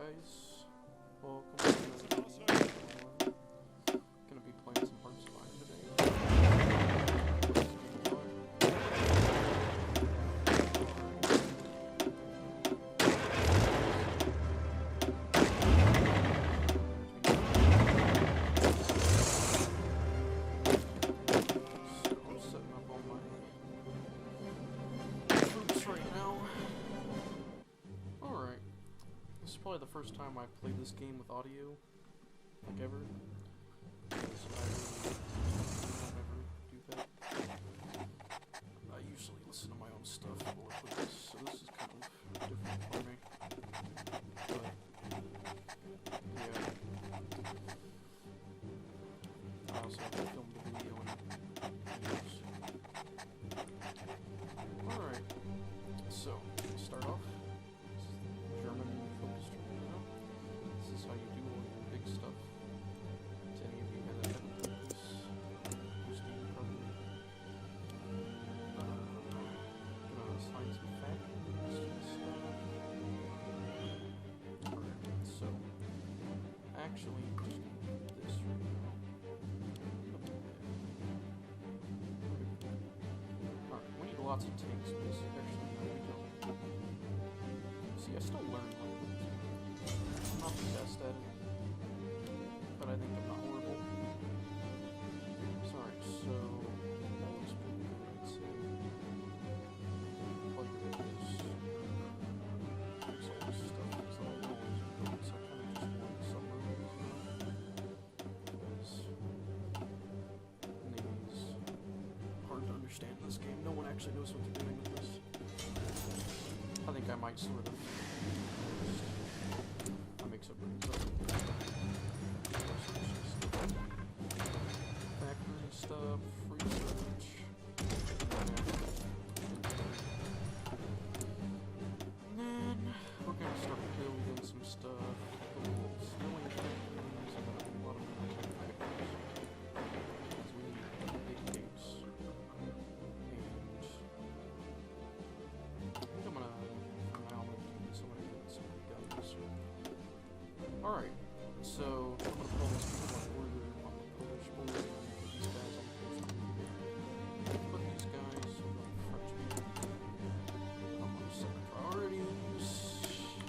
guys? Welcome to another video. Gonna be playing some Hearts of Iron today. So I'm setting up all my troops right now. Alright. This is probably the first time I've played this game with audio, like ever. So I don't ever do that. I usually listen to my own stuff while I play this, so this is kind of different for me. But, yeah. I also have to film the video and alright, so, to start off. German focused now. This is how you do all your big stuff. To any of you that haven't played this, Steam probably. Gonna assign some factions and stuff. Alright, so actually I'm just gonna do this right now. Alright, we need lots of tanks, basically. Actually, no, we don't. See, I still learn language. I'm not the best at it, but I think I'm not horrible. Sorry, so that looks pretty good, I'd say. Plug it in this. Fix all this stuff, because I don't always do it, so I kind of just want submarines. Because names hard to understand in this game. No one actually knows what they're doing with this. I think I might sort of I make submarines up. Factory stuff, research. And then we're gonna start building some stuff. Snowing factories and a lot of mountain factories. Because we need big things. And I think I'm gonna, for now, I'm gonna do some guns. Alright, so I'm gonna put all these people on order on the Polish border, and put these guys on the Polish border. Put these guys on the French border. I'm gonna set the priorities.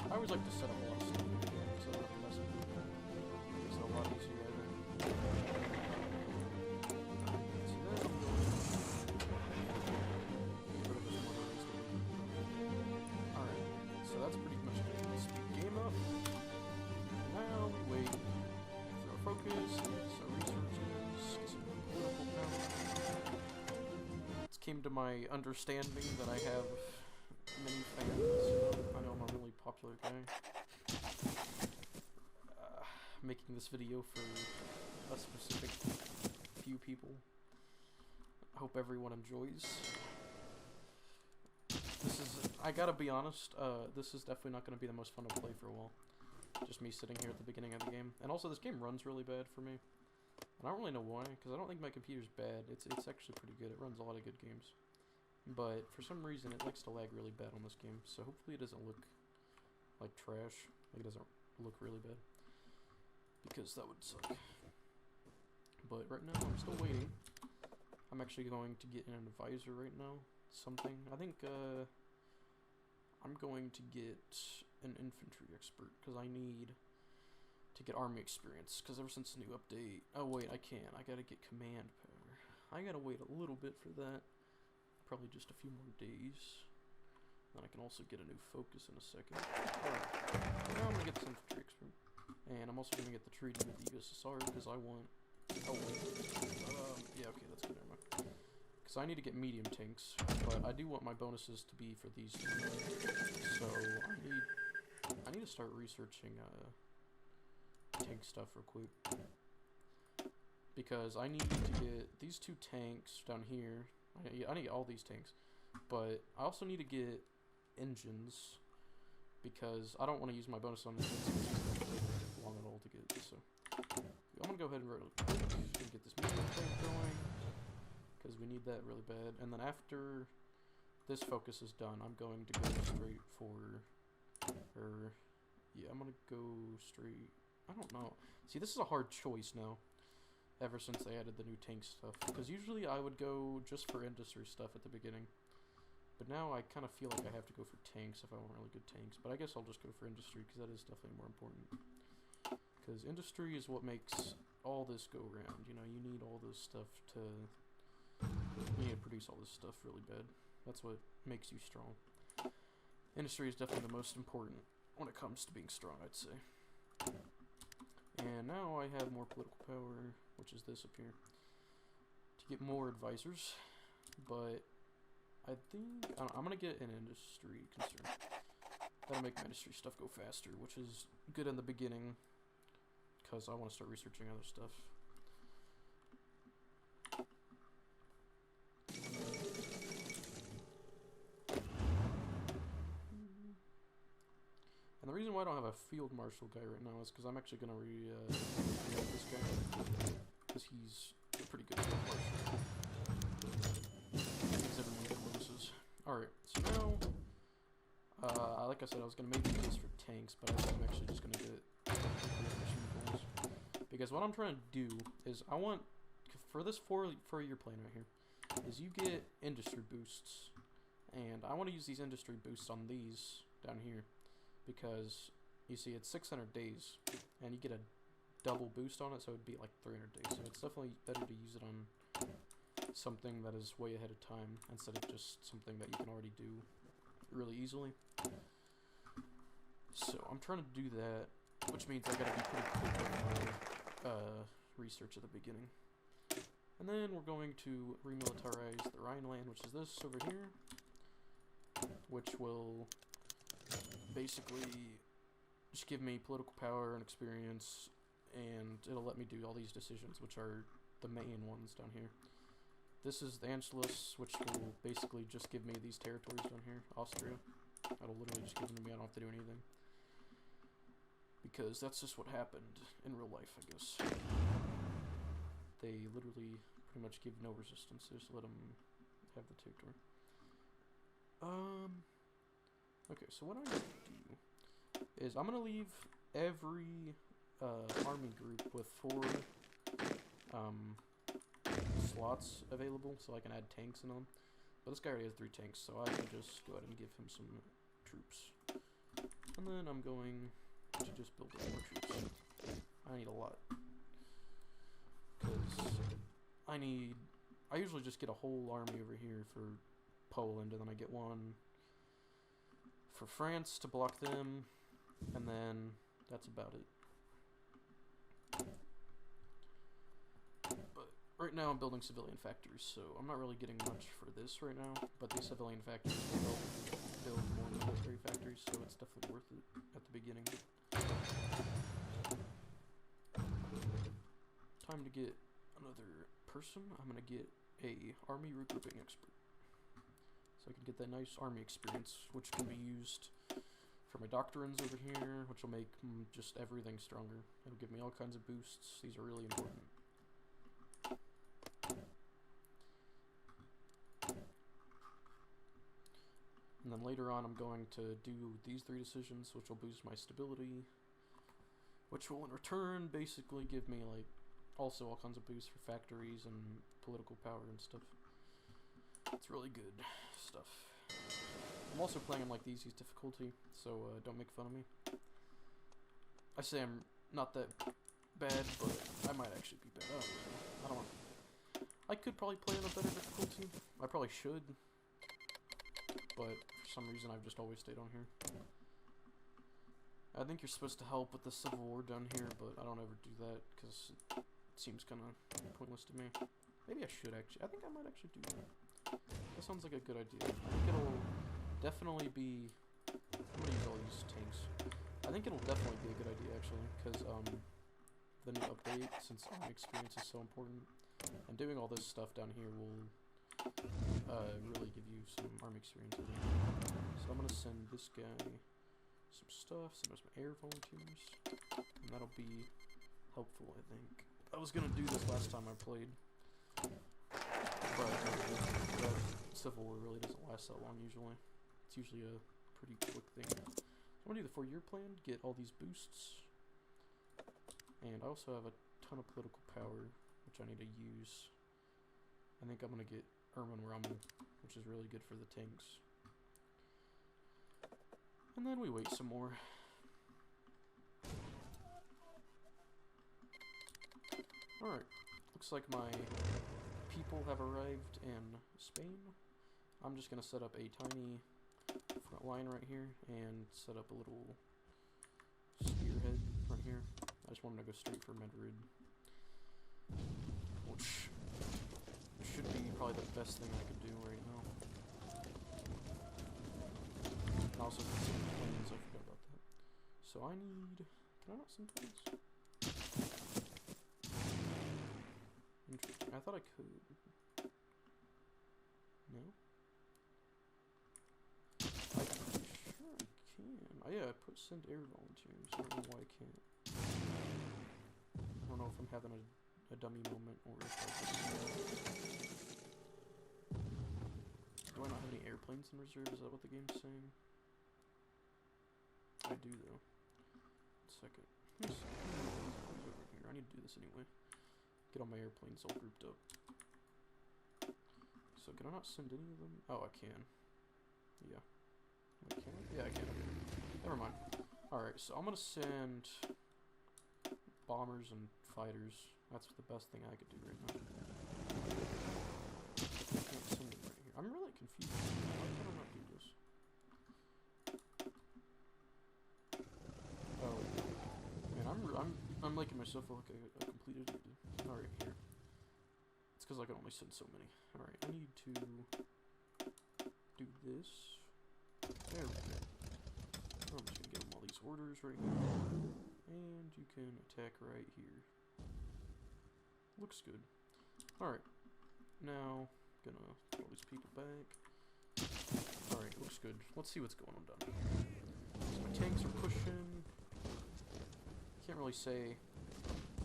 I always like to set up a lot of stuff because I don't have to mess with it. Makes it a lot easier, I think. See that? I'm going to get rid of this motorized area. Alright, so that's pretty much it. Let's speed the game up. Now we wait for our focus, our researches, some political power. It came to my understanding that I have many fans. I know I'm a really popular guy. Making this video for a specific few people. I hope everyone enjoys. I gotta be honest, this is definitely not gonna be the most fun to play for a while. Just me sitting here at the beginning of the game. And also, this game runs really bad for me. And I don't really know why, because I don't think my computer's bad. It's actually pretty good. It runs a lot of good games. But for some reason, it likes to lag really bad on this game. So hopefully it doesn't look like trash. Like, it doesn't look really bad. Because that would suck. But right now, I'm still waiting. I'm actually going to get an advisor right now. Something. I think, I'm going to get an infantry expert, because I need to get army experience, because ever since the new update... Oh wait, I can't. I gotta get command power. I gotta wait a little bit for that. Probably just a few more days. Then I can also get a new focus in a second. Alright, now I'm gonna get this infantry expert. And I'm also gonna get the treaty with the USSR, because I want... Oh wait. Yeah, okay, that's good, never mind. Because I need to get medium tanks, but I do want my bonuses to be for these two. So I need to start researching tank stuff real quick. Because I need to get these two tanks down here. I need all these tanks. But I also need to get engines. Because I don't want to use my bonus on this. It's long at all to get this. So I'm going to go ahead and get this medium tank going. Because we need that really bad. And then after this focus is done, I'm going to go straight for her Yeah, I'm gonna go straight. I don't know. See, this is a hard choice now. Ever since they added the new tank stuff. Because usually I would go just for industry stuff at the beginning. But now I kind of feel like I have to go for tanks if I want really good tanks. But I guess I'll just go for industry because that is definitely more important. Because industry is what makes all this go round. You know, you need all this stuff to... You need to produce all this stuff really bad. That's what makes you strong. Industry is definitely the most important when it comes to being strong, I'd say. And now I have more political power, which is this up here, to get more advisors. But I think I'm gonna get an industry concern. That'll make my industry stuff go faster, which is good in the beginning, because I want to start researching other stuff. And the reason why I don't have a field marshal guy right now is because I'm actually gonna re-make this guy, because he's a pretty good field marshal. Because everyone notices. Alright, so now, like I said, I was gonna make this for tanks, but I think I'm actually just gonna get machine guns. Because what I'm trying to do is I want, for this 4-year plan right here, is you get industry boosts, and I want to use these industry boosts on these down here. Because, you see, it's 600 days, and you get a double boost on it, so it would be like 300 days. So it's definitely better to use it on something that is way ahead of time, instead of just something that you can already do really easily. So, I'm trying to do that, which means I gotta be pretty quick with my research at the beginning. And then we're going to remilitarize the Rhineland, which is this over here, which will... basically just give me political power and experience, and it'll let me do all these decisions, which are the main ones down here. This is the Anschluss, which will basically just give me these territories down here, Austria. That'll literally just give them to me, I don't have to do anything. Because that's just what happened in real life, I guess. They literally pretty much give no resistance, they just let them have the territory. Okay, so what I'm going to do is I'm going to leave every army group with 4 slots available so I can add tanks in them. But this guy already has 3 tanks, so I can just go ahead and give him some troops. And then I'm going to just build up more troops. I need a lot. Because I usually just get a whole army over here for Poland, and then I get one for France to block them, and then that's about it. But right now I'm building civilian factories, so I'm not really getting much for this right now, but these civilian factories will help build more military factories, so it's definitely worth it at the beginning. Time to get another person. I'm gonna get a army regrouping expert. So I can get that nice army experience, which can be used for my doctrines over here, which will make just everything stronger. It'll give me all kinds of boosts. These are really important. And then later on I'm going to do these 3 decisions, which will boost my stability, which will in return basically give me like also all kinds of boosts for factories and political power and stuff. It's really good stuff. I'm also playing on like the easiest difficulty, so don't make fun of me. I say I'm not that bad, but I might actually be bad. I don't know. I could probably play on a better difficulty. I probably should, but for some reason I've just always stayed on here. I think you're supposed to help with the Civil War down here, but I don't ever do that because it seems kind of pointless to me. Maybe I should actually. I think I might actually do that. That sounds like a good idea. I think it'll definitely be... I'm gonna use all these tanks. I think it'll definitely be a good idea, actually, because the new update, since army experience is so important, and doing all this stuff down here will really give you some army experience. So I'm gonna send this guy some stuff, send us some air volunteers, and that'll be helpful, I think. I was gonna do this last time I played, but Civil War really doesn't last that long usually. It's usually a pretty quick thing. I'm gonna do the 4-year plan, get all these boosts, and I also have a ton of political power, which I need to use. I think I'm gonna get Erwin Rommel, which is really good for the tanks. And then we wait some more. Alright, looks like my people have arrived in Spain. I'm just gonna set up a tiny front line right here and set up a little spearhead right here. I just wanted to go straight for Madrid, which should be probably the best thing I could do right now. And also some planes, I forgot about that. So I need... Can I not send planes? Interesting. I thought I could. No? I'm pretty sure I can. Oh yeah, I put send air volunteers. I don't know why I can't. I don't know if I'm having a dummy moment or if I just... Do I not have any airplanes in reserve? Is that what the game's saying? I do though. Second. Over here. I need to do this anyway. Get all my airplanes all grouped up. So can I not send any of them? Oh, I can. Yeah. I can? Yeah, I can. Never mind. Alright, so I'm gonna send bombers and fighters. That's the best thing I could do right now. I can't send them right here. I'm really confused. Why can I not do this? Oh, man, I'm making myself look like a complete idiot. Alright, here. It's because I can only send so many. Alright, I need to do this. There we go. I'm just gonna give them all these orders right here. And you can attack right here. Looks good. Alright. Now, gonna put all these people back. Alright, looks good. Let's see what's going on down here. So my tanks are pushing. Can't really say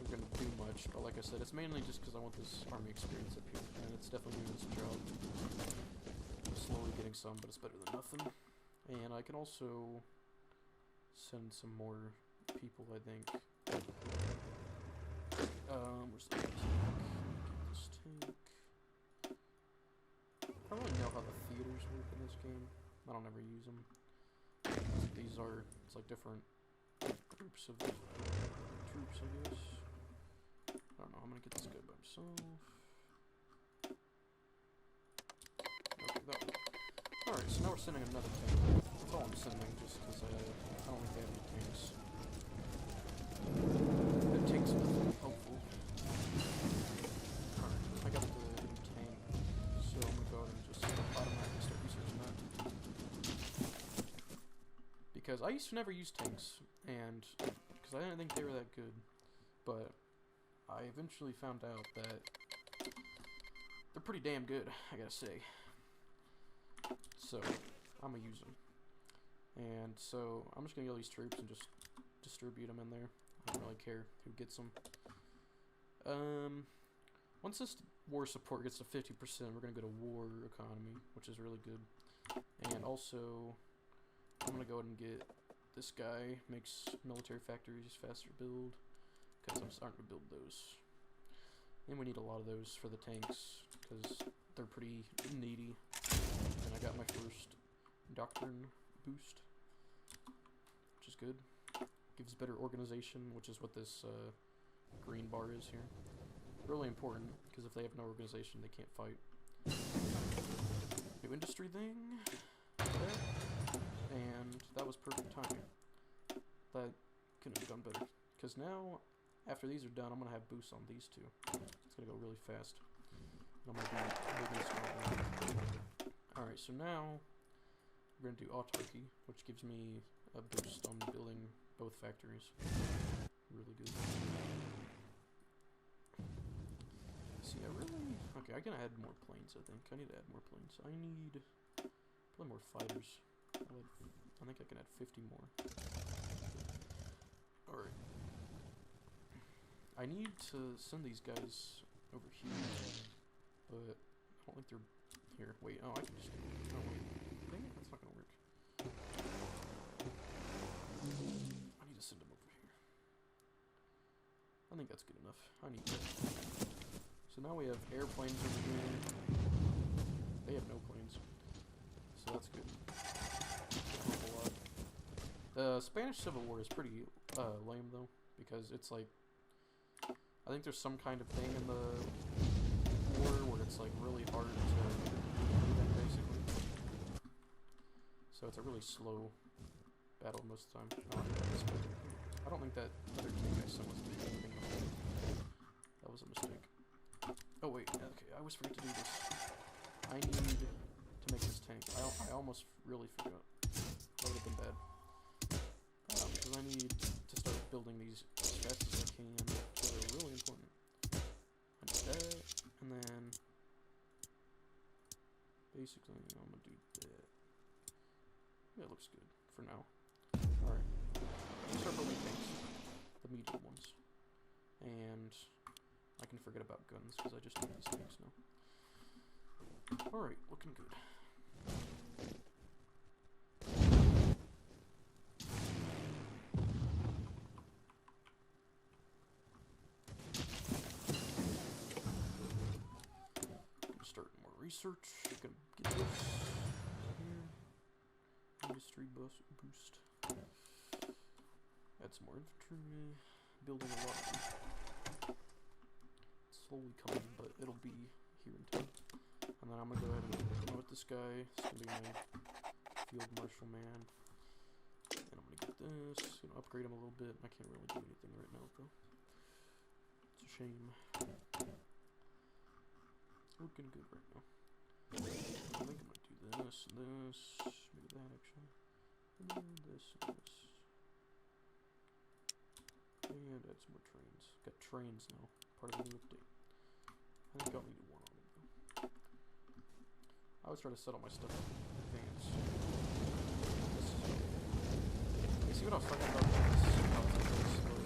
we're gonna do much, but like I said, it's mainly just because I want this army experience up here, and it's definitely doing its job. I'm slowly getting some, but it's better than nothing. And I can also send some more people, I think. Where's the tank? Get this tank. I don't really know how the theaters work in this game. I don't ever use them. These are, it's like different groups of troops, I guess. I don't know, I'm gonna get this guy by himself. Okay, that one. Alright, so now we're sending another tank. That's all I'm sending, just because I don't think they have any tanks. The tanks are helpful. Alright, I got the new tank, so I'm gonna go ahead and just automatically start researching that. Because I used to never use tanks, and because I didn't think they were that good, but I eventually found out that they're pretty damn good, I gotta say. So, I'm gonna use them. And so, I'm just gonna get all these troops and just distribute them in there. I don't really care who gets them. Once this war support gets to 50%, we're gonna go to war economy, which is really good. And also, I'm gonna go ahead and get this guy, makes military factories faster build, because I'm starting to build those. And we need a lot of those for the tanks, because they're pretty needy. And I got my first doctrine boost, which is good. Gives better organization, which is what this green bar is here. Really important, because if they have no organization, they can't fight. New industry thing. There. And that was perfect timing. That couldn't have done better. Because now, after these are done, I'm going to have boosts on these two. It's going to go really fast. I'm going to be moving smart. Alright, so now we're going to do autarky, which gives me a boost on building both factories. Really good. See, I really... Okay, I can add more planes, I think. I need to add more planes. I need probably more fighters. I think I can add 50 more. Alright. I need to send these guys over here, but I don't think they're here. Wait, oh, I can just... Oh, wait. Dang it, that's not gonna work. that's good enough. I need that. So now we have airplanes over here. They have no planes. So that's good. A lot. The Spanish Civil War is pretty lame though, because it's like, I think there's some kind of thing in the war where it's like really hard to defend basically. So it's a really slow battle most of the time. I don't think that other tank I sent was doing anything. That was a mistake. Oh wait, okay, I always forget to do this. I need to make this tank. I almost really forgot. That would have been bad. Because I need to start building these as fast as I can. So they're really important. I need that, and then basically I'm gonna do that. Yeah, it looks good for now. Alright. Let's start building tanks. The medium ones. And I can forget about guns because I just need these tanks now. Alright, looking good. Start more research. Gonna get this here. Industry boost. Add some more infantry. Building a lot of them. Slowly coming, but it'll be here in time. And then I'm gonna go ahead and promote this guy. It's gonna be my field marshal man. And I'm gonna get this. Gonna upgrade him a little bit. I can't really do anything right now though. It's a shame. Looking good right now. I think I'm gonna do this and this. Maybe that actually. And then this and this. And add some more trains. Got trains now. Part of the new update. I think I'll need one on them though. I always try to set all my stuff in advance. You see what I was talking about?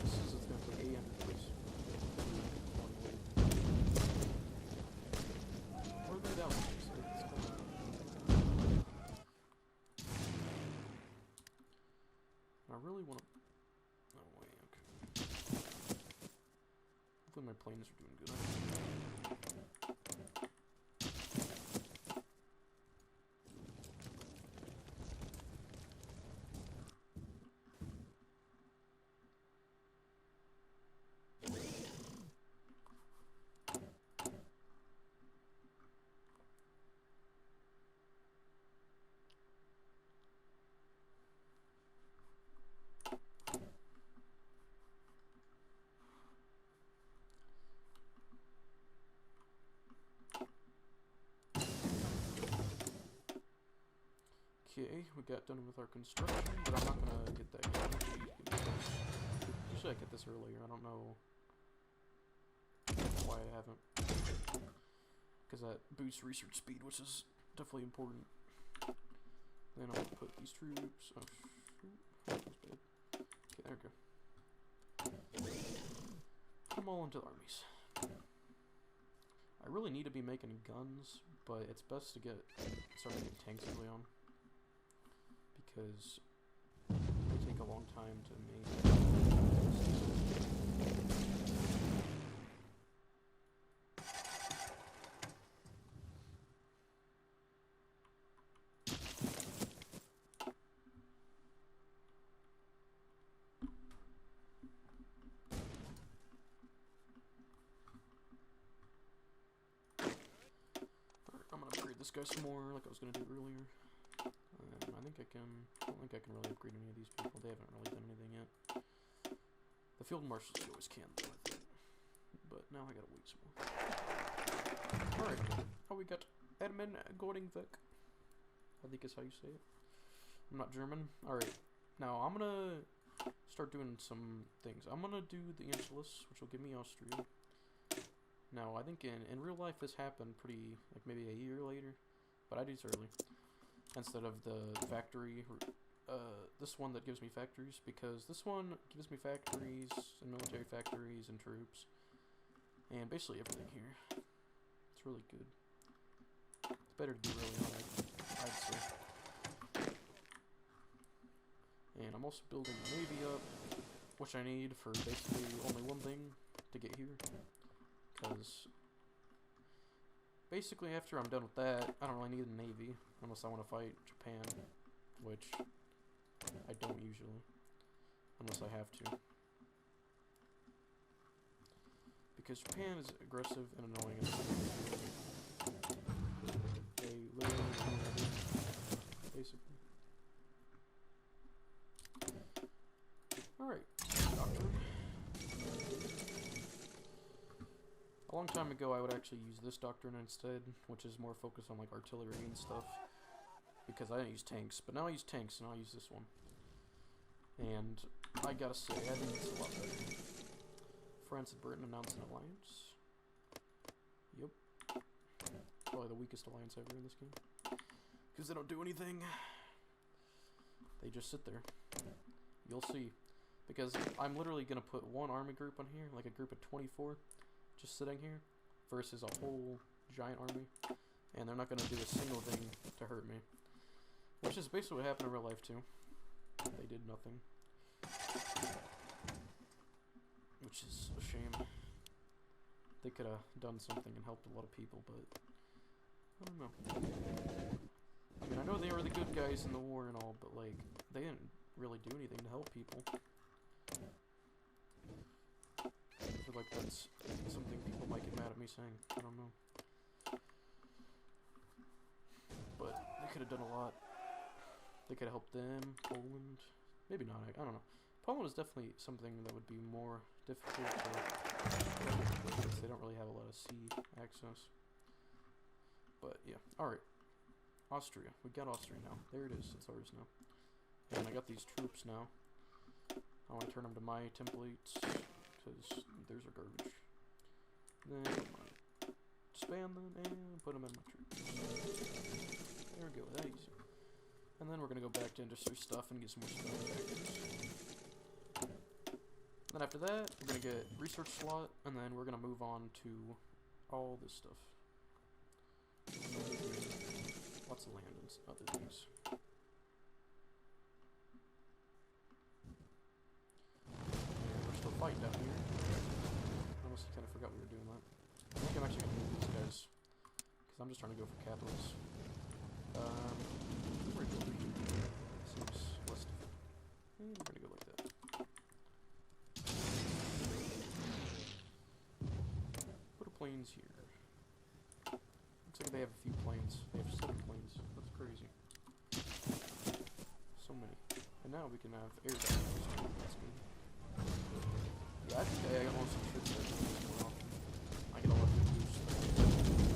This is it's gonna put AM in place. Where are they down? I really want to. Oh wait, okay. Hopefully my planes are doing good. Okay, we got done with our construction, but I'm not gonna get that yet. Usually I get this earlier, I don't know why I haven't. Because that boosts research speed, which is definitely important. Then I'll put these troops. Oh, shoot. That was bad. Okay, there we go. Put them all into the armies. I really need to be making guns, but it's best to start making tanks early on. Because they take a long time to make. Alright, I'm gonna upgrade this guy some more, like I was gonna do earlier. I don't think I can really upgrade any of these people. They haven't really done anything yet. The field marshals you always can, though, I think. But now I gotta wait some more. Alright. Oh, we got Edmund Gordingvik. I think is how you say it. I'm not German. Alright. Now, I'm gonna start doing some things. I'm gonna do the Anschluss, which will give me Austria. Now, I think in real life this happened pretty, like maybe a year later. But I do this early. Instead of the factory, this one that gives me factories, because this one gives me factories and military factories and troops and basically everything here. It's really good. It's better to do early on, I'd say. And I'm also building the Navy up, which I need for basically only one thing, to get here, because basically after I'm done with that, I don't really need a navy unless I want to fight Japan, which I don't usually, unless I have to. Because Japan is aggressive and annoying. They literally do everything, basically. Alright, Doctrine. A long time ago I would actually use this Doctrine instead, which is more focused on like artillery and stuff. Because I didn't use tanks, but now I use tanks and I'll use this one. And I gotta say, I think it's a lot better. France and Britain announced an alliance. Yep. Probably the weakest alliance ever in this game. Because they don't do anything. They just sit there. You'll see. Because I'm literally going to put one army group on here, like a group of 24, just sitting here, versus a whole giant army. And they're not going to do a single thing to hurt me. Which is basically what happened in real life too. They did nothing. Which is a shame. They could have done something and helped a lot of people, but I don't know. I mean, I know they were the good guys in the war and all, but like, they didn't really do anything to help people. I feel like that's something people might get mad at me saying. I don't know. But they could have done a lot. They could have helped them, Poland. Maybe not, I don't know. Poland is definitely something that would be more difficult because they don't really have a lot of sea access. But yeah, alright. Austria. We got Austria now. There it is. It's ours now. And I got these troops now. I want to turn them to my templates because theirs are garbage. Then I'm going to expand them and put them in my troops. There we go. That easy. And then we're going to go back to industry stuff and get some more stuff factories. Then after that, we're going to get research slot, and then we're going to move on to all this stuff. Lots of land and other things. And we're still fighting down here. I almost kind of forgot we were doing that. I think I'm actually going to move these guys, because I'm just trying to go for capitals. Where do we go? Seems less difficult. And we're going to go like that. Put a planes here. Looks like they have a few planes. They have 7 planes. That's crazy. So many. And now we can have air battles. That's good. Yeah, I think I also should start doing this more often. I get a lot of boost.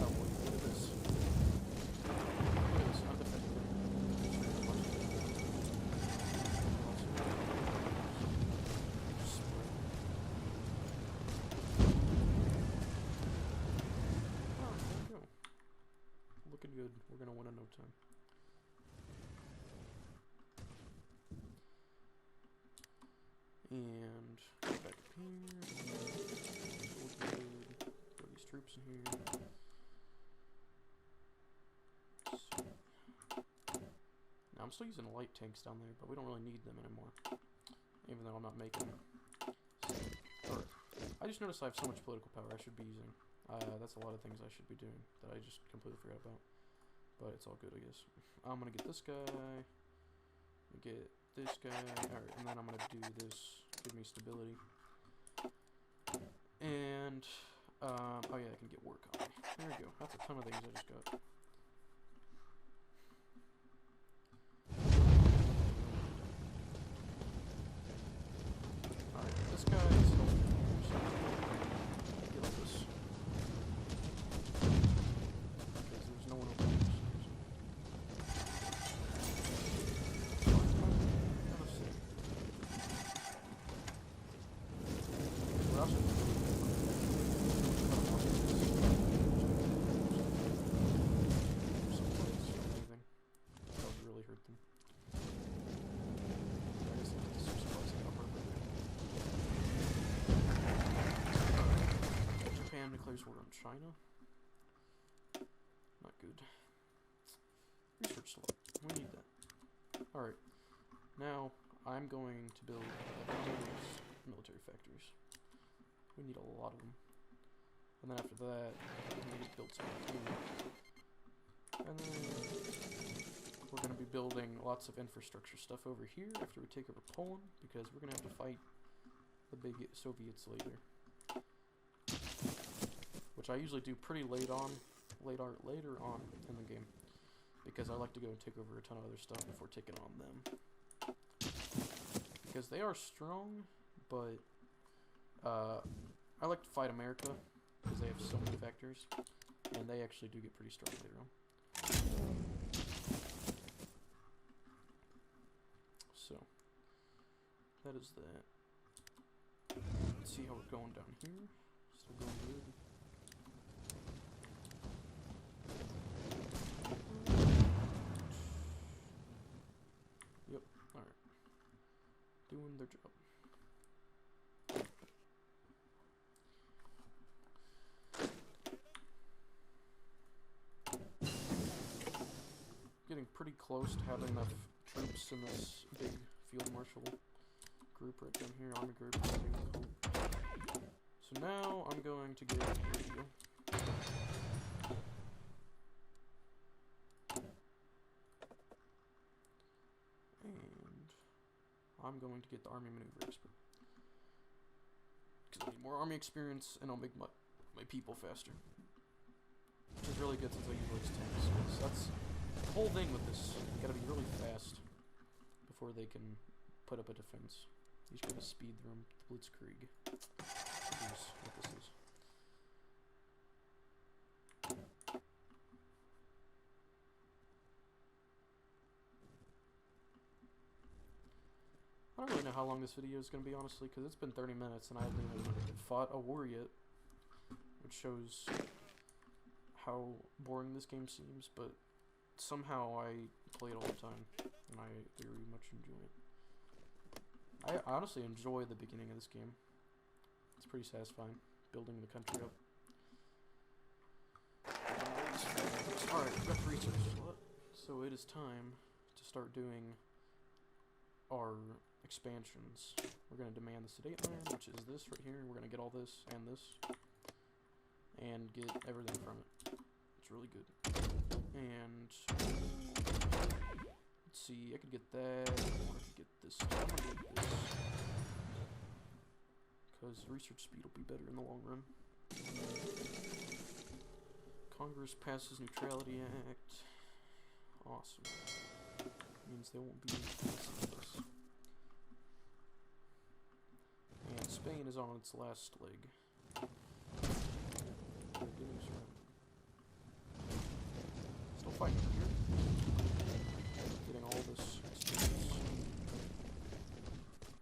Oh, look at this. Look at this. Undefended. Looking good. We're gonna win in no time. And go back up here. Throw these troops in here. Now I'm still using light tanks down there, but we don't really need them anymore. Even though I'm not making them. So, I just noticed I have so much political power I should be using. That's a lot of things I should be doing that I just completely forgot about. But it's all good, I guess. I'm gonna get this guy. Get this guy. Alright, and then I'm gonna do this. Give me stability. And, oh yeah, I can get work on me. There we go. That's a ton of things I just got. Alright, this guy is helping. Get like this. Because there's no one over there. Declares war on China. Not good. Research slot. We need that. Alright. Now, I'm going to build military factories. We need a lot of them. And then after that, we need to build some food. And then we're going to be building lots of infrastructure stuff over here after we take over Poland, because we're going to have to fight the big Soviets later. Which I usually do pretty later on in the game, because I like to go and take over a ton of other stuff before taking on them. Because they are strong, but I like to fight America, because they have so many factors, and they actually do get pretty strong later on. So, that is that. Let's see how we're going down here. Still going good. Yep, alright. Doing their job. Getting pretty close to having enough troops in this big field marshal group right down here, army group. So now I'm going to get radio. And I'm going to get the army maneuver expert. Because I need more army experience and I'll make my people faster. Which is really good since I use those tanks. That's the whole thing with this. You gotta be really fast before they can put up a defense. You just gotta speed through them. Blitzkrieg. Here's what this is. I don't really know how long this video is gonna be, honestly, because it's been 30 minutes and I haven't even fought a war yet, which shows how boring this game seems, but somehow I play it all the time, and I very much enjoy it. I honestly enjoy the beginning of this game. It's pretty satisfying, building the country up. Alright, we've got the research slot, so it is time to start doing our expansions. We're going to demand the Sudetenland, which is this right here. We're going to get all this, and get everything from it. It's really good. And let's see, I could get that, or I could get this. I'm gonna get this, because research speed will be better in the long run. Congress passes Neutrality Act. Awesome. Means they won't be messing with us. And Spain is on its last leg. Still fighting here. Getting all this experience.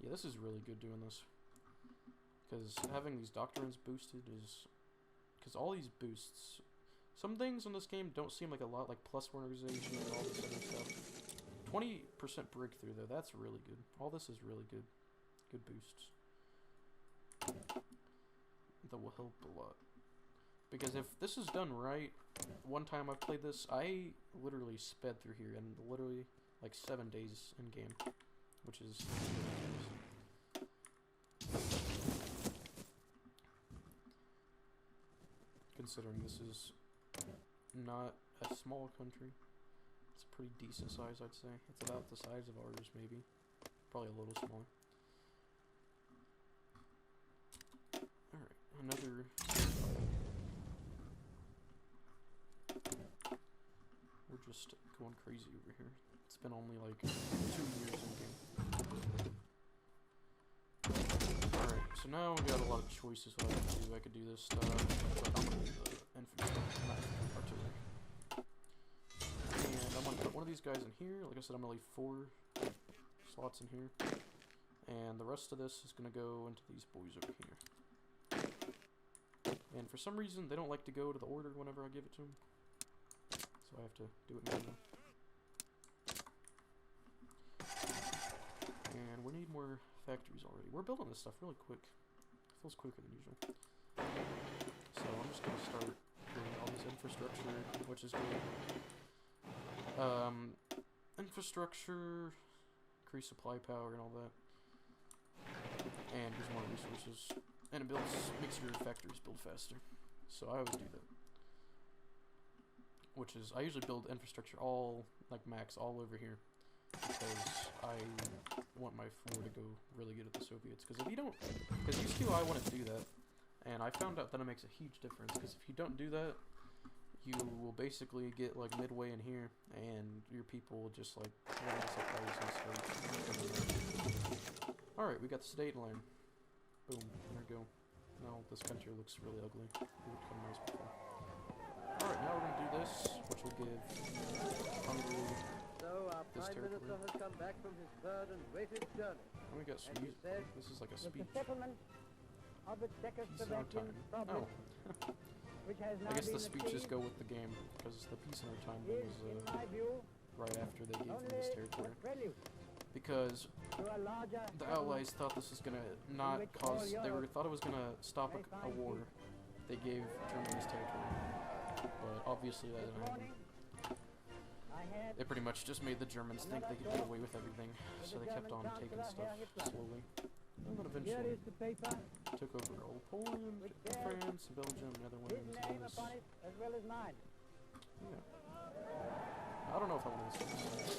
Yeah, this is really good doing this. Because having these doctrines boosted is... Because all these boosts... Some things in this game don't seem like a lot, like plus organization and all this other stuff. 20% breakthrough though, that's really good. All this is really good. Good boosts. That will help a lot. Because if this is done right, one time I've played this, I literally sped through here in literally like 7 days in game, which is ridiculous. Considering this is not a small country, it's a pretty decent size, I'd say. It's about the size of ours, maybe. Probably a little smaller. Alright, another... We're just going crazy over here. It's been only like 2 years in game. Alright, so now we got a lot of choices what I can do. I could do this stuff, but I'm gonna do the infantry, not artillery. And I'm gonna put one of these guys in here. Like I said, I'm gonna leave 4 slots in here. And the rest of this is gonna go into these boys over here. And for some reason, they don't like to go to the order whenever I give it to them. So I have to do it manually. And we need more factories already. We're building this stuff really quick. It feels quicker than usual. So I'm just going to start doing all this infrastructure, which is good. Infrastructure, increase supply power and all that. And use more resources. and it makes your factories build faster. So I always do that. Which is, I usually build infrastructure all, like max, all over here. Because I want my war to go really good at the Soviets. Because if you don't, because used to I want to do that. And I found out that it makes a huge difference. Because if you don't do that, you will basically get like midway in here. And your people will just like, alright, we got the state line. Boom, there we go. Now this country looks really ugly. It looked kind of nice before. Alright, now we're going to do this, which will give Hungary this territory. Has come back from his third and greatest journey. And we got some music. This is like a speech. The settlement of the Czechoslovakian problem, which has now I guess the been speeches achieved, go with the game, because the peace in our time is, was in my view, right after they gave them only this a territory. prelude Because to a larger the battle Allies thought this was gonna not which cause. all They Europe thought it was gonna stop may a find war. peace. They gave Germany this territory, but obviously that This didn't happen. morning, I had They pretty much just made the Germans think they could get away with everything, so they kept on taking stuff slowly. And then here eventually is the paper took over all Poland, which bears France, Belgium, his Netherlands, name US. upon it as well as mine. Yeah. I don't know if I want to listen to this.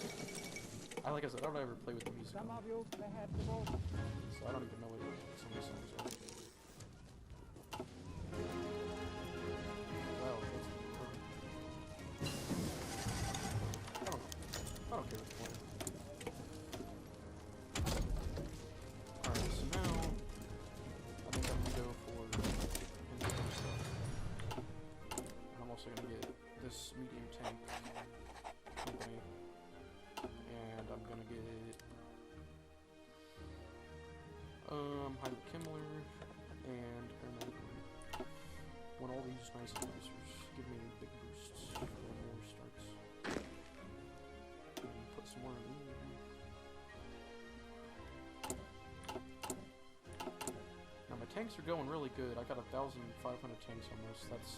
Like I said, I don't ever play with the music Some on, of you perhaps the most so I don't even know what some of these songs are. Wow, that's I don't know. I don't care which one. Alright, so now I think I'm gonna go for infantry stuff. And I'm also gonna get this medium tank company. And I'm gonna get Heinrich Himmler and Erwin. Want all these nice advisors. Give me big boosts when war starts. And put some more in here. Now my tanks are going really good. I got 1,500 tanks almost. That's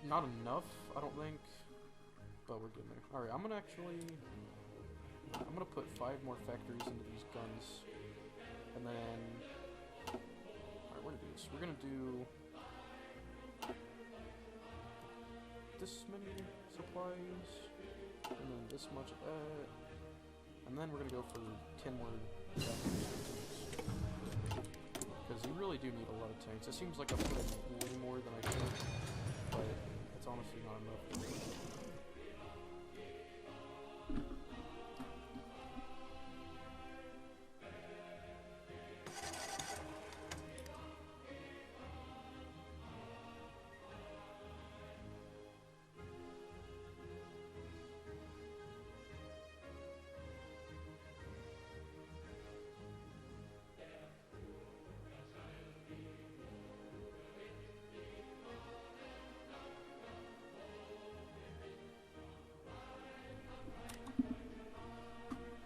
not enough, I don't think. But we're getting there. Alright, I'm gonna put 5 more factories into these guns. And then alright, we're gonna do this. We're gonna do this many supplies, and then this much of that. And then we're gonna go for 10 more factories. Because you really do need a lot of tanks. It seems like I'm putting way more than I should, but it's honestly not enough.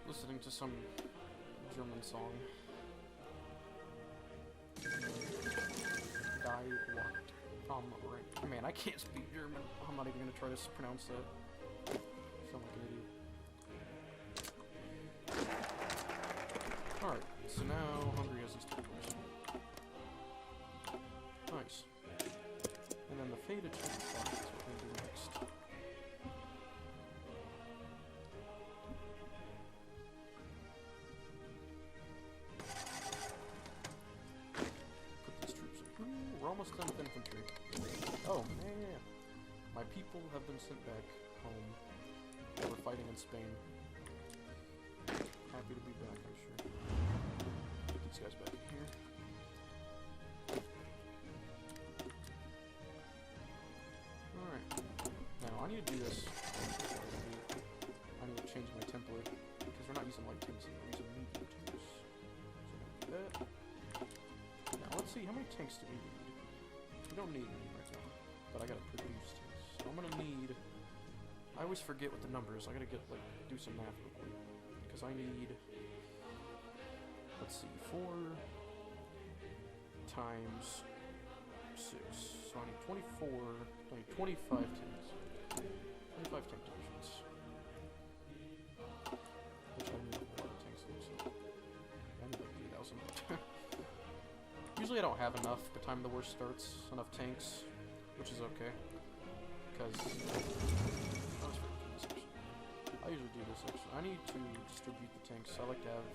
Listening to some German song. Die Wacht am Rhein. Man, I can't speak German. I'm not even gonna try to pronounce that. I sound like an idiot. Alright, so now Hungary has these territories. Nice. And then the faded Czechoslovakia is what we're gonna do next. We're almost done with infantry. Oh, man. My people have been sent back home. They were fighting in Spain. Happy to be back, I'm sure. Get these guys back in here. Alright. Now, I need to do this. I need to change my template. Because we're not using light tanks anymore. We're using medium tanks. So I'm going to do that. Now, let's see. How many tanks do we need? We don't need any right now, but I gotta produce tanks. So I'm gonna need. I always forget what the number is. I gotta do some math real quick, because I need. Let's see, 4 times 6. So I need 24. I need 25 tanks. 25 tank divisions. Which I need a lot of tanks though. So I need like 3,000. usually I don't have enough by the time the war starts, enough tanks, which is okay, because I usually do this actually. I need to distribute the tanks, so I like to have,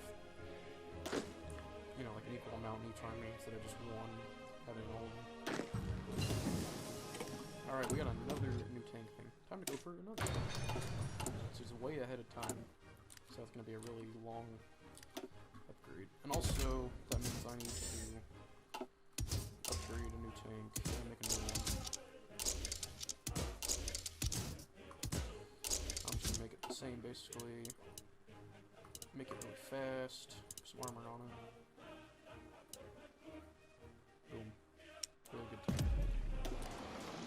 you know, like an equal amount in each army instead of just one having all of them. Alright, we got another new tank thing. Time to go for another one. This is way ahead of time, so it's going to be a really long upgrade. And also, that means I need to upgrade a new tank and make a new one. I'm just gonna make it the same basically. Make it really fast. Put some armor on it. Boom. Really good tank.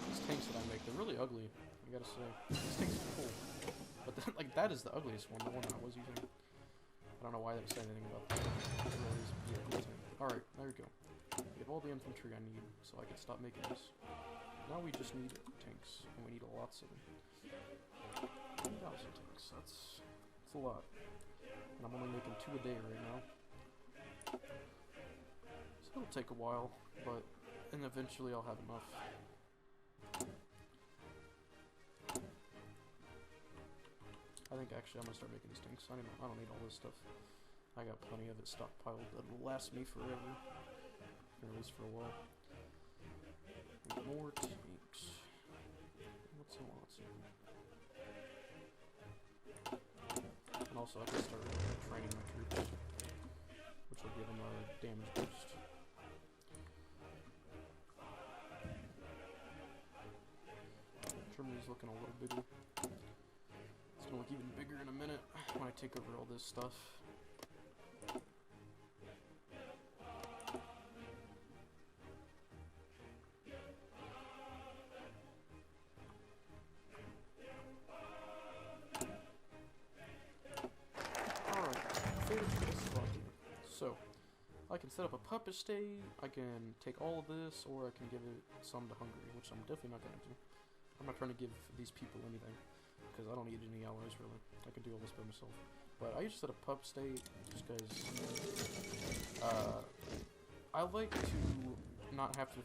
These tanks that I make, they're really ugly, I gotta say. These tanks are cool. But then, like, that is the ugliest one, the one that I was using. I don't know why they didn't say anything about that. It really is a beautiful tank. Alright, there we go. We have all the infantry I need, so I can stop making this. Now we just need tanks, and we need lots of them. 1,000 tanks, that's a lot. And I'm only making 2 a day right now. So it'll take a while, but and eventually I'll have enough. I think actually I'm gonna start making these tanks. I don't need all this stuff. I got plenty of it stockpiled that'll last me forever. Or at least for a while. More tanks. Lots and lots of them. And also I can start training my troops, which will give them a damage boost. Germany's looking a little bigger. It's gonna look even bigger in a minute when I take over all this stuff. So, I can set up a puppet state, I can take all of this, or I can give it some to Hungary, which I'm definitely not going to do. I'm not trying to give these people anything, because I don't need any allies, really. I can do all this by myself. But I just set a puppet state, just because I like to not have to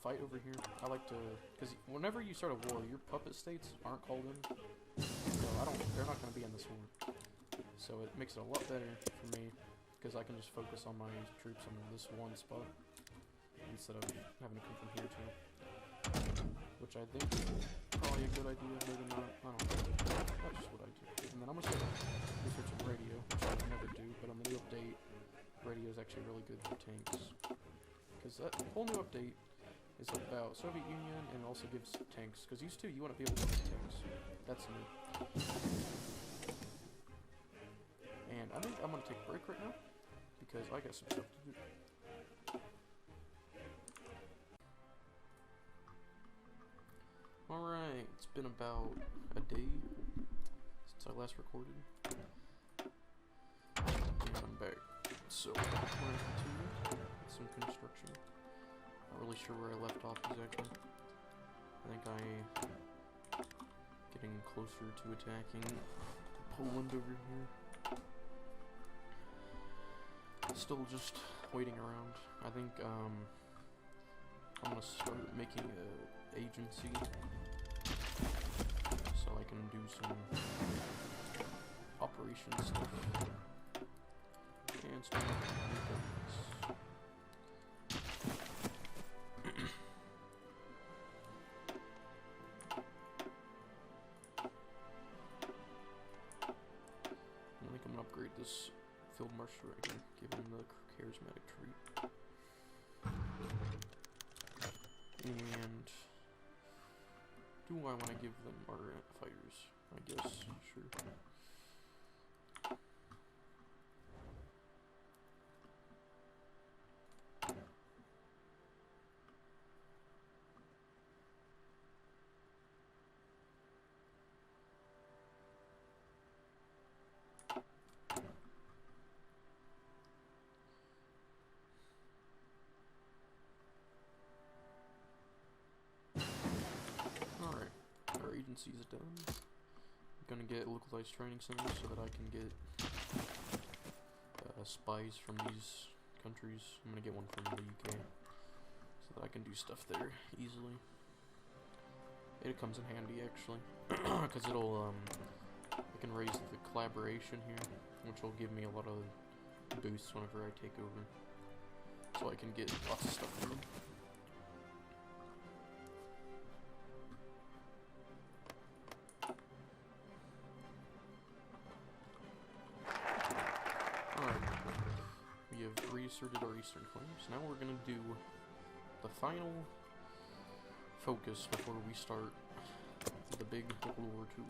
fight over here. I like to, because whenever you start a war, your puppet states aren't called in, so they're not going to be in this war. So it makes it a lot better for me, because I can just focus on my troops on this one spot, instead of having to come from here too. Which I think is probably a good idea, maybe not, I don't know. That's just what I do. And then I'm going to start researching radio, which I would never do, but on the new update, radio is actually really good for tanks. Because that whole new update is about Soviet Union, and it also gives tanks, because used to, you want to be able to get tanks. That's new. And I think I'm going to take a break right now, because I got some stuff to do. Alright, it's been about a day since I last recorded. And I'm back. So, we're going to continue with some construction. Not really sure where I left off exactly. I think getting closer to attacking Poland over here. Still just waiting around. I think I'm gonna start making a agency so I can do some operation stuff and start making new buildings. I think I'm gonna upgrade this Field Marshal right here, give him the charismatic trait. And do I want to give them our fighters? I guess, sure. Agency's done. I'm gonna get localized training centers so that I can get spies from these countries. I'm gonna get one from the UK so that I can do stuff there easily. It comes in handy actually, because it'll I can raise the collaboration here, which will give me a lot of boosts whenever I take over, so I can get lots of stuff from them. Reasserted our eastern claims. Now we're gonna do the final focus before we start the big World War II.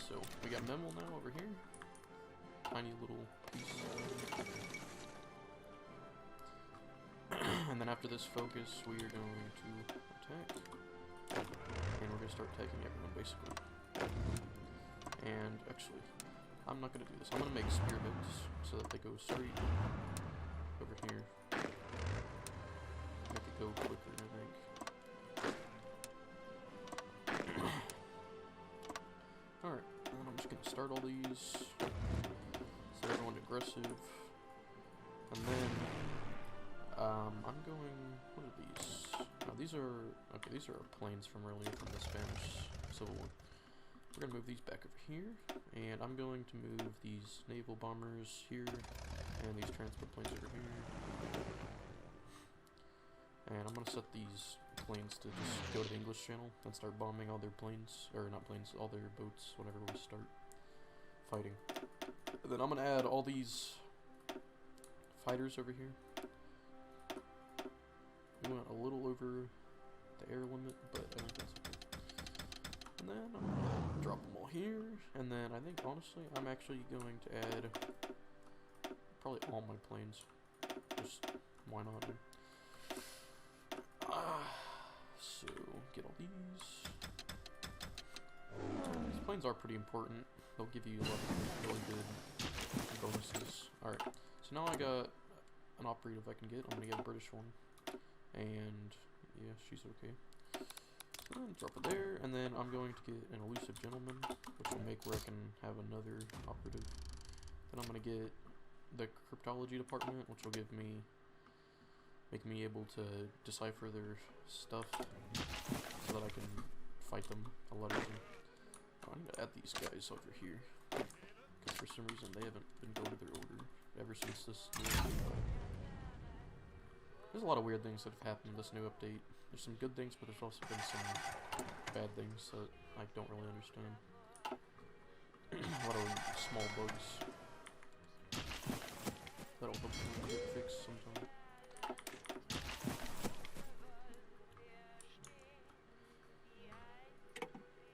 So we got Memel now over here, tiny little piece, and then after this focus, we are going to attack, and we're gonna start attacking everyone basically. And actually, I'm not gonna do this. I'm gonna make spearheads so that they go straight over here. Make it go quicker, I think. Alright, and then I'm just gonna start all these. Set everyone aggressive. And then I'm going, what are these? Oh, these are okay, these are our planes from earlier from the Spanish Civil War. We're gonna move these back over here, and I'm going to move these naval bombers here, and these transport planes over here. And I'm gonna set these planes to just go to the English Channel and start bombing all their planes, or not planes, all their boats whenever we start fighting. And then I'm gonna add all these fighters over here. We went a little over the air limit, but I think that's okay. And then I'm gonna drop them all here, and then I think honestly I'm actually going to add probably all my planes. Just why not? So get all these. These planes are pretty important. They'll give you a lot of really good bonuses. Alright, so now I got an operative I can get. I'm gonna get a British one. And yeah, she's okay. Drop her there, and then I'm going to get an elusive gentleman, which will make where I can have another operative. Then I'm going to get the cryptology department, which will make me able to decipher their stuff, so that I can fight them a lot easier. Oh, I need to add these guys over here, because for some reason they haven't been going to their order ever since this new update. There's a lot of weird things that have happened in this new update. There's some good things, but there's also been some bad things that I don't really understand. A lot of small bugs that'll hopefully get fixed sometime.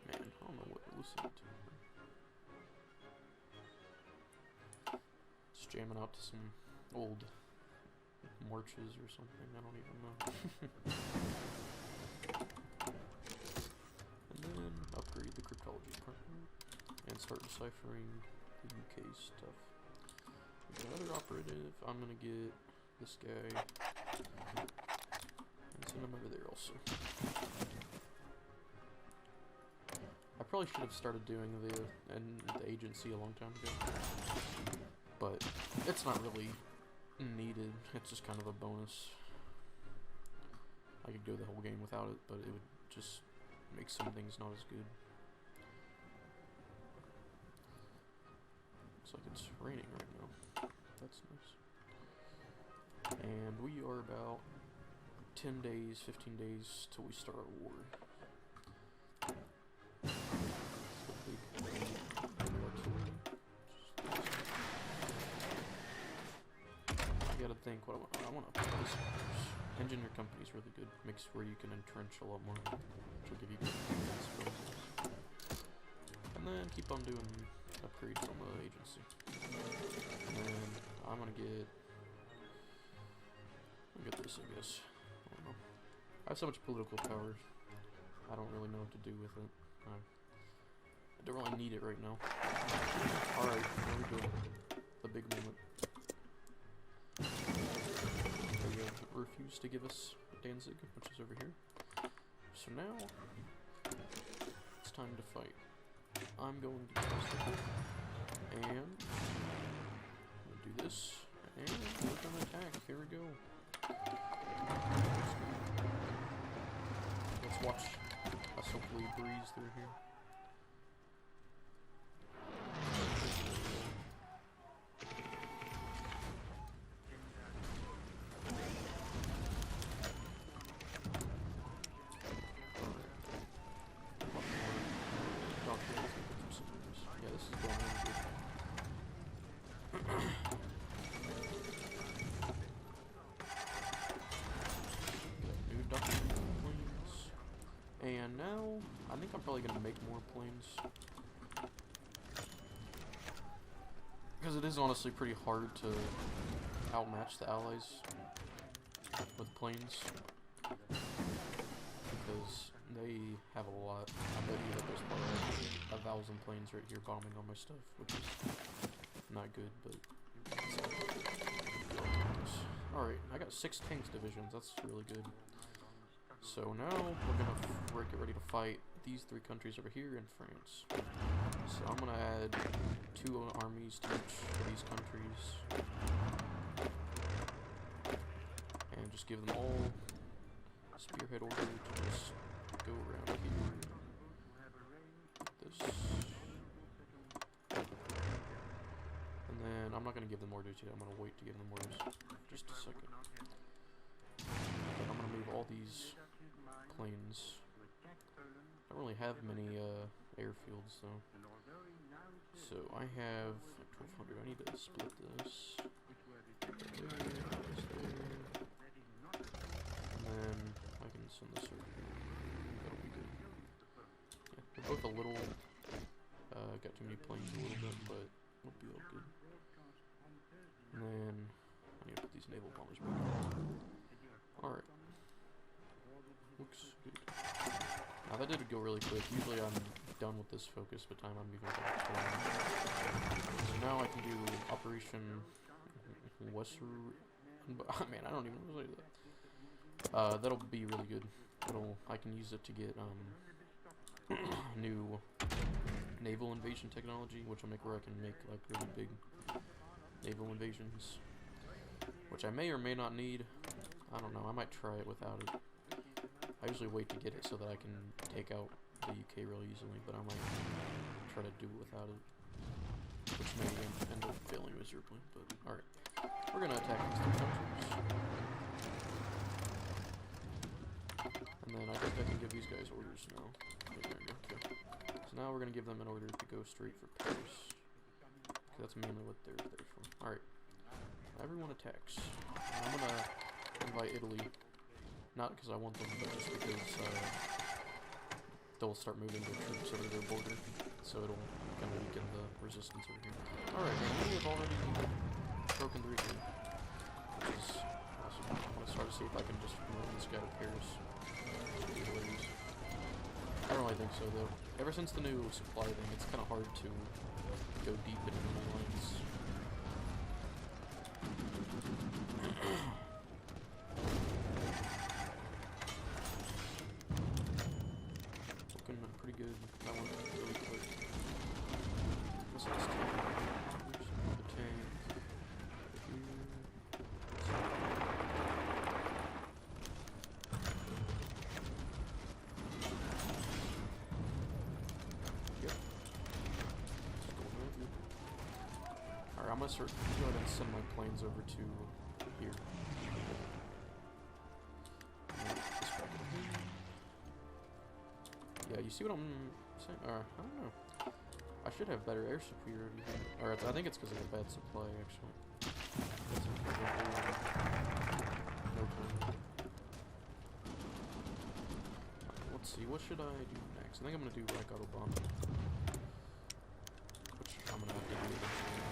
Man, I don't know what to listen to. Just jamming out to some old marches or something, I don't even know. And then upgrade the cryptology department and start deciphering the UK stuff. Another operative, I'm gonna get this guy and send him over there also. I probably should have started doing the agency a long time ago, but it's not really needed. It's just kind of a bonus. I could go the whole game without it, but it would just make some things not as good. Looks like it's raining right now. That's nice. And we are about 10 days, 15 days till we start our war. Think what I want to engineer company is really good. Makes where you can entrench a lot more, which will give you good defense bonuses. And then keep on doing upgrades on the agency. And then I'm gonna get this, I guess. I don't know. I have so much political power. I don't really know what to do with it. I don't really need it right now. All right, here we go. The big moment. They refused to give us Danzig, which is over here. So now, it's time to fight. I'm going to do this, and I'm going to do this, and we're going to attack. Here we go. Let's watch us hopefully breeze through here. Yeah, this is going really good. New ducking planes. And now, I think I'm probably gonna make more planes. Because it is honestly pretty hard to outmatch the allies with planes. Because they have a lot. I bet you that there's probably like 1,000 planes right here bombing on my stuff, which is not good, but alright, I got 6 tanks divisions, that's really good. So now we're gonna get ready to fight these 3 countries over here in France. So I'm gonna add 2 armies to each of these countries. And just give them all spearhead order to just go around here. This. And then I'm not going to give them orders yet. I'm going to wait to give them orders. Just a second. Then I'm going to move all these planes. I don't really have many airfields though. So I have 1,200. I need to split this. And then I can send this over here. That'll be good. Yeah, they're both a little, got too many planes a little bit, but it'll be all good. And then I need to put these naval bombers back on. Alright. Looks good. Now that did go really quick. Usually I'm done with this focus by the time I'm even about 20. So now I can do Operation Western. Man, I don't even know what to say that. That'll be really good. I can use it to get new naval invasion technology, which will make where I can make like really big naval invasions, which I may or may not need. I don't know. I might try it without it. I usually wait to get it so that I can take out the UK real easily, but I might try to do it without it, which may end up failing miserably. But alright, we're gonna attack these 2 countries. And then I think I can give these guys orders now. Yeah, there we go. Okay. So now we're going to give them an order to go straight for Paris. Because that's mainly what they're there for. Alright. Everyone attacks. And I'm going to invite Italy. Not because I want them, but just because they'll start moving their troops over their border. So it'll kind of weaken the resistance over here. Alright, we have already broken through here. Which is awesome. I'm going to start to see if I can just promote this guy to Paris. I don't really think so though. Ever since the new supply thing, it's kind of hard to go deep into the lines. Looking pretty good. That one really quick. What's this tank? There's another tank. I'm gonna go ahead and send my planes over to here. Yeah, you see what I'm saying? I don't know. I should have better air superiority here. Or I think it's because of a bad supply, actually. No time. Let's see, what should I do next? I think I'm gonna do like Autobahn. Which I'm gonna have to do eventually.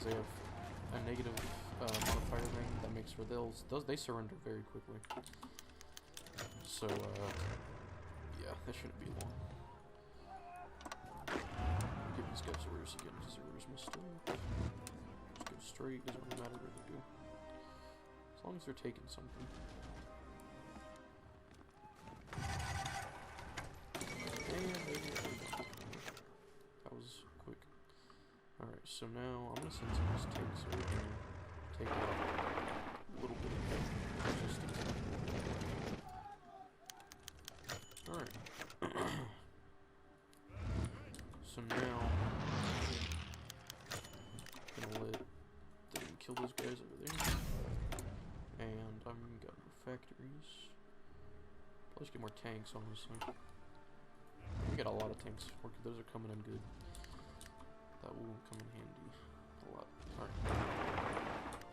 They have a negative modifier thing that makes for they surrender very quickly. So yeah, that shouldn't be long. Give these guys orders again because their orders messed up. Let's go straight, doesn't really matter what they do. As long as they're taking something. And that was quick. Alright, so now I'm gonna send some of these tanks over here. Take out a little bit of resistance. Alright. So now I'm gonna let them kill those guys over there. And I'm gonna get more factories. Probably just get more tanks, honestly. We got a lot of tanks. Those are coming in good. That will come in handy a lot. Alright.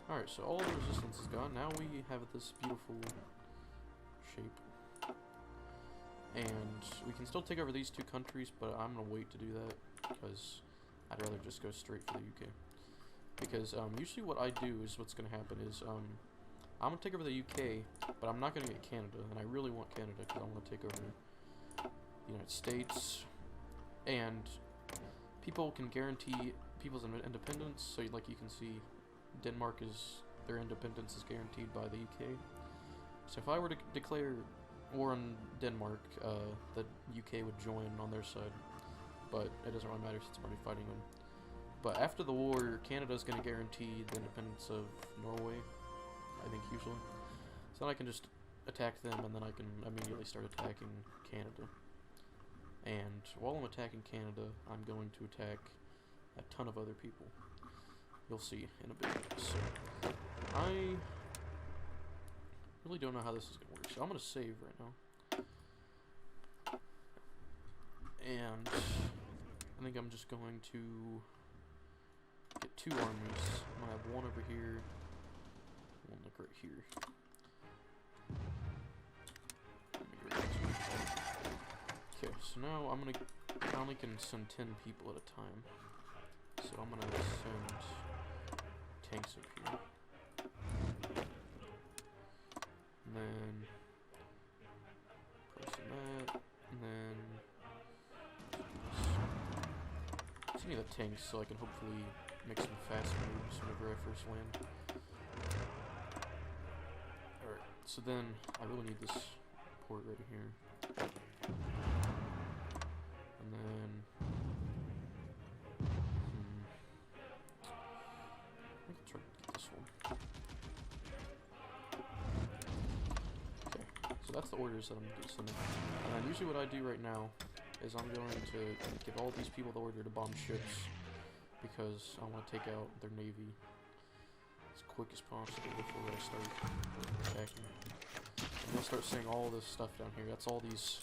Alright, so all the resistance is gone. Now we have this beautiful shape. And we can still take over these two countries, but I'm gonna wait to do that because I'd rather just go straight for the UK. Because usually what I do is what's gonna happen is I'm gonna take over the UK, but I'm not gonna get Canada, and I really want Canada because I want to take over the United States. And people can guarantee people's independence. So like you can see, Denmark their independence is guaranteed by the UK. So if I were to declare war on Denmark, the UK would join on their side, but it doesn't really matter since I'm already fighting them. But after the war, Canada's going to guarantee the independence of Norway, I think usually. So then I can just attack them, and then I can immediately start attacking Canada. And while I'm attacking Canada, I'm going to attack a ton of other people. You'll see in a bit. So I really don't know how this is going to work, so I'm going to save right now. And I think I'm just going to get two armies. I'm going to have one over here, one like right here. Okay, so now I'm going to, I only can send 10 people at a time. So I'm going to send tanks up here. And then press that, and then just need the tanks so I can hopefully make some fast moves whenever I first land. Alright, so then I really need this port right here. And then I can try to get this one. So that's the orders that I'm sending. And then usually what I do right now is I'm going to give all these people the order to bomb ships because I want to take out their navy as quick as possible before I start attacking. And you'll start seeing all this stuff down here. That's all these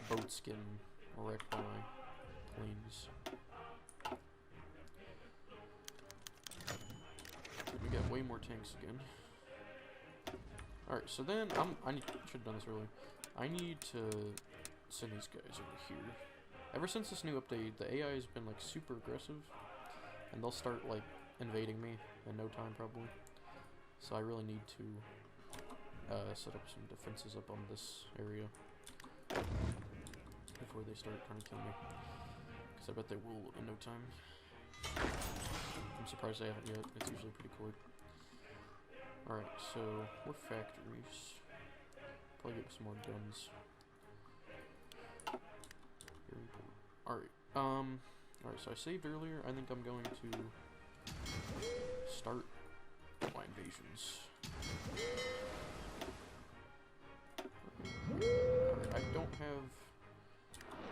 boats getting wrecked by planes. We got way more tanks again. Alright, so then I should have done this earlier. I need to send these guys over here. Ever since this new update, the AI has been like super aggressive, and they'll start like invading me in no time probably. So I really need to set up some defenses up on this area before they start trying to kill me. Because I bet they will in no time. I'm surprised they haven't yet. It's usually pretty quick. Alright, so more factories. Probably get some more guns. Alright, alright, so I saved earlier. I think I'm going to start my invasions. Alright, I don't have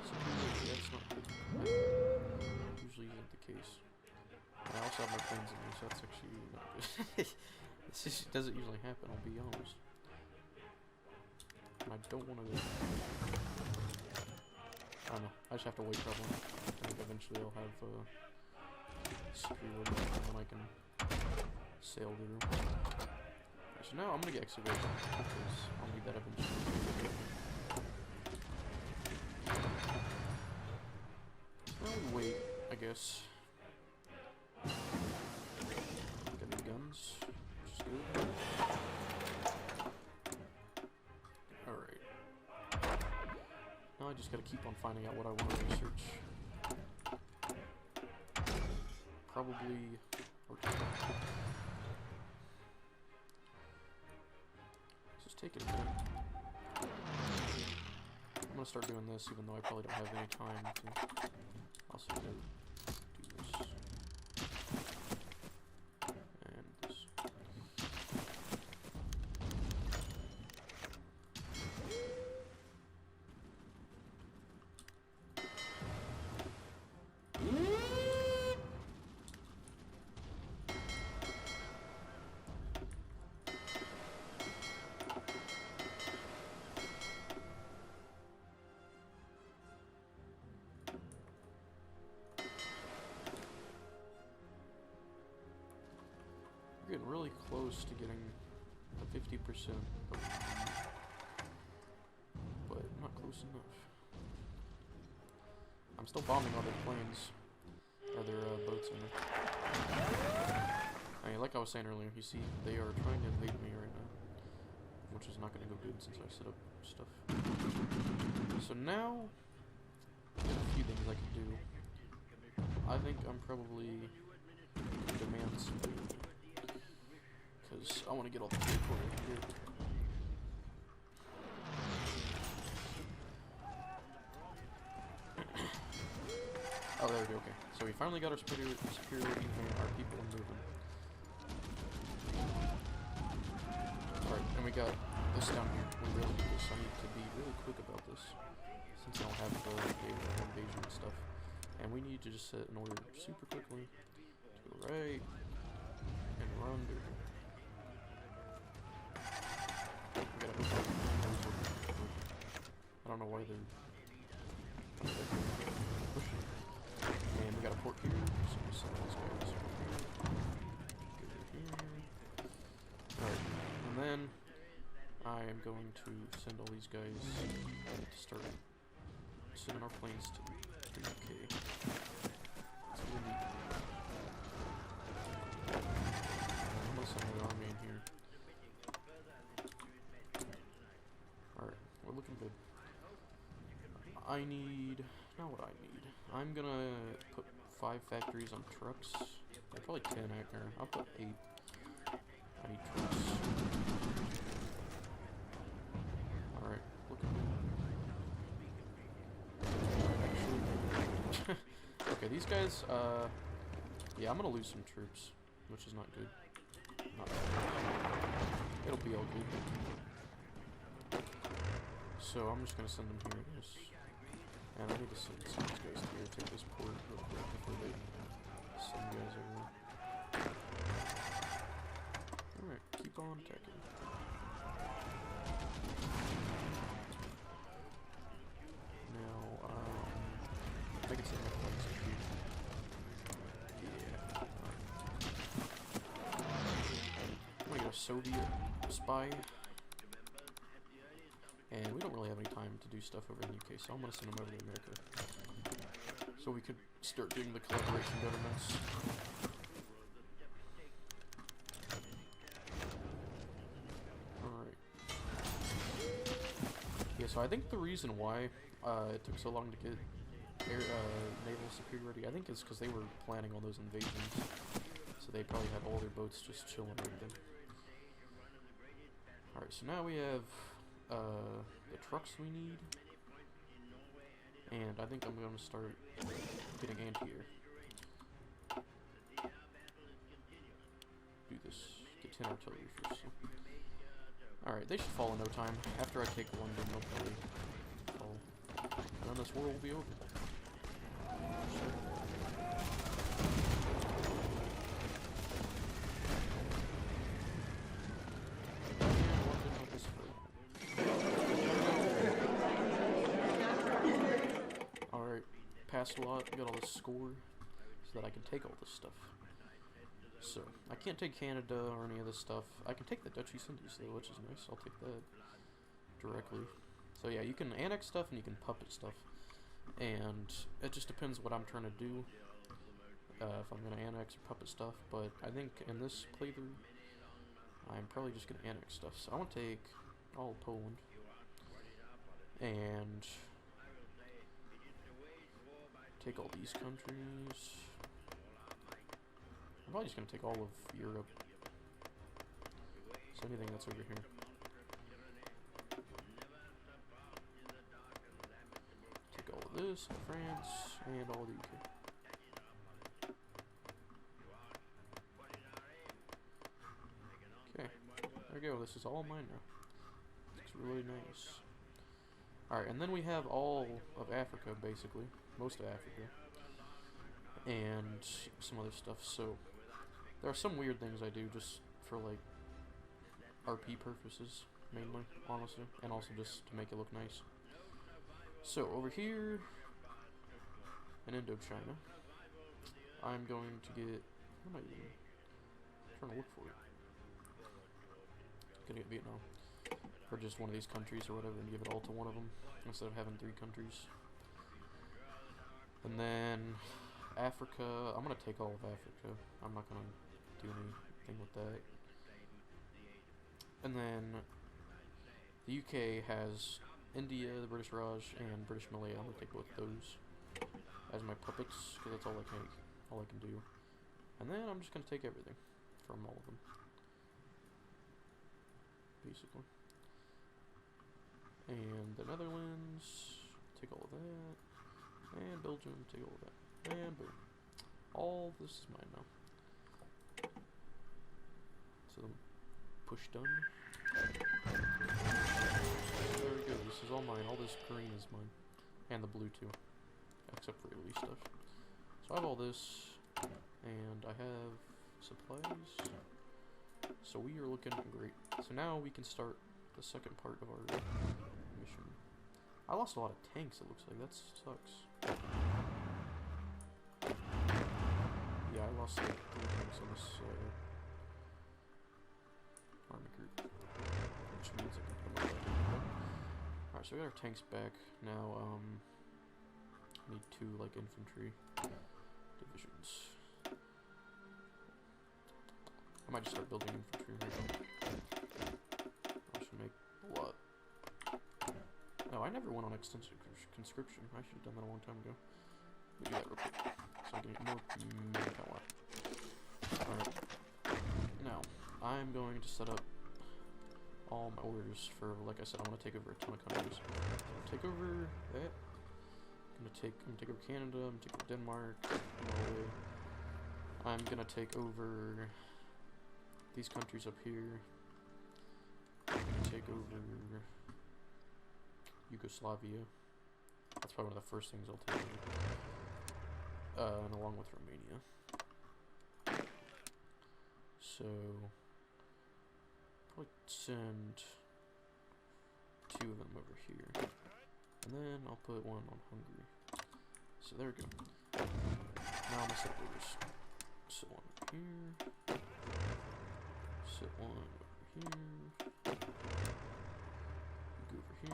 security, that's not good. That usually isn't the case. I also have my planes in there, so that's actually not good. This just doesn't usually happen, I'll be honest. And I don't want to... I don't know, I just have to wait probably. I think eventually I'll have security when I can sail through. So now I'm gonna get excavated because I'll need that eventually. Now we wait, I guess. Get the guns. Alright. Now I just gotta keep on finding out what I want to research. Probably Let's just take it a minute. I'm gonna start doing this, even though I probably don't have any time to also do this. And this. We're getting really close to getting the 50%, but not close enough. I'm still bombing all their planes, or their boats in there. I mean, like I was saying earlier, you see, they are trying to invade me right now, which is not going to go good since I set up stuff. So now, there's a few things I can do. I think I'm probably demand something. Because I want to get all the territory here. Oh, there we go, okay. So we finally got our superiority and our people are moving. Alright, and we got this down here. We really need this. I need to be really quick about this. Since I don't have the invasion and stuff. And we need to just set an order super quickly. To the right. And run through here. I don't know why they're pushing. And we got a port here, so we send these guys over here. Go here. Alright, and then I am going to send all these guys to start sending our planes to the UK. That's what we need. I'm gonna send an army in here. Alright, we're looking good. I need, not what I need. I'm gonna put 5 factories on trucks. Probably 10 acre. I'll put 8. I need trucks. Alright, looking good. Actually, okay, these guys, yeah, I'm gonna lose some troops, which is not good. Not bad. It'll be all good. So I'm just gonna send them here. And I need to send some of these guys here, take this port real quick before they send guys over. Alright, keep on attacking. Now, I can send my planes up here. Yeah. I'm gonna get a Soviet spy. And we don't really have any time to do stuff over in the UK, so I'm going to send them over to America. So we could start doing the collaboration governments. Alright. Yeah, so I think the reason why it took so long to get naval superiority, I think is because they were planning all those invasions. So they probably had all their boats just chilling right there. Alright, so now we have the trucks we need, and I think I'm going to start getting anti-air. Do this. Get 10 artillery first. Alright, they should fall in no time. After I take London, they'll probably fall. And then this war will be over. Passed a lot, got all this score, so that I can take all this stuff. So, I can't take Canada or any of this stuff. I can take the Dutch East Indies though, which is nice. I'll take that directly. So yeah, you can annex stuff and you can puppet stuff. And it just depends what I'm trying to do. If I'm going to annex or puppet stuff. But I think in this playthrough, I'm probably just going to annex stuff. So I want to take all of Poland. And take all these countries. I'm probably just gonna take all of Europe. So anything that's over here. Take all of this, France, and all of the UK. Okay, there we go. This is all mine now. Looks really nice. Alright, and then we have all of Africa, basically. Most of Africa. And some other stuff. So, there are some weird things I do just for, like, RP purposes, mainly, honestly. And also just to make it look nice. So, over here, in Indochina, I'm going to get... What am I even trying to look for? Gonna get Vietnam. Or just one of these countries or whatever and give it all to one of them instead of having 3 countries. And then Africa, I'm gonna take all of Africa. I'm not gonna do anything with that. And then the UK has India, the British Raj, and British Malay. I'm gonna take both of those as my puppets because that's all I can do. And then I'm just gonna take everything from all of them, basically. And the Netherlands, take all of that. And Belgium, take all of that. And boom. All this is mine now. So, push done. There we go, this is all mine. All this green is mine. And the blue too. Except for elite stuff. So I have all this. And I have supplies. So we are looking great. So now we can start the second part of our mission. I lost a lot of tanks, it looks like. That sucks. Yeah, I lost like 3 tanks on this army group. Which means I can put them all back. Alright, so we got our tanks back. Now, need 2 like infantry divisions. I might just start building infantry right now. I should make a lot. No, I never went on extensive conscription. I should have done that a long time ago. Let me do that real quick. So I can get more manpower. Alright. Now, I'm going to set up all my orders for, like I said, I want to take over a ton of countries. So take over that. I'm gonna take over Canada, I'm gonna take over Denmark, Norway. I'm gonna take over these countries up here. I'm gonna take over Yugoslavia. That's probably one of the first things I'll take over. And along with Romania. So, probably send 2 of them over here. And then I'll put 1 on Hungary. So there we go. Now I'm gonna set orders. Set 1 over here. Set 1 over here. Go over here.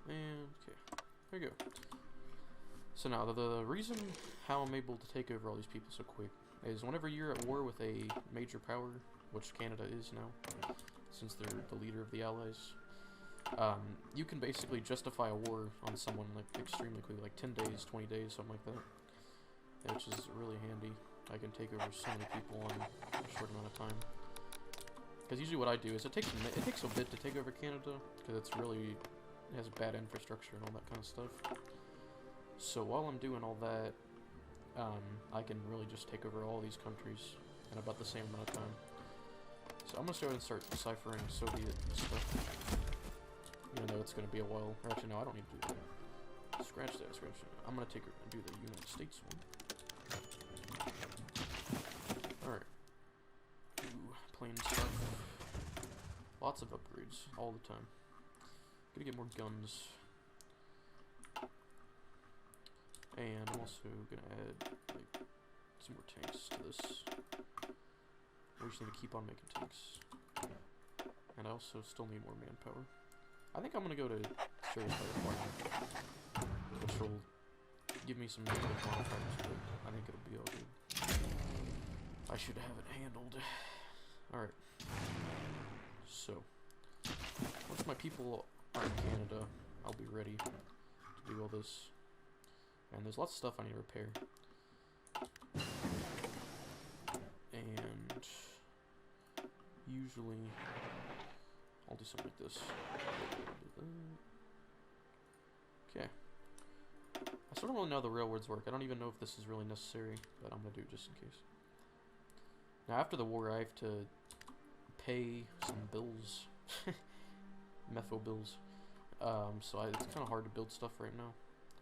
And okay, there we go. So now the reason how I'm able to take over all these people so quick is whenever you're at war with a major power, which Canada is now, since they're the leader of the Allies, you can basically justify a war on someone like extremely quickly, like 10 days, 20 days, something like that, which is really handy. I can take over so many people in a short amount of time. Because usually what I do is it takes a bit to take over Canada, because it has bad infrastructure and all that kind of stuff. So while I'm doing all that, I can really just take over all these countries in about the same amount of time. So I'm gonna go ahead and start deciphering Soviet stuff, even though it's gonna be a while. Or actually, no, I don't need to do that. Scratch that. I'm gonna do the United States one. All right. Ooh, plain stuff. Lots of upgrades all the time. Gonna get more guns. And I'm also gonna add like some more tanks to this. We just need to keep on making tanks. And I also still need more manpower. I think I'm gonna go to Serious Fire Department, which will give me some negative modifiers, but I think it'll be all good. I should have it handled. Alright. So, once my people are in Canada, I'll be ready. do all this. And there's lots of stuff I need to repair. And usually I'll do something like this. Okay. I still don't really know how the railroads work. I don't even know if this is really necessary, but I'm gonna do it just in case. Now after the war I have to pay some bills. Metho bills. So it's kind of hard to build stuff right now.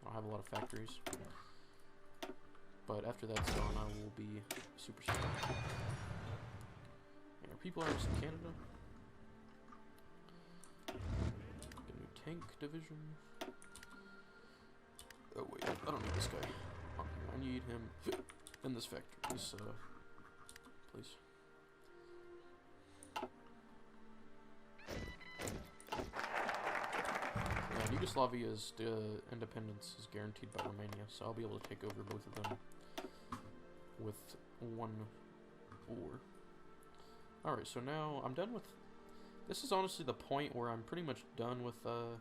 I don't have a lot of factories. But after that's done, I will be super strong. And are people artists in Canada? Get a new tank division. Oh wait, I don't need this guy. I need him in this factory. This please. Yugoslavia's independence is guaranteed by Romania, so I'll be able to take over both of them with one war. Alright, so now I'm done with... This is honestly the point where I'm pretty much done with the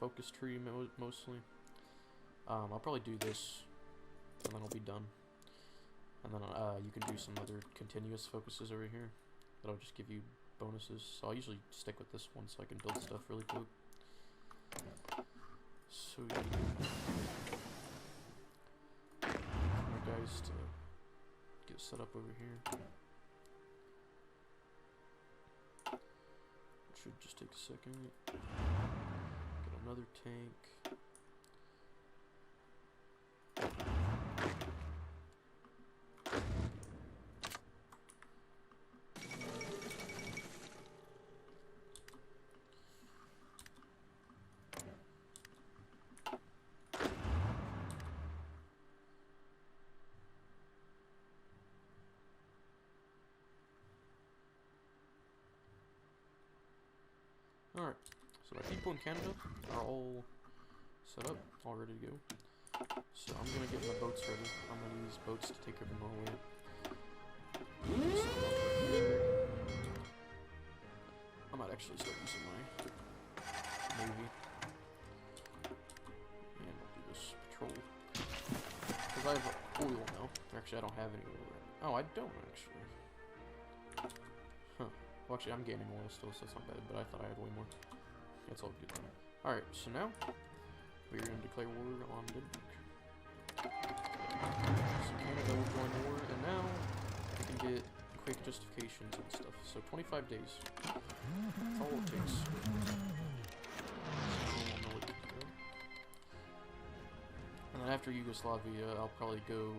focus tree mostly. I'll probably do this, and then I'll be done. And then you can do some other continuous focuses over here that'll just give you bonuses. So I'll usually stick with this one so I can build stuff really quick. So yeah. My guys to get set up over here. It should just take a second. Get another tank. Alright, so my people in Canada are all set up, all ready to go. So I'm gonna get my boats ready. I'm gonna use boats to take over Norway. I might actually start using my navy. And I'll do this patrol. Because I have oil now. Actually, I don't have any oil. Oh, I don't actually. Huh. Well, actually, I'm gaining oil still, so it's not bad, but I thought I had way more. It's all good. Alright, so now we're going to declare war on Denmark. So Canada will join the war, and now we can get quick justifications and stuff. So 25 days. That's all it takes. And then after Yugoslavia, I'll probably go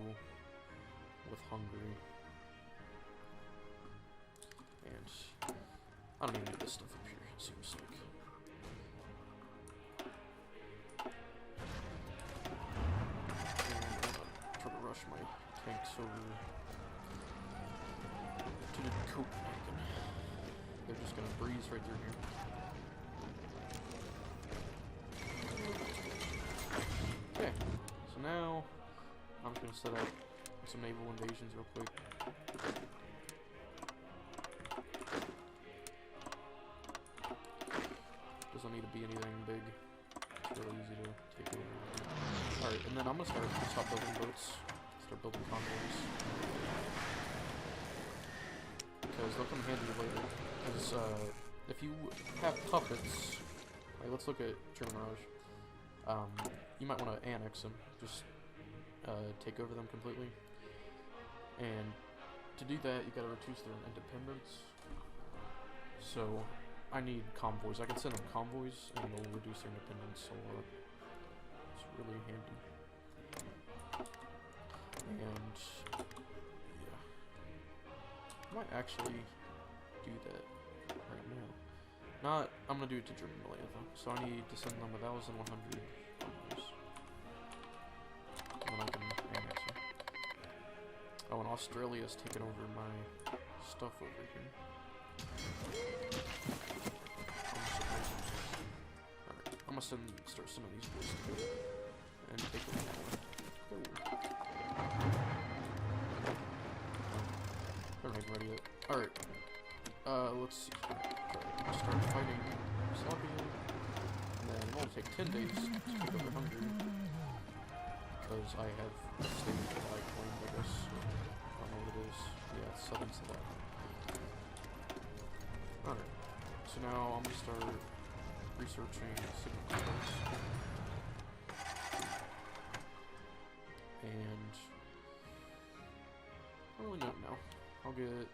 with Hungary. And I don't even need this stuff up here, it seems like. And I'm gonna try to rush my tanks over to Copenhagen. They're just gonna breeze right through here. Okay, so now I'm just gonna set up some naval invasions real quick. Doesn't need to be anything big. It's really easy to take over. Alright, and then I'm gonna stop building boats. Start building convoys. Because they'll come handy later. Because if you have puppets, like let's look at German Raj. You might want to annex them. Just take over them completely. And to do that, you gotta reduce their independence. So I need convoys. I can send them convoys, and they'll reduce their independence a lot. It's really handy. And yeah, I might actually do that right now. I'm gonna do it to German Malaya though. So I need to send them 1,100 convoys. And then I can annex them. Oh, and Australia's taken over my stuff over here. Alright, I'm gonna start sending these boys to go and take them over. Cool. They're not even ready yet. Alright. Let's see. Start fighting Yugoslavia. And then we'll take like 10 days to take over Hungary. Because I have a state that I claimed, I guess. I don't know what it is. Yeah, it's Southern Slovakia. Alright. So now I'm gonna start researching signal controls. And I don't really know now. I'll get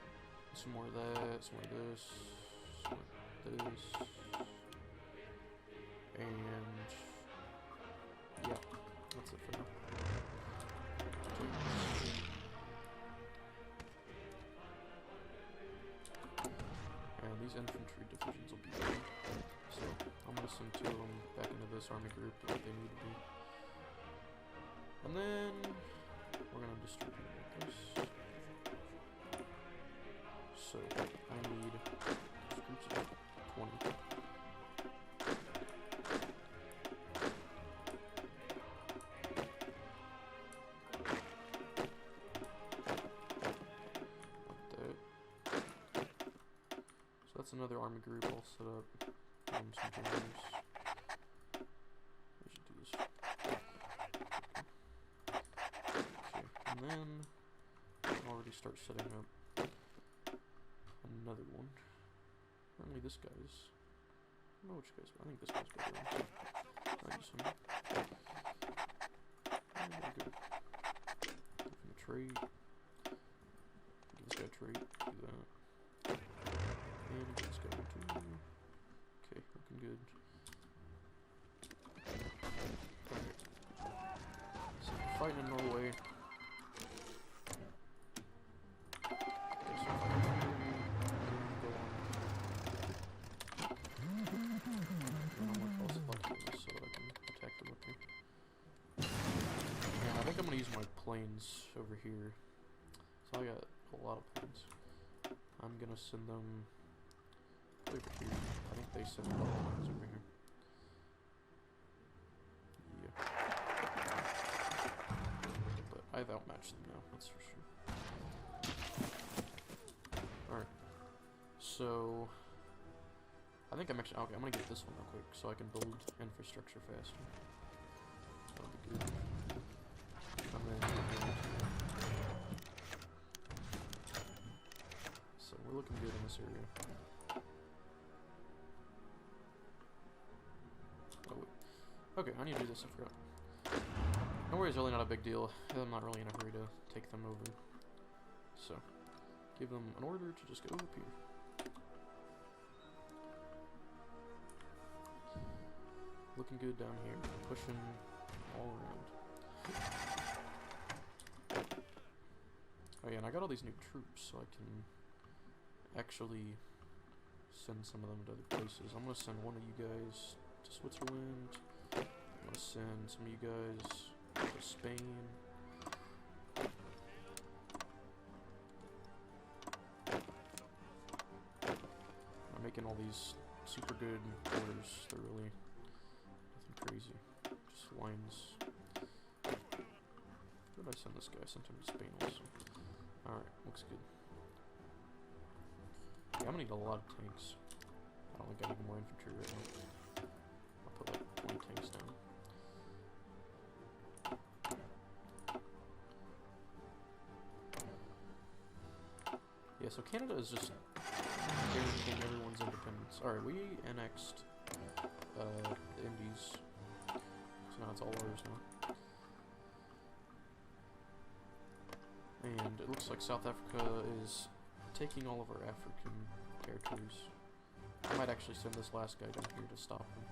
some more of that, some more of this, some more of this. And yeah, that's it for now. And these infantry divisions will be ready. So I'm gonna send 2 of them back into this army group if they need to be. And then we're gonna distribute like this. So I need groups of 20. That's another army group all set up. Some generals. We should do this. Okay, and then I'll already start setting up another one. Apparently this guy's. I don't know which guy's. I think this guy's better. I use him. And there we go. Give him a trait. Give this guy a trait. Do that. And get this guy one too. Okay, looking good. Okay. So fighting in Norway. Okay, so fighting in Norway. Go on. And I'm gonna call select this so that I can attack them up here. And I think I'm gonna use my planes over here. So I got a lot of planes. I'm gonna send them over here. I think they send all the planes over here. Yeah. But I've outmatched them now, that's for sure. Alright. So I think I'm actually okay, I'm gonna get this one real quick so I can build infrastructure faster. That'll be good. And then so we're looking good in this area. Okay, I need to do this, I forgot. Norway's really not a big deal. I'm not really in a hurry to take them over. So, give them an order to just go up here. Looking good down here. Pushing all around. Oh yeah, and I got all these new troops, so I can actually send some of them to other places. I'm gonna send one of you guys to Switzerland. I'm gonna send some of you guys to Spain. I'm making all these super good orders. They're really nothing crazy. Just lines. Where did I send this guy? I sent him to Spain also. Alright, looks good. Yeah, I'm gonna need a lot of tanks. I don't think I need more infantry right now. I'll put like 20 tanks down. Yeah, so Canada is just guaranteeing everyone's independence. Alright, we annexed the Indies. So now it's all ours now. And it looks like South Africa is taking all of our African territories. I might actually send this last guy down here to stop them.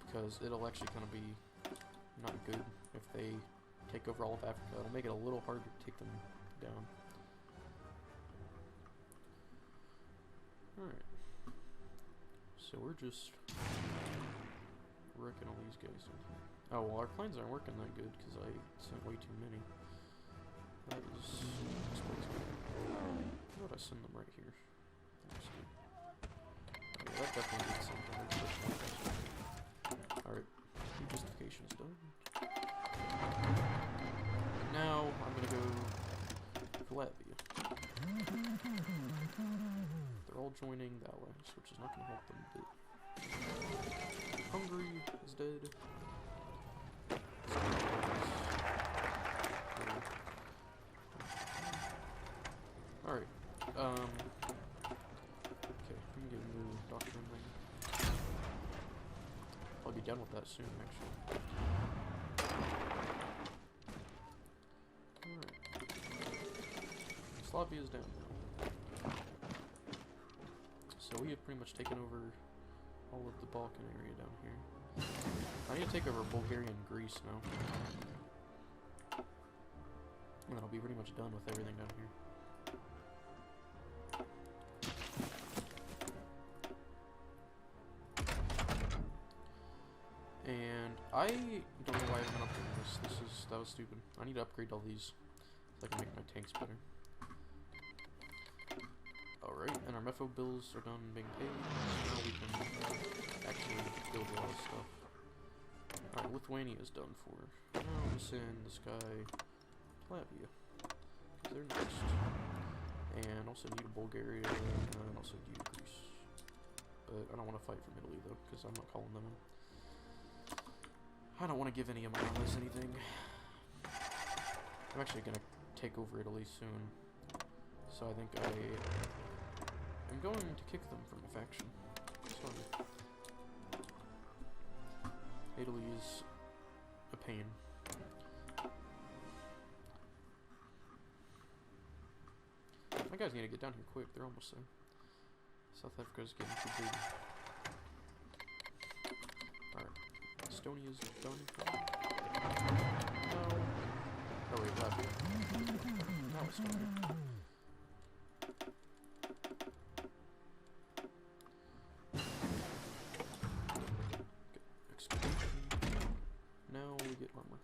Because it'll actually kind of be not good if they take over all of Africa. It'll make it a little harder to take them down. Alright. So we're just wrecking all these guys in here. Oh, well, our planes aren't working that good because I sent way too many. That is... How would I send them right here? Let's see. Oh, yeah, that definitely needs something. Alright. Justification is done. And now, I'm gonna go to Latvia. They're all joining the Allies, which is not gonna help them a bit. Hungary be done with that soon, actually. Alright. Slavia's down now. So we have pretty much taken over all of the Balkan area down here. I need to take over Bulgaria and Greece now. And then I'll be pretty much done with everything down here. And I don't know why I haven't upgraded this. That was stupid. I need to upgrade all these so I can make my tanks better. Alright, and our Mepho bills are done being paid. So now we can actually build a lot of stuff. Alright, Lithuania is done for. Now I'm gonna send this guy Latvia, because they're next. And I'll send you to Bulgaria, and I'll send you to Greece. But I don't want to fight from Italy though, because I'm not calling them in. I don't want to give any of my allies anything. I'm actually going to take over Italy soon. So I think I'm going to kick them from the faction. Sorry. Italy is a pain. My guys need to get down here quick. They're almost there. South Africa's getting too big. Alright. Estonia's done. No. Oh wait, Latvia. Now Estonia. Excavation. Now we get armor.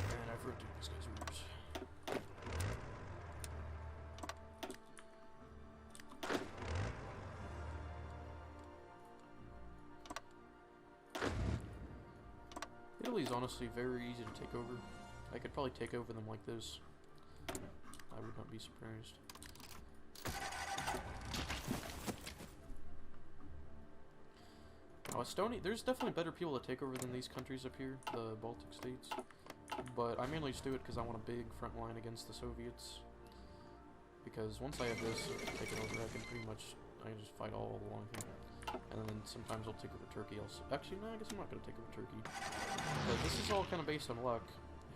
And I've rotated this guy's orders. Italy's honestly very easy to take over. I could probably take over them like this. I would not be surprised. Now Estonia, there's definitely better people to take over than these countries up here, the Baltic states. But I mainly just do it because I want a big front line against the Soviets. Because once I have this taken over, I can just fight all along here. And then sometimes I'll take over Turkey also. Actually, no, I guess I'm not going to take over Turkey. But this is all kind of based on luck,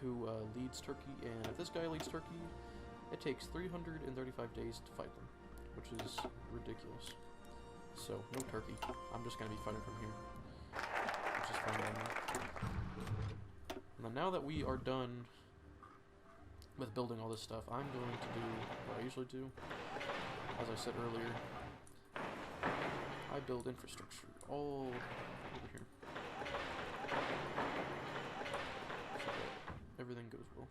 who leads Turkey, and if this guy leads Turkey, it takes 335 days to fight them, which is ridiculous. So, no Turkey. I'm just going to be fighting from here, which is fine by me. And then now that we are done with building all this stuff, I'm going to do what I usually do. As I said earlier, I build infrastructure all over here, so that everything goes well.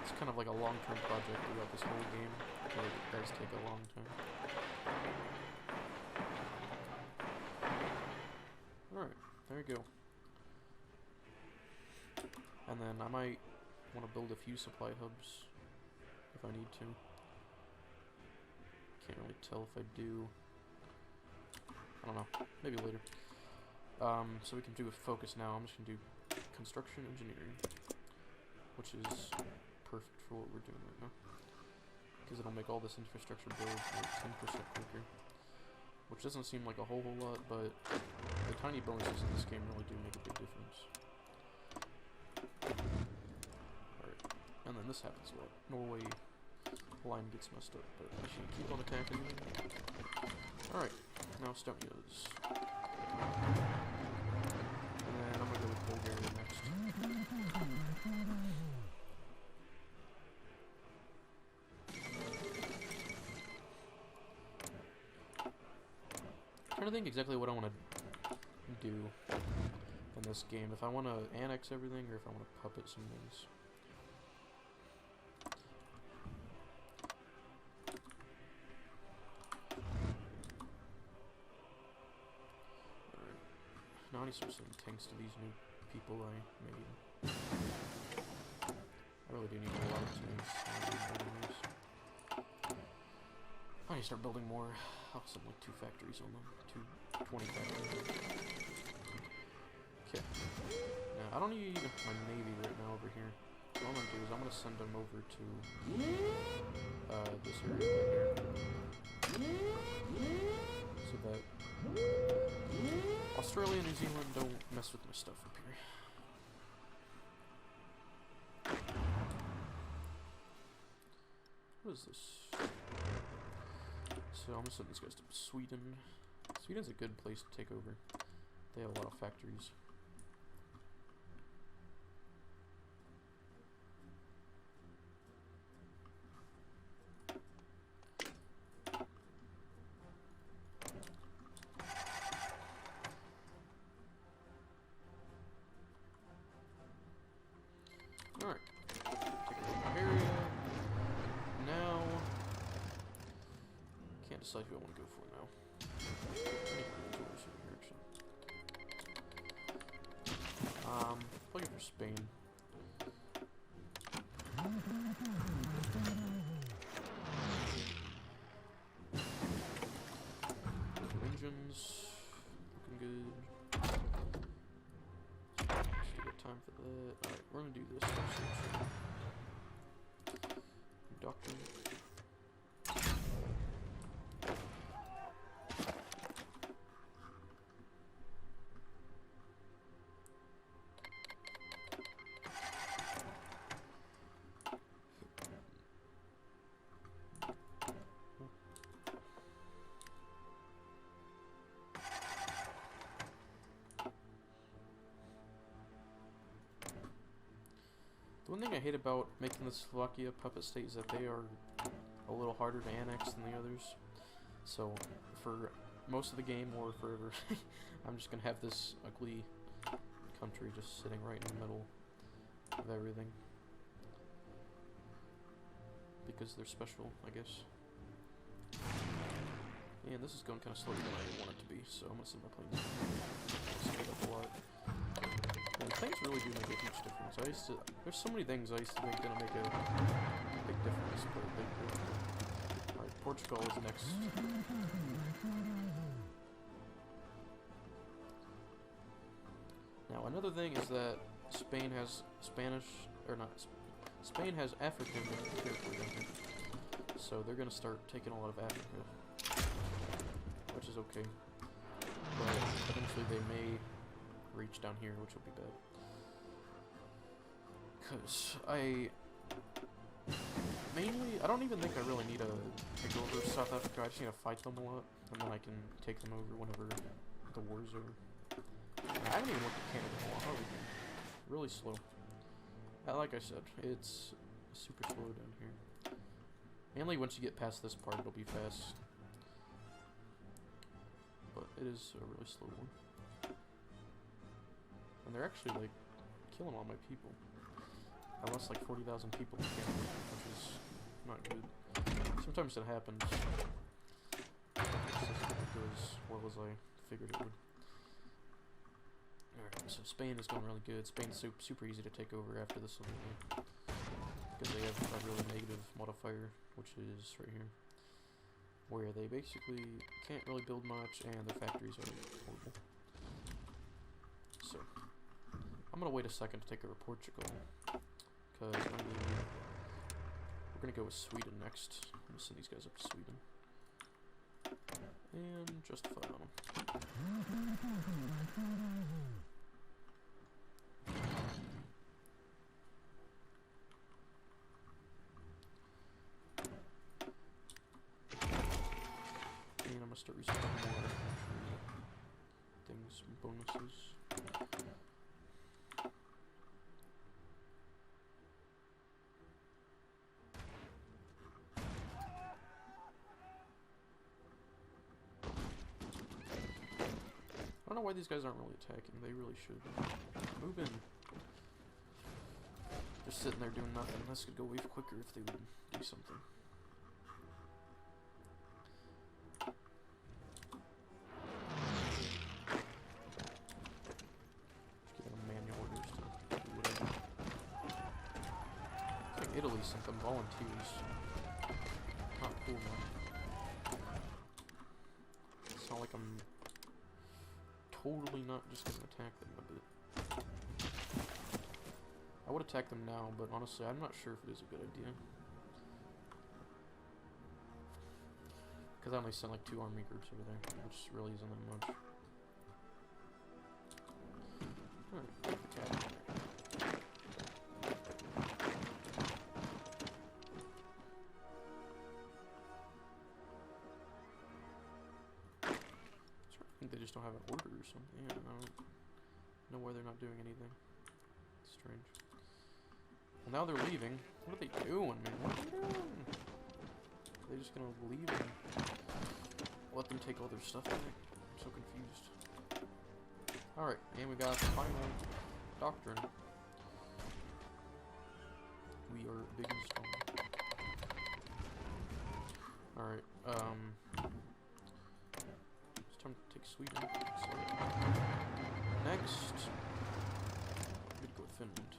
It's kind of like a long-term project throughout this whole game, but it does take a long time. Alright, there we go. And then I might want to build a few supply hubs if I need to. Can't really tell if I do. I don't know. Maybe later. So we can do a focus now. I'm just going to do construction engineering, which is perfect for what we're doing right now. Because it'll make all this infrastructure build like 10% quicker. Which doesn't seem like a whole lot, but the tiny bonuses in this game really do make a big difference. Alright. And then this happens a lot. Norway line gets messed up, but I should keep on attacking. Alright, now Estonia's. And then I'm gonna go with Bulgaria next. I'm trying to think exactly what I want to do in this game. If I want to annex everything or if I want to puppet some things. Now I need to start sending tanks to these new people I made. I really do need a lot of tanks. I need to start building more. I'll send like 2 factories on them. 20 factories. Okay. Now, I don't need my navy right now over here. what I'm gonna do is I'm gonna send them over to this area here. So that Australia and New Zealand don't mess with my stuff up here. What is this? So I'm gonna send these guys to Sweden. Sweden's a good place to take over. They have a lot of factories. Alright. Take over the area. Now, can't decide who I want to go for now. Looking for Spain. Engines looking good. Still got time for that. Alright, we're gonna do this first. Doctor. The one thing I hate about making the Slovakia puppet state is that they are a little harder to annex than the others. So, for most of the game or forever, I'm just gonna have this ugly country just sitting right in the middle of everything. Because they're special, I guess. And this is going kind of slower than I want it to be, so I'm gonna send my planes speed up a lot. And planes really do make a huge difference. There's so many things I used to think gonna make a big difference, but they do. Alright, Portugal is next. Now, another thing is that Spain has Spain has African territory down here. So they're gonna start taking a lot of Africa. Which is okay. But eventually they may reach down here, which will be bad. Because I don't even think I really need to take over South Africa. I just need to fight them a lot, and then I can take them over whenever the war's over. I haven't even looked at Canada in a while. How are we doing? Really slow. Like I said, it's super slow down here. Mainly once you get past this part, it'll be fast. But it is a really slow one. And they're actually, like, killing all my people. I lost, like, 40,000 people in Canada, which is not good. Sometimes it happens. It doesn't go as well as I figured it would. Alright, so Spain is going really good. Spain's super easy to take over after this one. Because they have a really negative modifier, which is right here. Where they basically can't really build much, and their factories are horrible. So, I'm gonna wait a second to take over Portugal, because we're gonna go with Sweden next. I'm gonna send these guys up to Sweden. And justify on them. And I'm gonna start resetting more things, bonuses. I don't know why these guys aren't really attacking. They really should. Move in. Just sitting there doing nothing. This could go way quicker if they would do something. Italy sent them volunteers. Not cool, man. It's not like I'm totally not just gonna attack them a bit. I would attack them now, but honestly, I'm not sure if it is a good idea. Because I only sent like 2 army groups over there, which really isn't that much. Alright, take the cavalry. I think they just don't have an order or something. Yeah, I don't know why they're not doing anything. It's strange. Well, now they're leaving. What are they doing, man? What are they doing? Are they just gonna leave and let them take all their stuff back? I'm so confused. Alright, and we got the final doctrine. We are big and strong. Alright, it's time to take Sweden. So, next, we go with Finland.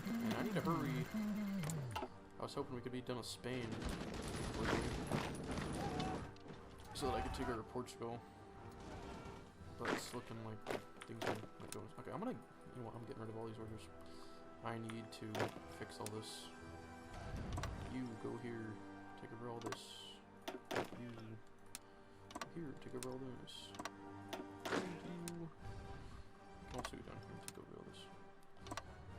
And I need to hurry. I was hoping we could be done with Spain so that I could take over Portugal. But it's looking like things are not going. Okay, I'm gonna. You know what? I'm getting rid of all these orders. I need to fix all this. You go here, take over all this. You go here, take over all this. And you can also go down here and take over all this.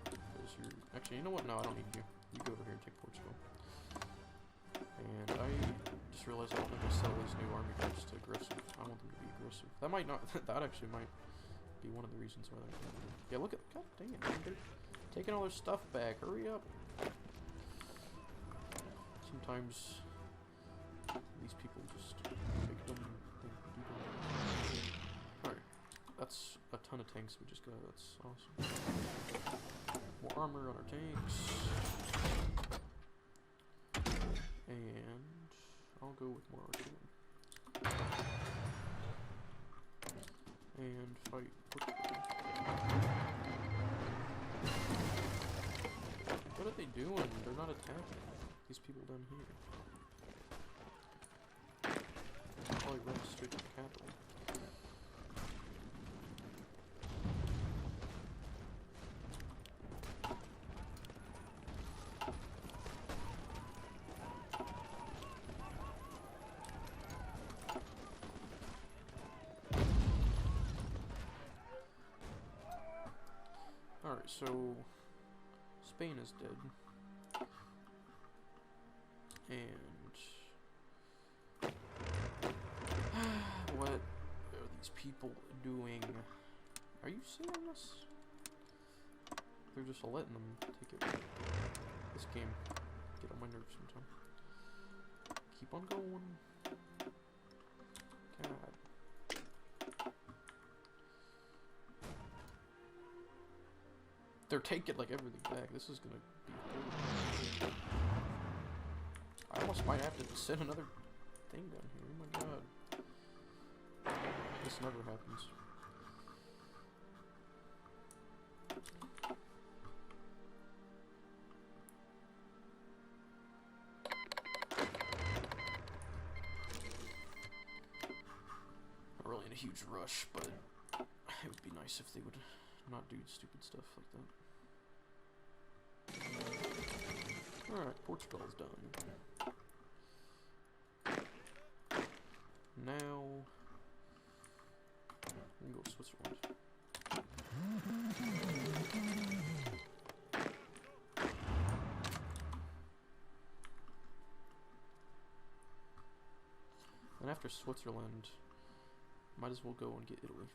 Because you're actually, you know what? No, I don't need you. You go over here and take Portugal. And I just realized I don't think I sell these new army groups to aggressive. I want them to be aggressive. That might not. That actually might be one of the reasons why they're not. Yeah, look at. God dang it, man. They're taking all their stuff back. Hurry up. Sometimes these people just make them. Alright. That's a ton of tanks we just got. That's awesome. More armor on our tanks. And I'll go with more artillery. And fight Portugal. What are they doing? They're not attacking these people down here. Probably run straight to the capital. Alright, so Spain is dead. And what are these people doing? Are you seeing this? They're just letting them take it. This game get on my nerves sometimes. Keep on going. God. They're taking like everything back. This is gonna be horrible. I almost might have to send another thing down here. Oh my god. This never happens. Not really in a huge rush, but it would be nice if they would not do stupid stuff like that. Alright, Portugal is done. Now we can go to Switzerland. And after Switzerland, might as well go and get Italy.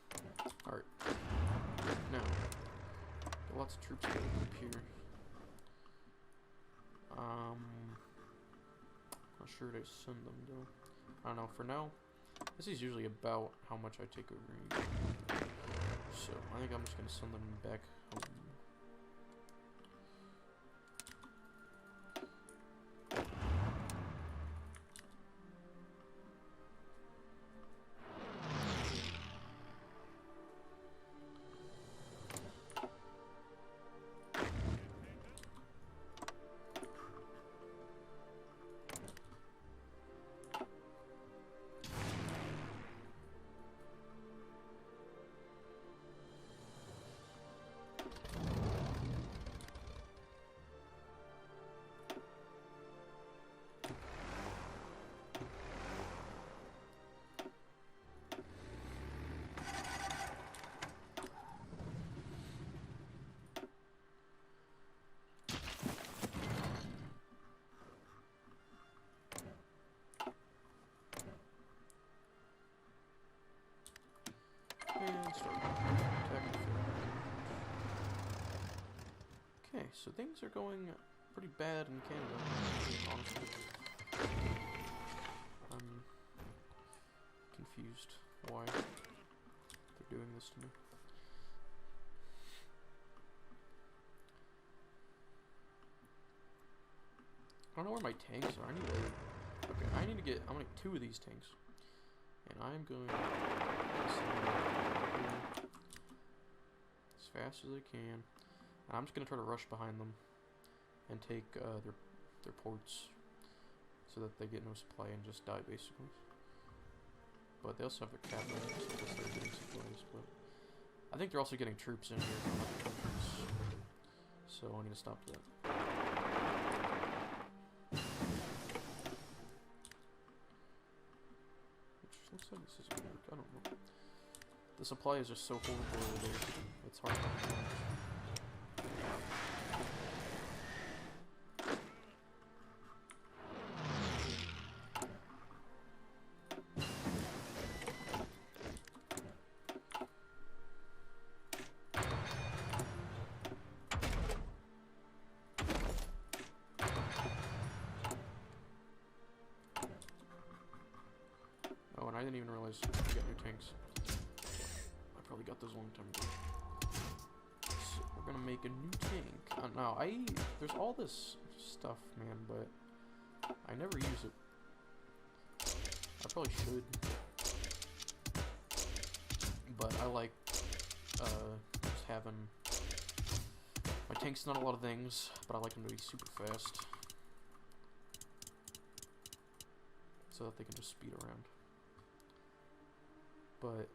Alright. Now, got lots of troops going up here. Not sure to send them though. I don't know. For now, this is usually about how much I take over each. So I think I'm just gonna send them back home. so things are going pretty bad in Canada, honestly. I'm confused why they're doing this to me. I don't know where my tanks are. I need to... Okay, I need to get... I'm gonna get 2 of these tanks. And I'm going to as fast as I can. And I'm just gonna try to rush behind them and take their ports so that they get no supply and just die basically. But they also have a cabinet, so I guess they're getting supplies. But I think they're also getting troops in here from other countries, so I need to stop that. Which looks like this is gonna work. I don't know. The supply is just so horrible over there. It's hard to manage. Oh, and I didn't even realize we got new tanks. I probably got those a long time ago. So we're gonna make a new tank. Now, there's all this stuff, man, but I never use it. I probably should. But I like just having my tank's not a lot of things, but I like them to be super fast. So that they can just speed around. But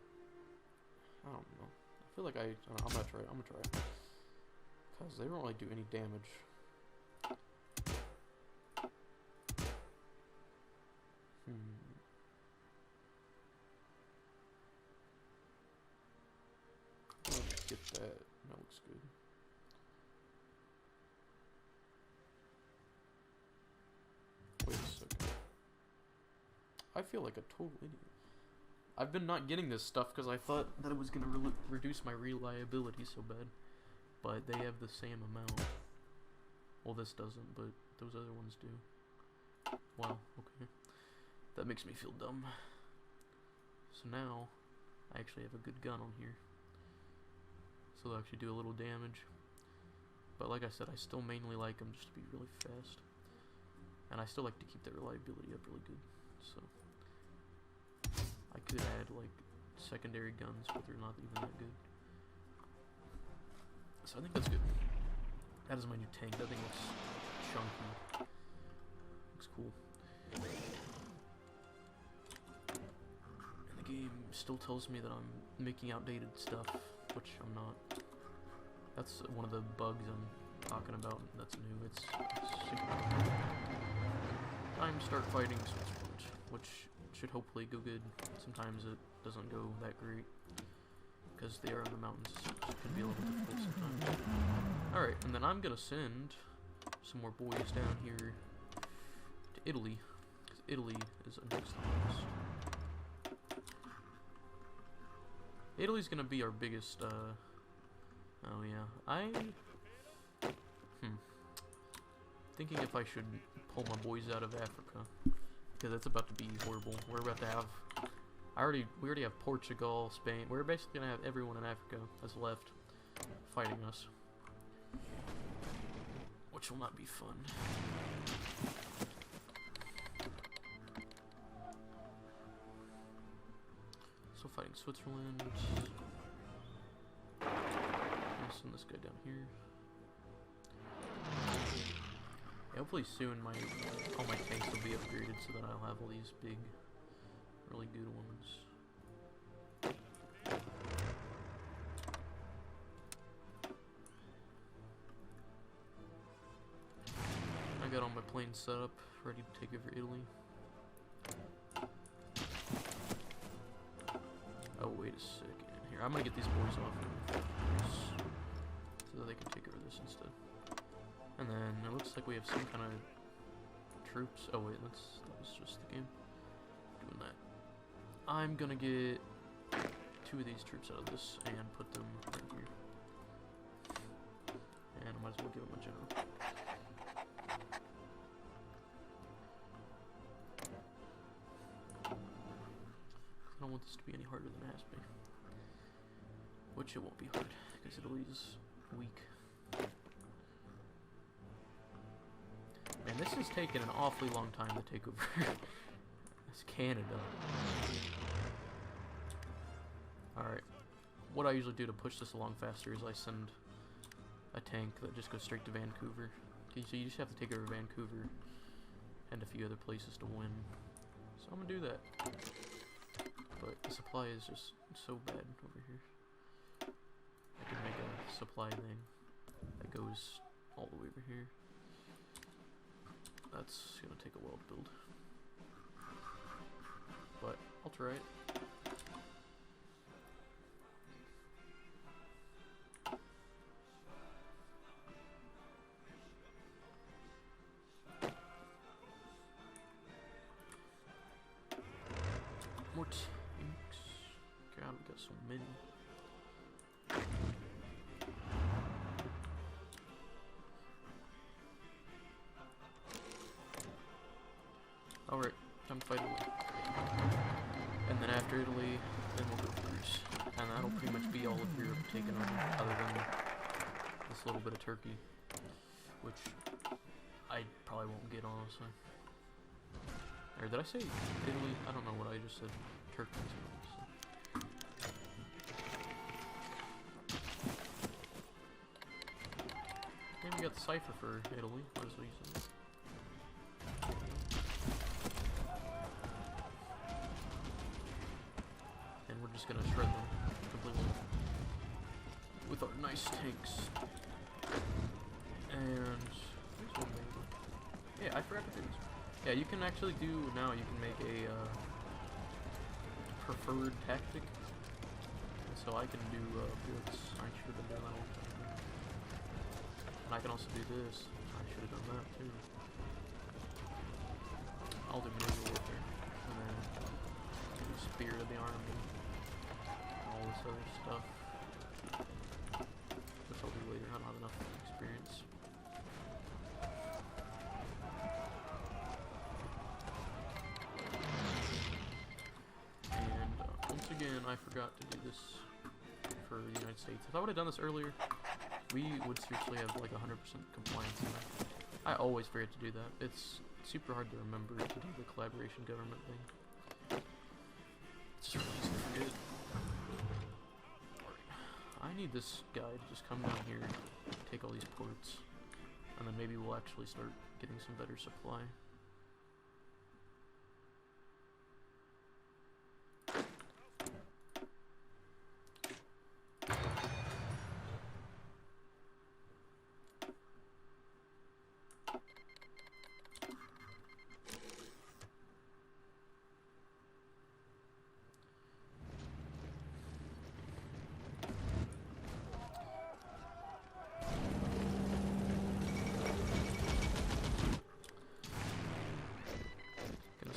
I don't know. I feel like I'm gonna try it. I'm gonna try it because they don't really do any damage. Let's get that. That looks good. Wait a second. I feel like a total idiot. I've been not getting this stuff because I thought that it was going to reduce my reliability so bad. But they have the same amount. Well, this doesn't, but those other ones do. Wow, okay. That makes me feel dumb. So now, I actually have a good gun on here. So they'll actually do a little damage. But like I said, I still mainly like them just to be really fast. And I still like to keep that reliability up really good. So I could add like secondary guns, but they're not even that good. So I think that's good. That is my new tank. That thing looks chunky. Looks cool. And the game still tells me that I'm making outdated stuff, which I'm not. That's one of the bugs I'm talking about that's new. It's super cool. Time to start fighting Switzerland, which should hopefully go good. Sometimes it doesn't go that great because they are in the mountains, so it can be a little difficult sometimes. Alright, and then I'm gonna send some more boys down here to Italy, because Italy is next on the list. Italy's gonna be our biggest, oh yeah, thinking if I should pull my boys out of Africa, because it's about to be horrible. We're about to have, we already have Portugal, Spain. We're basically gonna have everyone in Africa that's left fighting us, which will not be fun. So fighting Switzerland. I'm gonna send this guy down here. Yeah, hopefully soon all my tanks will be upgraded so that I'll have all these big, really good ones. I got all my planes set up, ready to take over Italy. Oh, wait a second. Here, I'm gonna get these boys off so that they can take over this instead. And then it looks like we have some kind of troops. Oh wait, that was just the game doing that. I'm gonna get 2 of these troops out of this and put them right here. And I might as well give him a general. I don't want this to be any harder than it has to be. Which it won't be hard, because Italy's weak. Man, this has taken an awfully long time to take over. It's Canada. Alright. What I usually do to push this along faster is I send a tank that just goes straight to Vancouver. Okay, so you just have to take over Vancouver and a few other places to win. So I'm gonna do that. But the supply is just so bad over here. I could make a supply thing that goes all the way over here. That's gonna take a while to build. But I'll try it. More tanks. God, we got so many. Alright, time to fight Italy. And then after Italy, then we'll go to Greece. And that'll pretty much be all of Europe taken on, other than this little bit of Turkey. Which I probably won't get, honestly. Or did I say Italy? I don't know what I just said. Turkey. And we got the cipher for Italy. What is what you said? And we're just gonna shred them completely with our nice tanks. And yeah, I forgot to do this. Yeah, you can actually do now. You can make a preferred tactic. So I can do blitz. I should have been doing that all the time. And I can also do this. I should have done that too. I'll do maneuver warfare, and then do Spirit of the Army, and all this other stuff. Which I'll do later. I don't have enough experience. Again, I forgot to do this for the United States. If I would have done this earlier, we would seriously have like 100% compliance in that. I always forget to do that. It's super hard to remember to do the collaboration government thing. It's just really easy to forget. I need this guy to just come down here, take all these ports, and then maybe we'll actually start getting some better supply.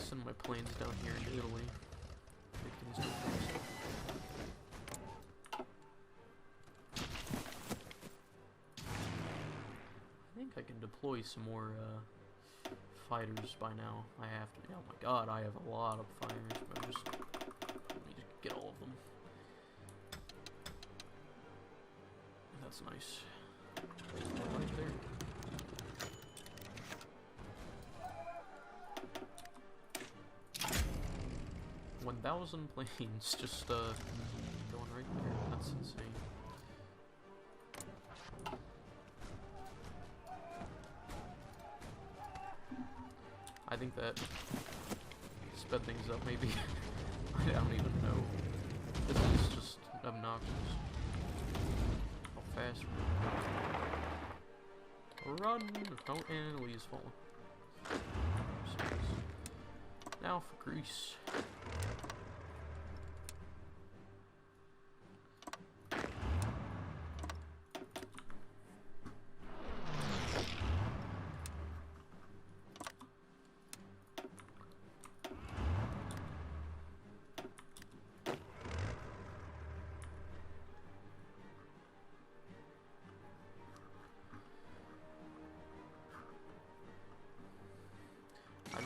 Send my planes down here into Italy. Take things to Greece. I think I can deploy some more fighters by now. I have to. Oh my god, I have a lot of fighters, but I just need to get all of them. That's nice. Right there. 1,000 planes just going right there. That's insane. I think that sped things up maybe. I don't even know. This is just obnoxious. How fast run! Oh, and Italy is falling. Now for Greece.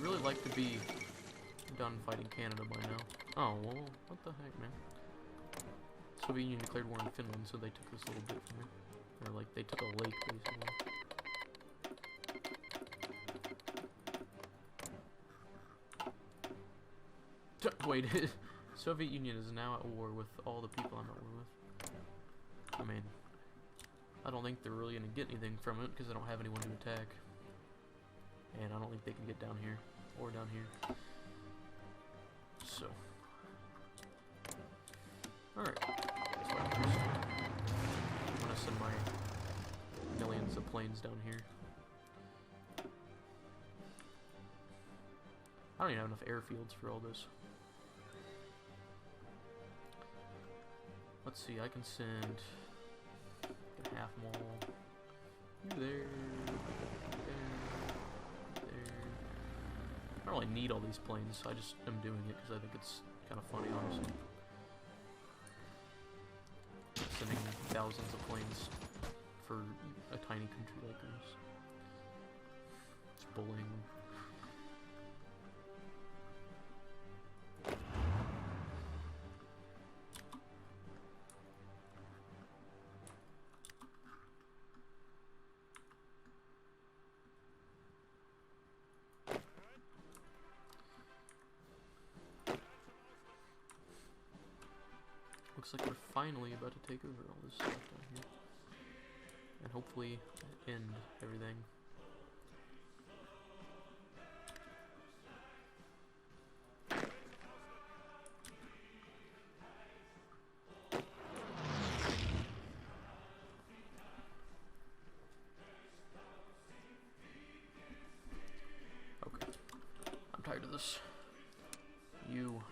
really like to be done fighting Canada by now. Oh, well, what the heck, man? Soviet Union declared war on Finland, so they took this little bit from me. Or, like, they took a lake, basically. Wait, Soviet Union is now at war with all the people I'm at war with. I mean, I don't think they're really going to get anything from it, because they don't have anyone to attack. And I don't think they can get down here, or down here. So. Alright. I'm gonna send my millions of planes down here. I don't even have enough airfields for all this. Let's see, I can send half them all. You there. I don't really need all these planes, so I just am doing it because I think it's kind of funny, honestly. Sending thousands of planes for a tiny country like this. It's bullying them. Looks like we're finally about to take over all this stuff down here. And hopefully end everything. Okay. I'm tired of this. You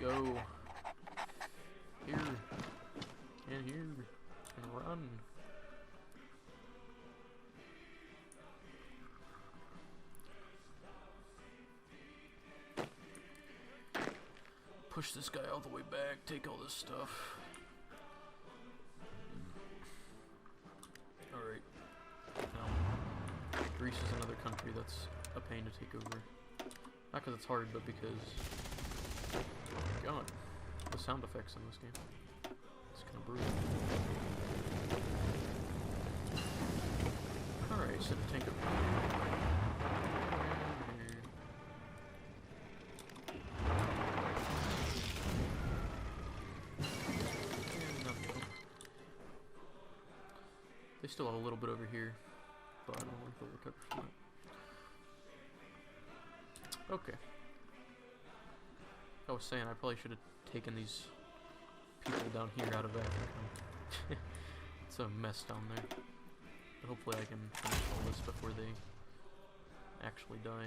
go here and here and run. Push this guy all the way back, take all this stuff. Alright. Now, Greece is another country that's a pain to take over. Not because it's hard, but because... Oh my god. The sound effects in this game. It's kind of brutal. Alright, so the tank up here. They still have a little bit over here, but I don't know if they'll recover from that. Okay. I was saying I probably should have taken these people down here out of Africa. It's a mess down there. But hopefully I can finish all this before they actually die.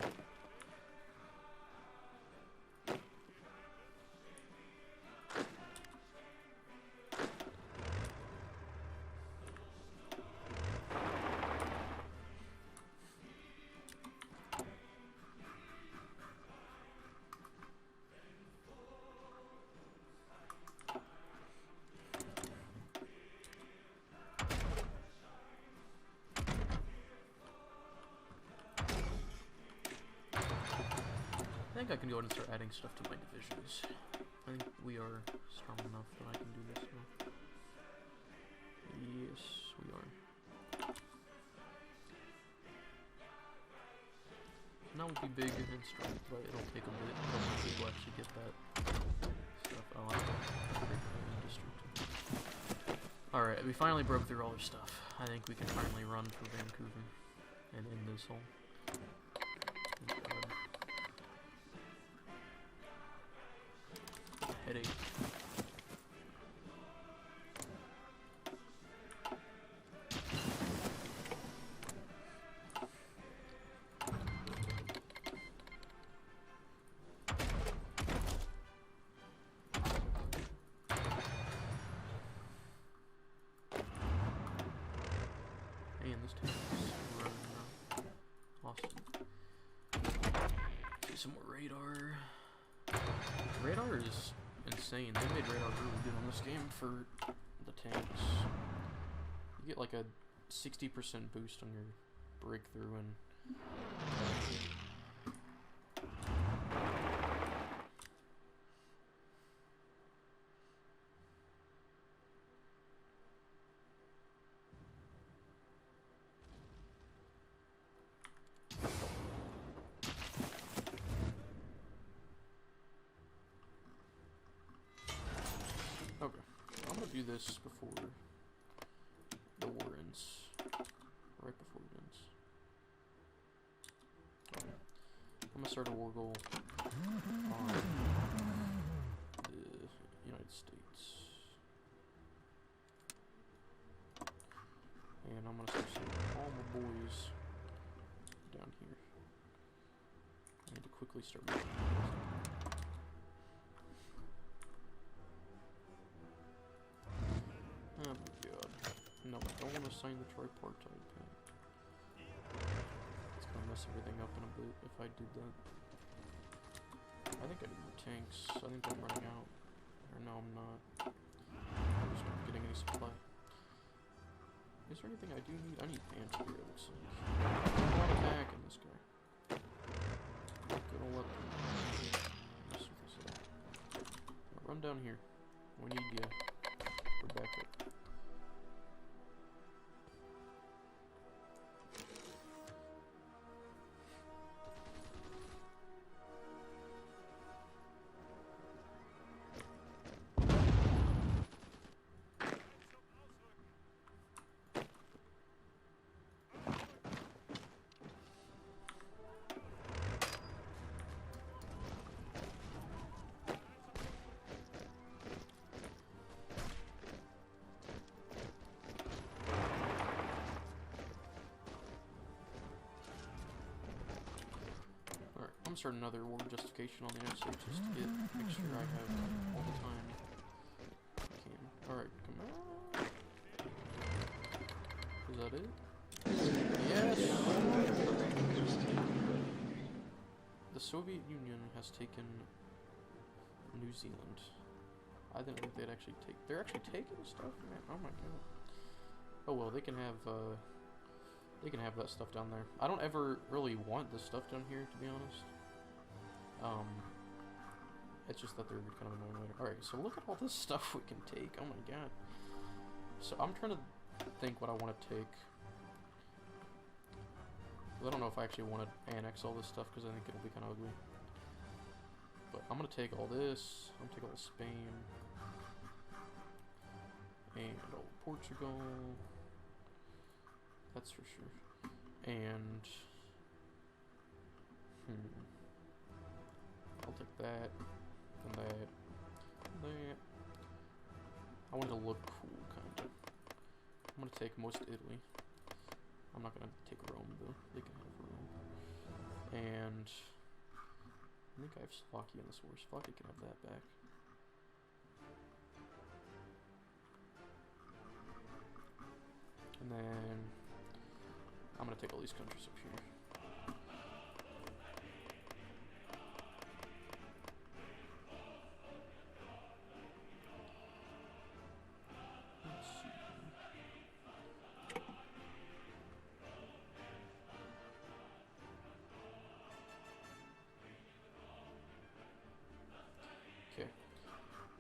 I think I can go ahead and start adding stuff to my divisions. I think we are strong enough that I can do this now. Yes, we are. Now we'll be big and strong, but it'll take a bit until people actually get that stuff. Oh, I have a great district. Alright, we finally broke through all their stuff. I think we can finally run for Vancouver and end this whole. Headache. And this tank is running now. Awesome. See some more radar. Radar is insane. They made radar really good on this game for the tanks. You get like a 60% boost on your breakthrough and do this before the war ends. Right before it ends. Alright. I'm gonna start a war goal on the United States. And I'm gonna start sending all my boys down here. I need to quickly start moving. Oh my god. No, I don't want to sign the tripartite pact. It's gonna mess everything up in a bit if I did that. I think I need more tanks. I think I'm running out. Or no, I'm not. I'm just not getting any supply. Is there anything I do need? I need anti-air, it looks like. I'm not attacking this guy. Good old weapon. Run down here. We need you for backup. I'm starting another war justification on the United States just to make sure I have all the time I can. Alright, come on. Is that it? Yes! The Soviet Union has taken New Zealand. I didn't think they'd actually take... They're actually taking stuff? Man, oh my god. Oh well, they can have that stuff down there. I don't ever really want this stuff down here, to be honest. It's just that they're kind of annoying later. Alright, so look at all this stuff we can take. Oh my god. So I'm trying to think what I want to take. I don't know if I actually want to annex all this stuff because I think it'll be kind of ugly. But I'm going to take all this. I'm going to take all of Spain. And all Portugal. That's for sure. And... I'll take that, and that, and that. I want it to look cool, kind of. I'm going to take most Italy. I'm not going to take Rome, though. They can have Rome. And... I think I have Slovakia in this war. Slovakia can have that back. And then... I'm going to take all these countries up here.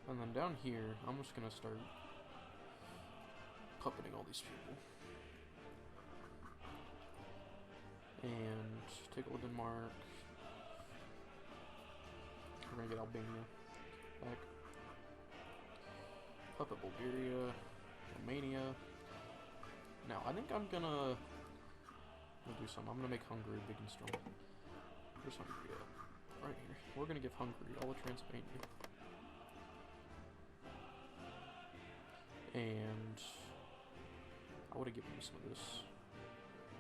And then down here, I'm just gonna start puppeting all these people. And take all Denmark. We're gonna get Albania back. Puppet Bulgaria, Romania. Now, I think I'm gonna do something. I'm gonna make Hungary big and strong. Where's Hungary at? Right here. We're gonna give Hungary all of Transylvania. And I would have given you some of this,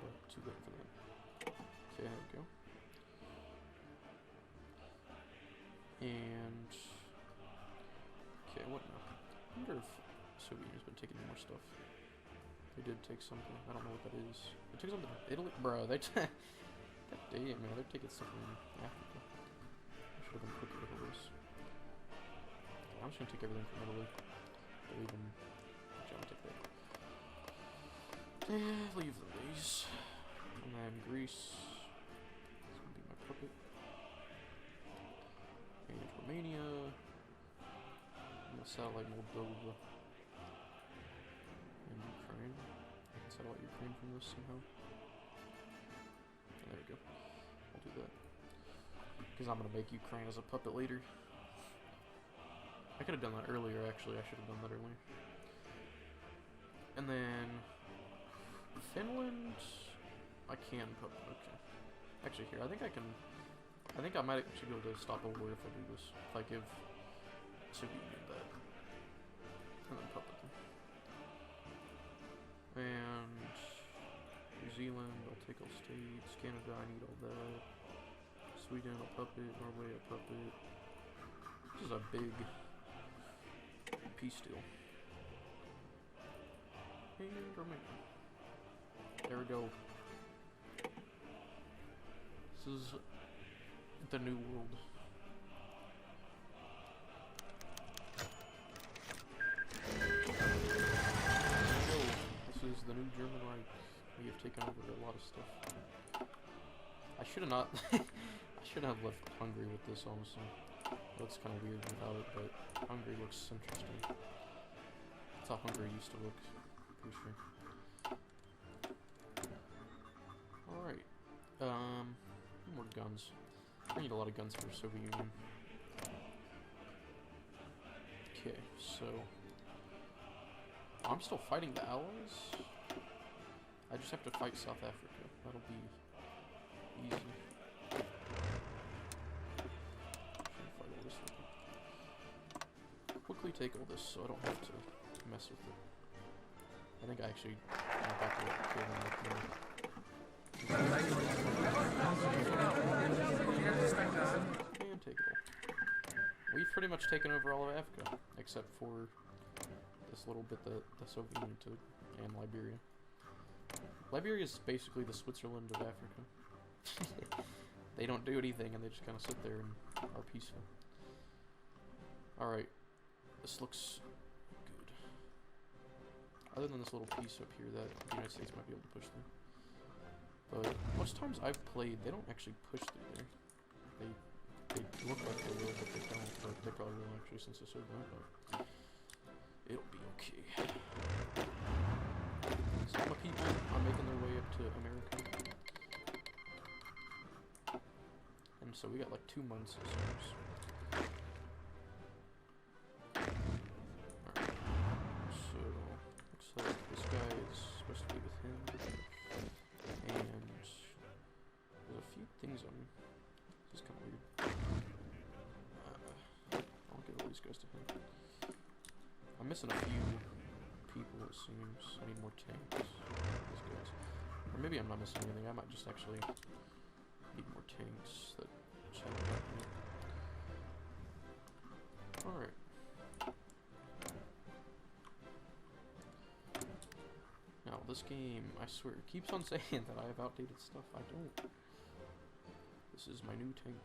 but too late for that. Okay, there we go. And okay, what now? I wonder if Soviet Union's been taking more stuff. They did take something. I don't know what that is. They took something from Italy, bro. They God damn, man, they're taking stuff from Africa. I should have been quicker with all this. I'm just gonna take everything from Italy. Don't even. I'll take that. Yeah, leave these. And then Greece. This will be my puppet. And Romania. And the satellite Moldova. And Ukraine. I can satellite Ukraine from this somehow. There we go. I'll do that. Because I'm going to make Ukraine as a puppet later. I could have done that earlier, actually. I should have done that earlier. And then Finland, I can put, okay. Actually here, I think I might actually be able to stop a war if I do this. If I give Soviet Union that. And then puppet them. And New Zealand, I'll take all states. Canada, I need all that. Sweden, I'll puppet. Norway, I'll puppet. This is a big peace deal. And Romania. There we go. This is the new world. This is the new German Reich. We have taken over a lot of stuff. I should have not. I should have left Hungary with this, honestly. Looks kind of weird without it, but Hungary looks interesting. That's how Hungary used to look. Pretty sure. Alright. More guns. I need a lot of guns for Soviet Union. Okay, so I'm still fighting the Allies. I just have to fight South Africa. That'll be easy. Should fight all this one. Quickly take all this so I don't have to mess with it. I think I actually am about to kill them with more. And take it all. We've pretty much taken over all of Africa, except for this little bit that the Soviet Union took, and Liberia. Liberia is basically the Switzerland of Africa. They don't do anything, and they just kind of sit there and are peaceful. Alright, this looks good. Other than this little piece up here that the United States might be able to push through. But most times I've played, they don't actually push through there. They look like they will, but they don't. Or they probably will actually, since it's so bad, but it'll be okay. Some people are making their way up to America. And so we got like 2 months of service. Alright. So, looks like this guy is supposed to be with him. And there's a few things on him. This is kind of weird. I'll give all these guys to him. I'm missing a few people, it seems. I need more tanks. These guys. Or maybe I'm not missing anything. I might just actually need more tanks that haven't got me. Alright. Now, this game, I swear, keeps on saying that I have outdated stuff. I don't. This is my new tank.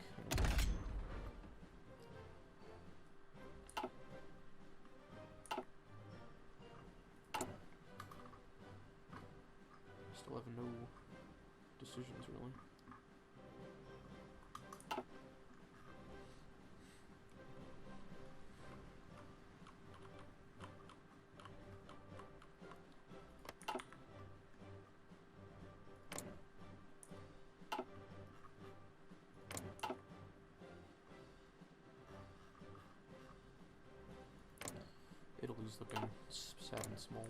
Still have no decisions, really. Italy's looking sad and small.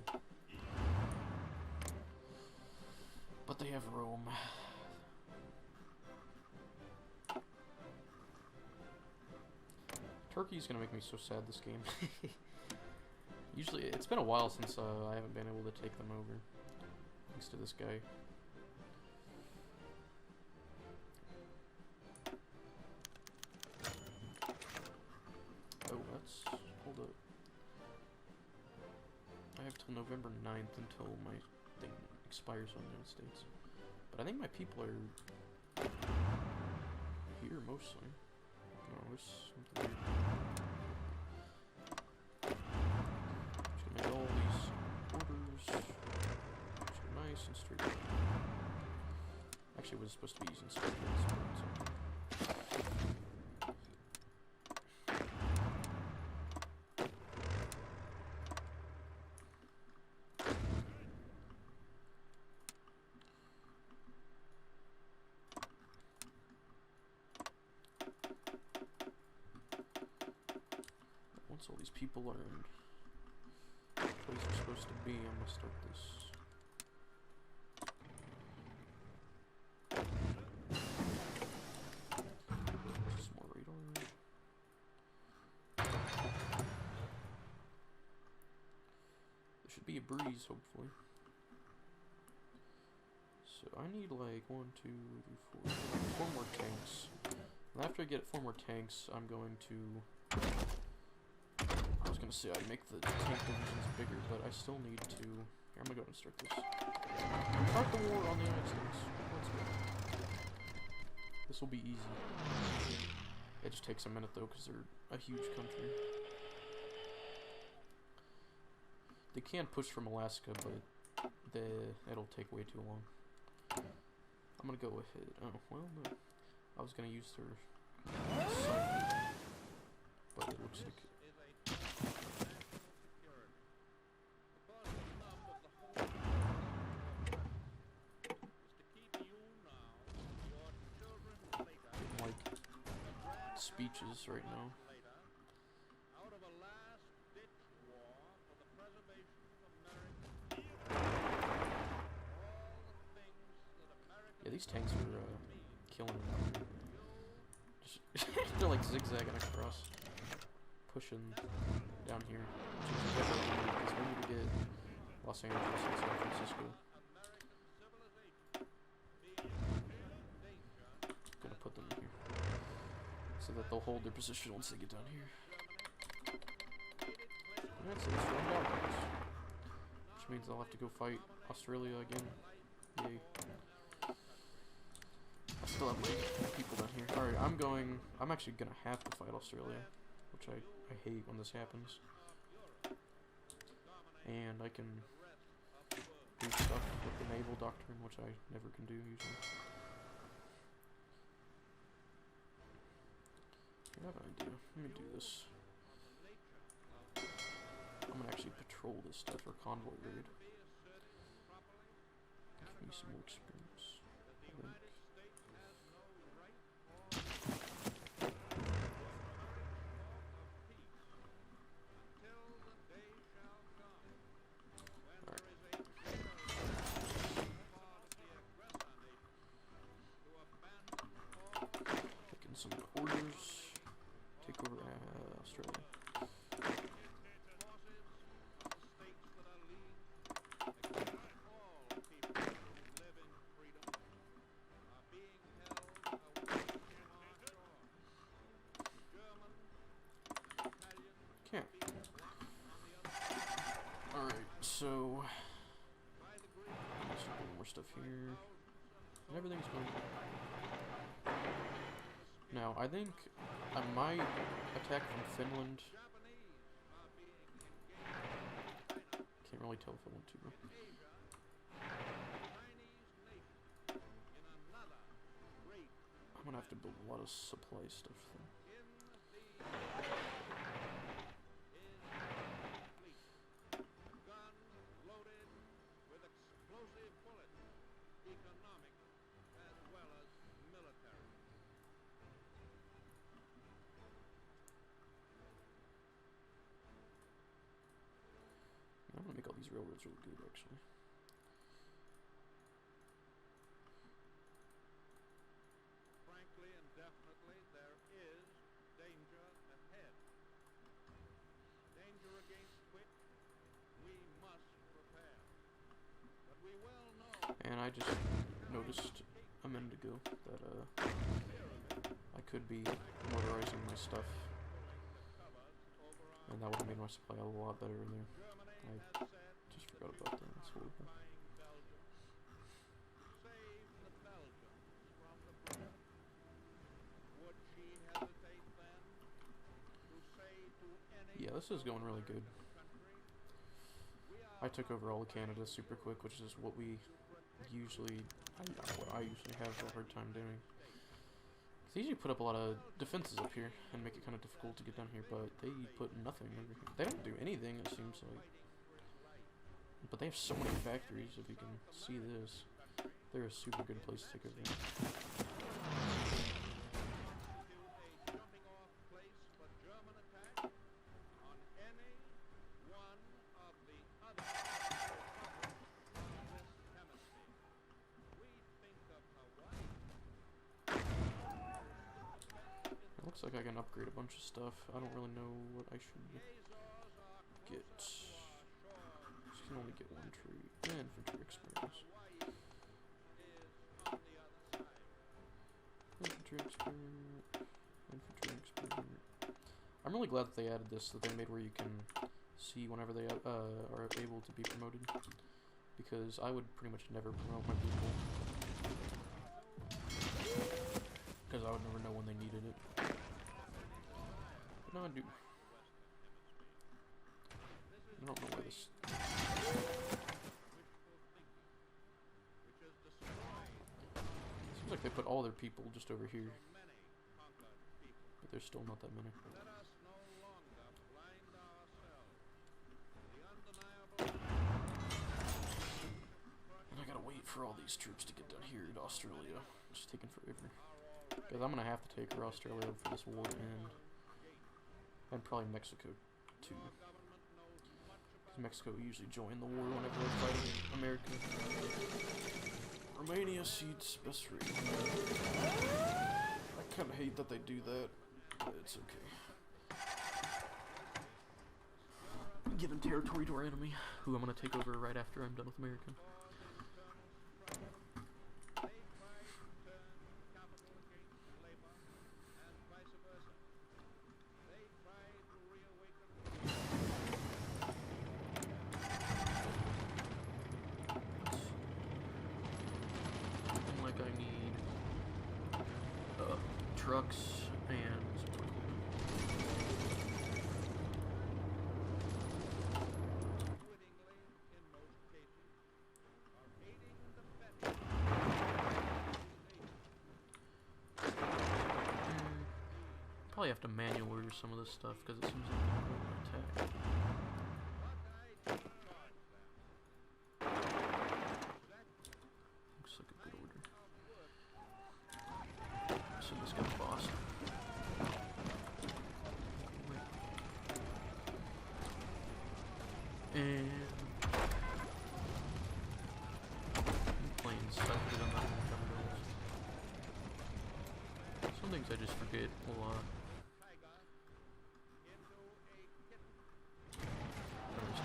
But they have Rome. Turkey's gonna make me so sad this game. Usually, it's been a while since I haven't been able to take them over. Thanks to this guy. Oh, that's... hold up. I have till November 9th until my thing expires on the United States. But I think my people are here mostly. No, there's something weird. Just gonna make all these borders just nice and straight. Actually, it was supposed to be using straight lines, so. Once all these people are in place, these are supposed to be, I'm gonna start this. Some more radar. There should be a breeze, hopefully. So I need like 1, 2, 3, 4 more tanks. And after I get 4 more tanks, I'm going to... I was gonna say I'd make the tank divisions bigger, but I still need to... Here, I'm gonna go ahead and start this. Start the war on the United States. Let's go. This will be easy. It just takes a minute though, because they're a huge country. They can push from Alaska, but it'll take way too long. I'm gonna go ahead. Oh, well, no. I was gonna use their site, but it looks like... like speeches right now. Yeah, these tanks are killing me. They're like zigzagging across, pushing down here, which is exactly what we need, because we need to get Los Angeles and San Francisco. Gonna put them in here, so that they'll hold their position once they get down here. Alright, so let's run down, which means I'll have to go fight Australia again. Yay. I still have my people down here. Alright, I'm actually gonna have to fight Australia, which I hate when this happens. And I can do stuff with the naval doctrine, which I never can do usually. I have an idea. Let me do this. I'm gonna actually patrol this stuff or convoy raid. Give me some more experience, I think. Some orders. Take over Australia. Okay. Alright, so more stuff here. And everything's going good. Now, I think I might attack from Finland. Can't really tell if I want to. I'm gonna have to build a lot of supply stuff though. I'm gonna make all these railroads really good, actually. Frankly and definitely, there is danger ahead. Danger against which we must prepare. But we well know. And I just noticed a minute ago that I could be motorizing my stuff, and that would have made my supply a lot better in there. I just forgot about that. That's horrible. Yeah, this is going really good. I took over all of Canada super quick, which is what we usually, what I usually have a hard time doing. They usually put up a lot of defenses up here and make it kind of difficult to get down here, but they put nothing over here. They don't do anything, it seems like. But they have so many factories, if you can see this. They're a super good place to take over. Looks like I can upgrade a bunch of stuff. I don't really know what I should get. Just can only get one tree. Infantry experience. Infantry experience. Infantry experience. I'm really glad that they added this, that they made where you can see whenever they are able to be promoted. Because I would pretty much never promote my people. Because I would never know when they needed it. But now I do. I don't know where this... Seems like they put all their people just over here. But there's still not that many. And I gotta wait for all these troops to get down here to Australia. It's taking forever. Because I'm gonna have to take Australia for this war to end. And probably Mexico too. Because Mexico usually join the war whenever they're fighting America. Romania cedes Besri. I kinda hate that they do that, but it's okay. Giving territory to our enemy, who I'm gonna take over right after I'm done with America. Trucks and support equipment. Probably have to manual order some of this stuff because it seems like they're going to attack. Looks like a good order. So this guy's boss. And planes. I could have done that a long time ago. Some things I just forget a lot. There's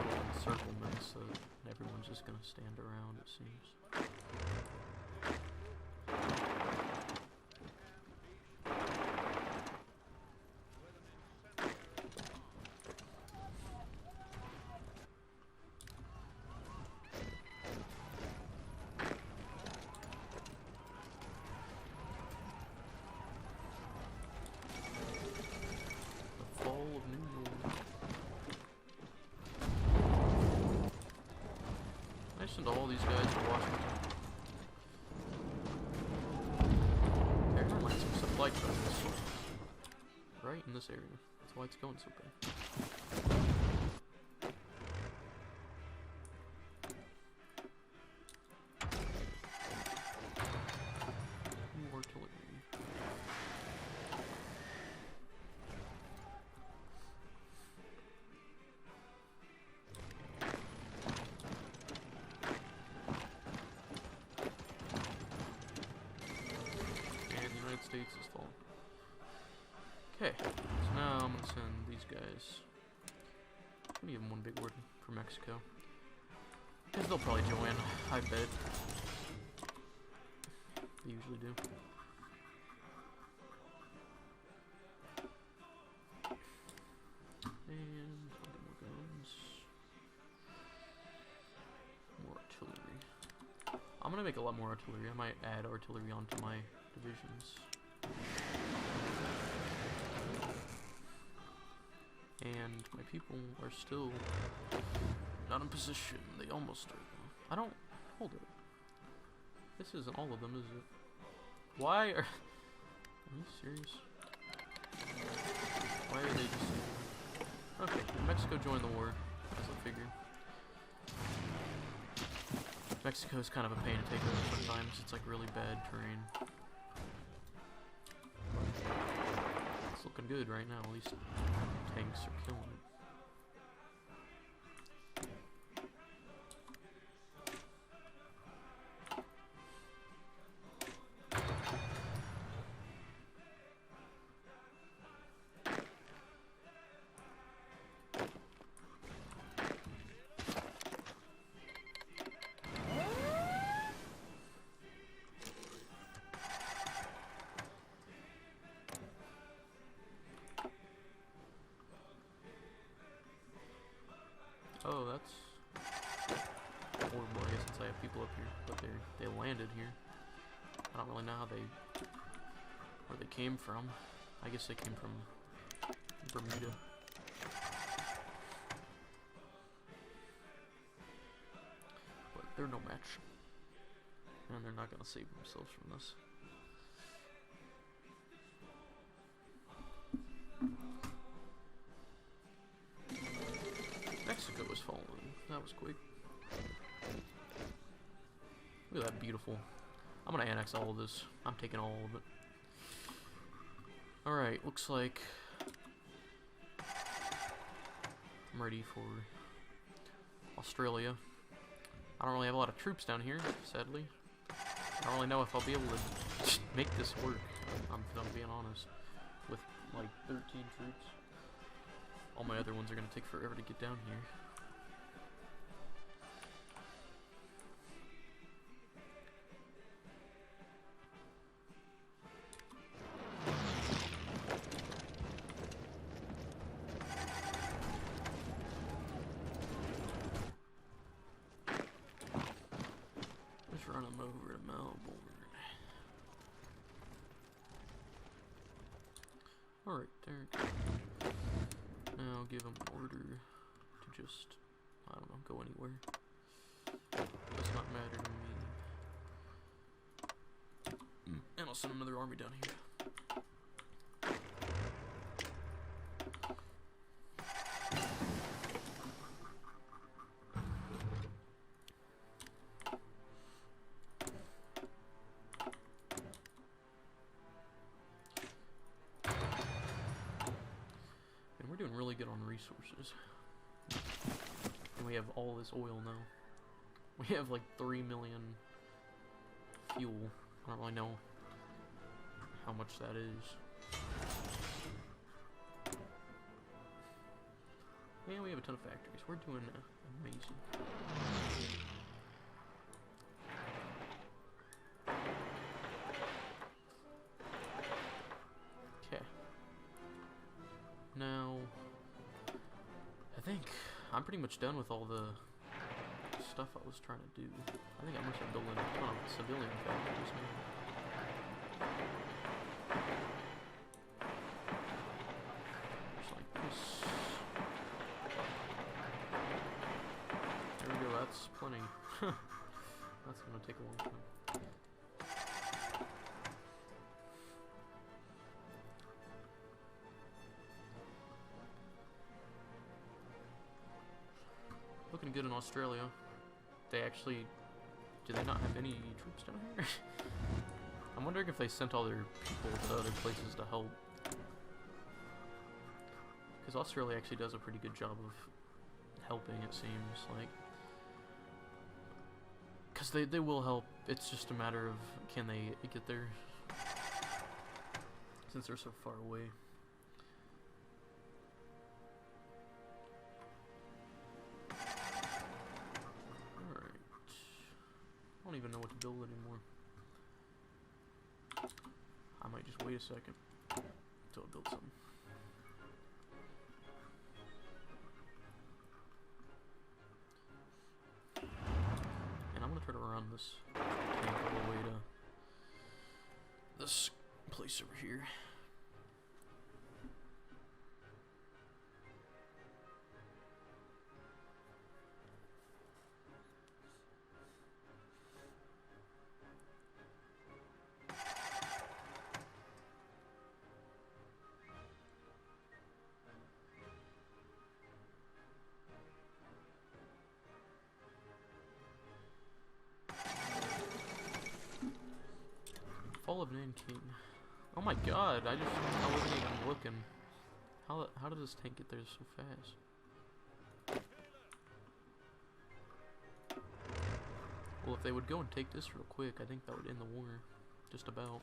little encirclements that everyone's just gonna stand around, it seems. To all these guys in Washington. Everyone likes some supply trucks right in this area. That's why it's going so bad. More artillery. States is falling. Okay, so now I'm gonna send these guys. I'm gonna give them one big word for Mexico. Because they'll probably join, I bet. They usually do. And more guns. More artillery. I'm gonna make a lot more artillery. I might add artillery onto my divisions. And my people are still not in position. They almost are. I don't... Hold it. This isn't all of them, is it? Why are... Are you serious? Why are they just... Okay, Mexico joined the war, as I figured. Mexico is kind of a pain to take over sometimes. It's like really bad terrain. It's looking good right now. At least tanks are killing it. up here, but they landed here. I don't really know where they came from. I guess they came from Bermuda. But they're no match. And they're not gonna save themselves from this. Mexico was falling. That was quick. Look at that beautiful. I'm gonna annex all of this. I'm taking all of it. Alright, looks like I'm ready for Australia. I don't really have a lot of troops down here, sadly. I don't really know if I'll be able to make this work. I'm being honest. With like 13 troops. All my other ones are gonna take forever to get down here. Just run them over to Melbourne. Alright, there. Now give them order to just, I don't know, go anywhere. Does not matter to me. And I'll send another army down here. We're doing really good on resources. And we have all this oil now. We have like 3 million fuel. I don't really know how much that is. Yeah, we have a ton of factories. We're doing amazing. Okay. Now, I think I'm pretty much done with all the stuff I was trying to do. I think I'm gonna start building a ton of civilian factories now. Just like this. There we go, that's plenty. That's gonna take a long time. Looking good in Australia. They actually... Do they not have any troops down here? I'm wondering if they sent all their people to other places to help. Because Australia actually does a pretty good job of helping, it seems like. Because they will help. It's just a matter of can they get there. Since they're so far away. I don't even know what to build anymore. I might just wait a second until I build something. And I'm gonna try to run this tank all the way to this place over here. Fall of Nanking. Oh my god, I wasn't even looking. How did this tank get there so fast? Well, if they would go and take this real quick, I think that would end the war. Just about.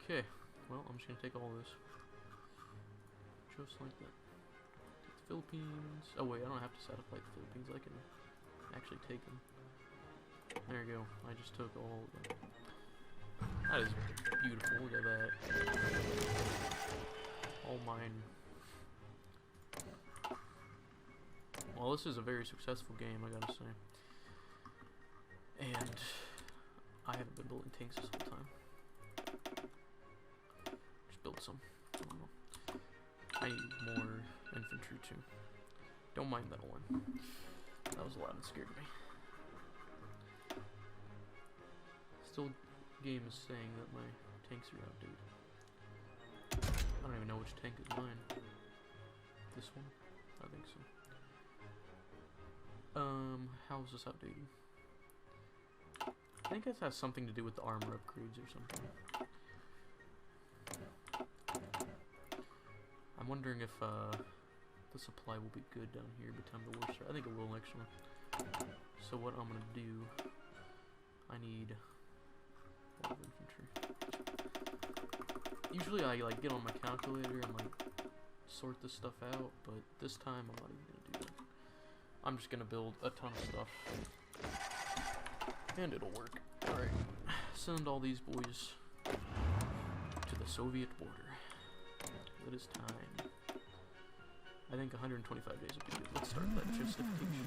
Okay, well, I'm just gonna take all this. Just like that. The Philippines. Oh wait, I don't have to set up like the Philippines. I can actually take them. There you go. I just took all of them. That is beautiful. Look at that. All mine. Well, this is a very successful game, I gotta say. And I haven't been building tanks this whole time. Just build some. I don't know. I need more infantry too. Don't mind that one. That was loud and scared me. Still, game is saying that my tanks are outdated. I don't even know which tank is mine. This one? I think so. How is this outdated? I think this has something to do with the armor upgrades or something. I'm wondering if the supply will be good down here by the time the war starts. I think it will actually. So what I'm gonna do, I need a lot of infantry. Usually I like get on my calculator and like sort this stuff out, but this time I'm not even gonna do that. I'm just gonna build a ton of stuff. And it'll work. Alright. Send all these boys to the Soviet border. It is time. I think 125 days would be good. Let's start that justification.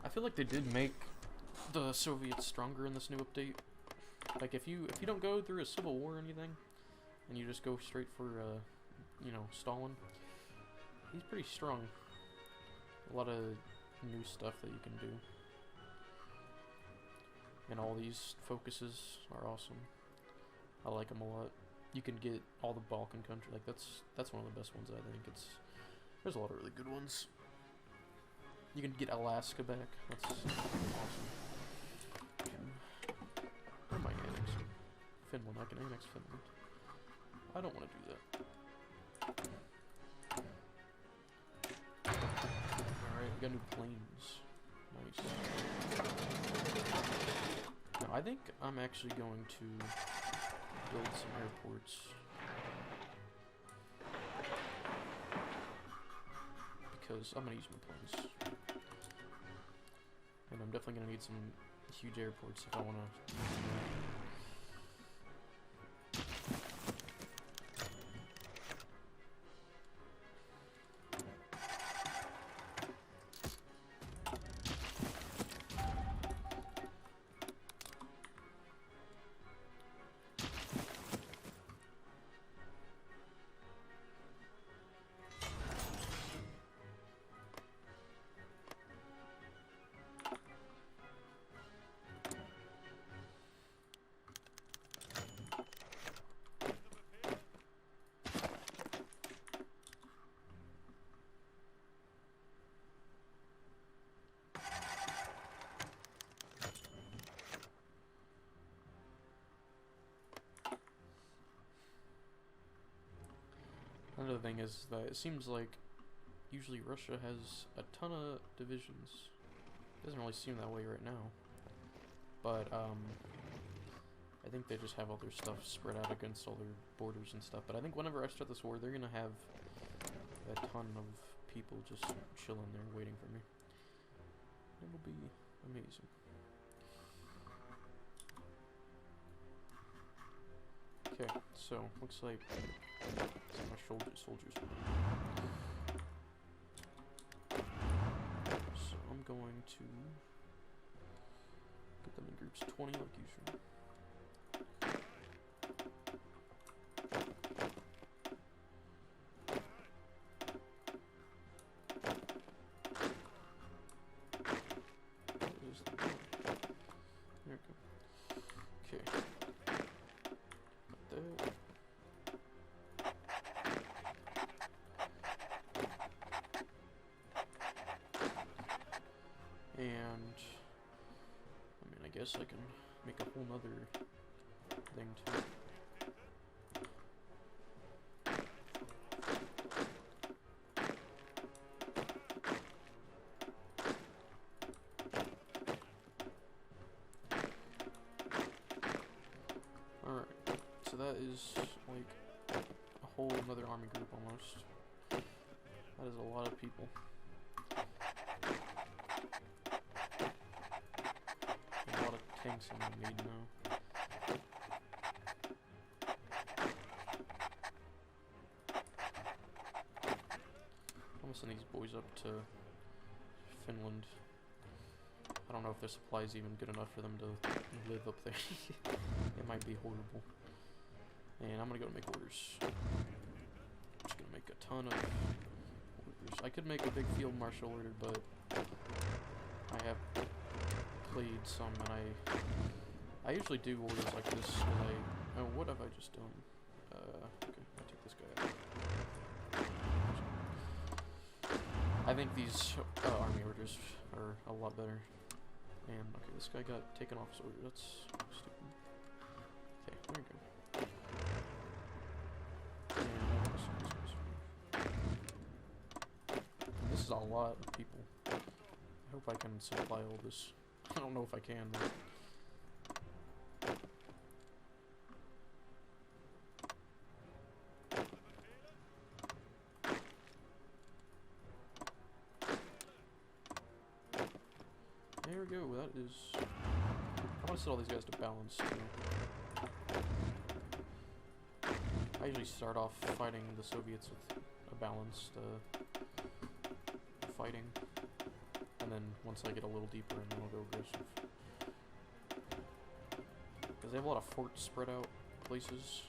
I feel like they did make the Soviets stronger in this new update. Like if you don't go through a civil war or anything, and you just go straight for you know, Stalin, he's pretty strong. A lot of new stuff that you can do, and all these focuses are awesome. I like them a lot. You can get all the Balkan country, like that's one of the best ones. I think there's a lot of really good ones. You can get Alaska back. That's awesome. Where am I annexing? Finland. I can annex Finland. I don't want to do that. Alright, we got new planes. Nice. Now, I think I'm actually going to build some airports. Because I'm going to use my planes. And I'm definitely going to need some huge airports if I want to. Another thing is that it seems like usually Russia has a ton of divisions. It doesn't really seem that way right now. But I think they just have all their stuff spread out against all their borders and stuff. But I think whenever I start this war, they're gonna have a ton of people just chilling there waiting for me. It'll be amazing. Okay, so looks like my soldiers. So I'm going to put them in groups 20 like usual. There we go. Okay. And I mean, I guess I can make a whole nother thing too. Alright. That is like a whole another army group almost. That is a lot of people. A lot of tanks I'm gonna need now. I'm gonna send these boys up to Finland. I don't know if their supply is even good enough for them to live up there. It might be horrible. And I'm gonna go make orders. I'm just gonna make a ton of orders. I could make a big field marshal order, but I have played some, and I usually do orders like this. Oh, what have I just done? Okay, I'll take this guy out. I think these army orders are a lot better. And okay, this guy got taken off his order. That's stupid. Okay, there we go. And this is a lot of people. I hope I can supply all this. I don't know if I can, but there we go. That is. I want to set all these guys to balance too. I usually start off fighting the Soviets with a balanced fighting, and then once I get a little deeper, and then I'll go aggressive. Because they have a lot of forts spread out places.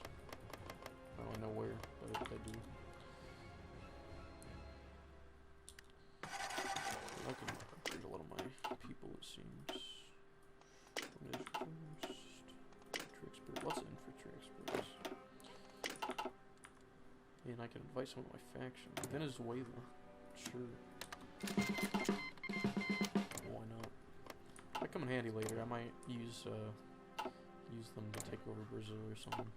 I don't really know where, but they do. I can upgrade a lot of my people, it seems. Infantry expert. Lots of infantry experts. And I can invite some of my faction. Venezuela. Sure. Why not? Might come in handy later. I might use them to take over Brazil or something.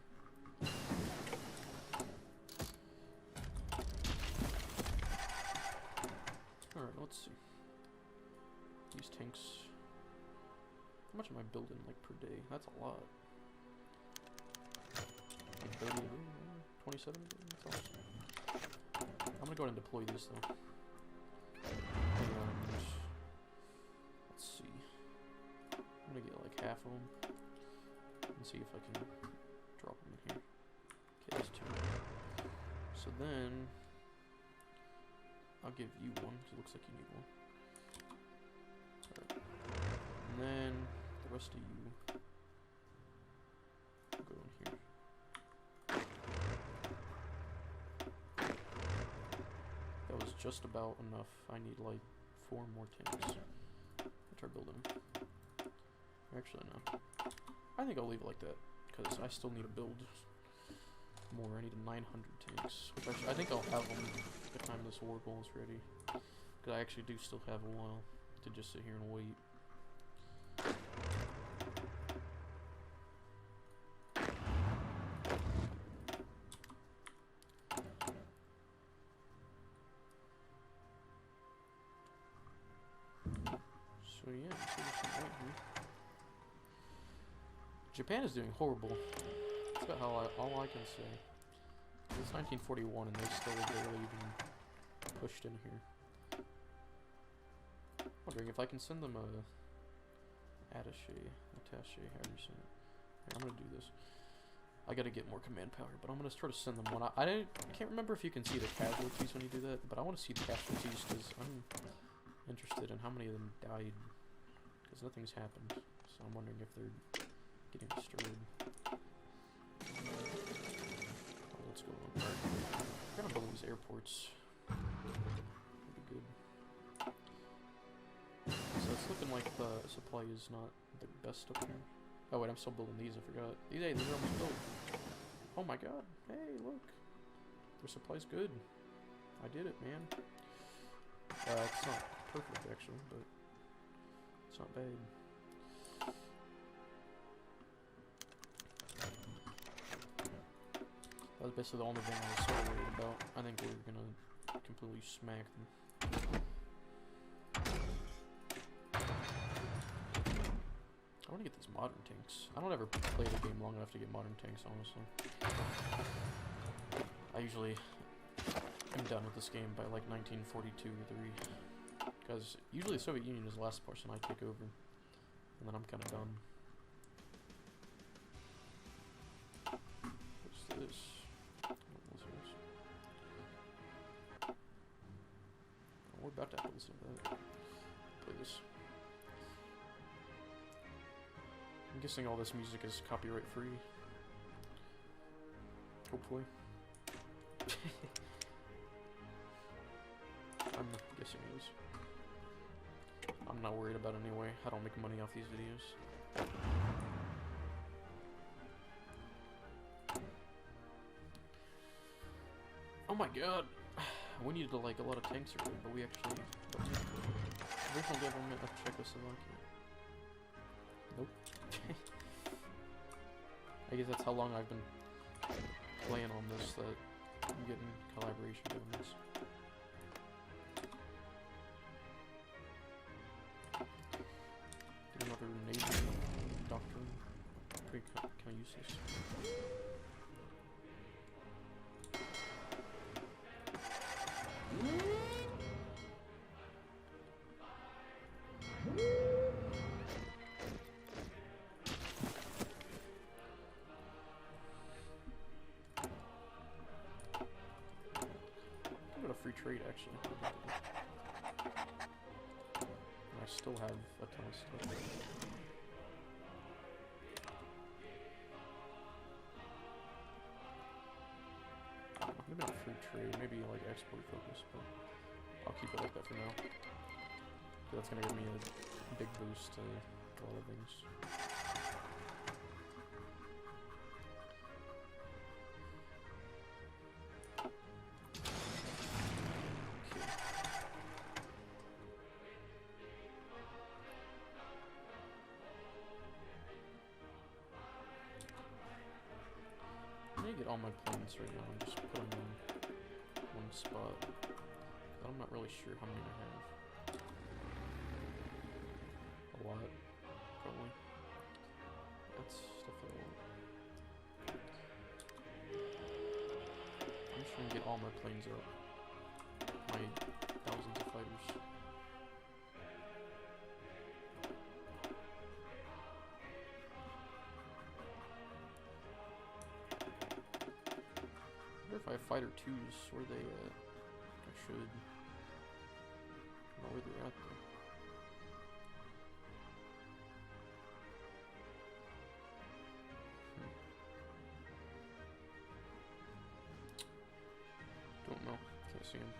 Alright, let's see. These tanks. How much am I building like per day? That's a lot. Like 30 a day? 27 a day? That's awesome. I'm gonna go ahead and deploy these though. And let's see. I'm gonna get like half of them and see if I can drop them in here. Okay, that's 2. So then I'll give you one because it looks like you need one. Alright. And then the rest of you go in here. That was just about enough. I need like 4 more tanks. I'll try building them. Actually, no. I think I'll leave it like that because I still need to build more. I need 900 tanks, which I think I'll have them by the time this war goal is ready. Because I actually do still have a while to just sit here and wait. So yeah, so there's some right here. Japan is doing horrible. That's about all I can say. It's 1941 and they still barely even pushed in here. Wondering if I can send them a attaché, how do you say it? Here, I'm gonna do this. I gotta get more command power, but I'm gonna try to send them one. I can't remember if you can see the casualties when you do that, but I want to see the casualties because I'm interested in how many of them died. Because nothing's happened, so I'm wondering if they're getting destroyed. Oh, let's go on. I'm gonna build these airports. That'd be good. So it's looking like the supply is not the best up here. Oh wait, I'm still building these, I forgot. These are almost built. Oh my god, hey look. Their supply's good. I did it, man. It's not perfect actually, but it's not bad. That was basically the only thing I was so worried about. I think we're gonna completely smack them. I want to get these modern tanks. I don't ever play the game long enough to get modern tanks, honestly. I usually am done with this game by like 1942 or 3. Because usually the Soviet Union is the last portion I take over. And then I'm kind of done. What's this? What's this? Oh, we're about to have to listen to that. Play this. I'm guessing all this music is copyright free. Hopefully. I'm guessing it is. I'm not worried about it anyway. I don't make money off these videos. Oh my god. We needed like a lot of tanks earlier, but we actually... Original government of Czechoslovakia. Nope. I guess that's how long I've been playing on this, that I'm getting collaboration governments. Get another Navy doctrine. Pretty kind of useless. Free trade actually. And I still have a ton of stuff. Maybe not free trade, maybe like export focus, but I'll keep it like that for now. That's gonna give me a big boost to a lot of things. Get all my planes right now and just put them in one spot. I'm not really sure how many I have. A lot, probably. That's stuff I want. I'm just gonna get all my planes up. My thousands of fighters. If I have fighter 2s, where they at? I should. I don't know where they're at though. Don't know. Can't see them.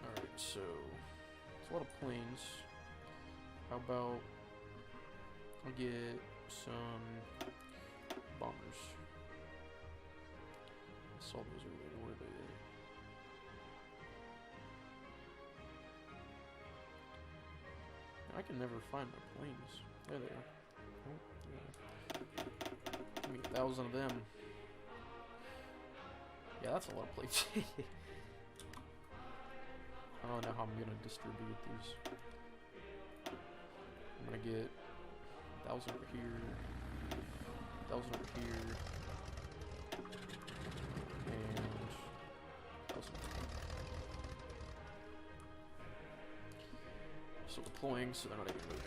Alright, so it's a lot of planes. How about I get some bombers? Saw those earlier. Where are they at? I can never find my planes. There they are. Oh, yeah. Give me 1,000 of them. Yeah, that's a lot of planes. I don't know how I'm gonna distribute these. I'm gonna get 1,000 over here, 1,000 over here. So deploying, so they're not even moving.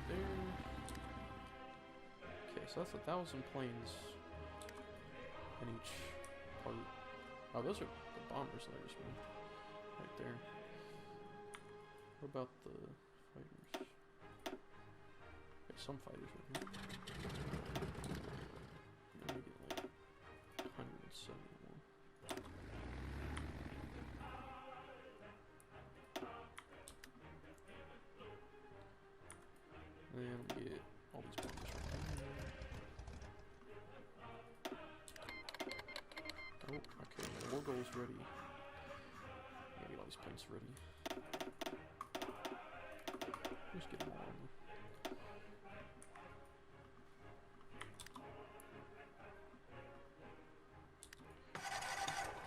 There. Okay, so that's 1,000 planes in each part. Oh, those are the bombers that I just moved. Right there. What about the fighters? There's some fighters right here. Let me get like 171. And then we get all these bombers right there. Oh, okay, the war goal is ready. Yeah, get all these planes ready. Just get them all on there.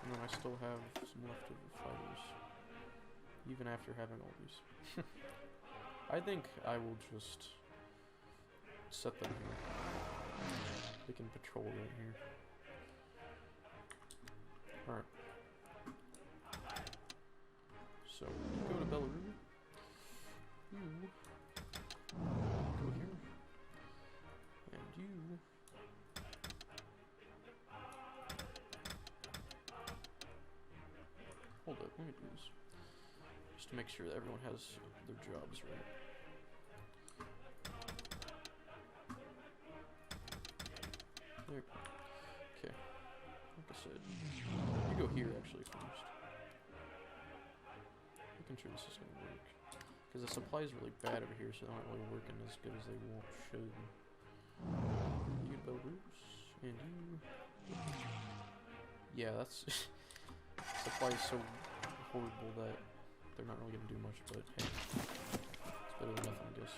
And then I still have some leftover fighters. even after having all these. I think I will just set them here. They can patrol right here. Alright. So, you go to Belarus. You go here. And you... Hold up, let me do this. Just to make sure that everyone has their jobs right. There. Okay. Like I said, you go here actually first. Making sure this is gonna work. Because the supply is really bad over here, so they're not really working as good as they won't show them. You get Belarus, and you... Yeah, that's... supply is so horrible that they're not really gonna do much, but hey. It's better than nothing, I guess.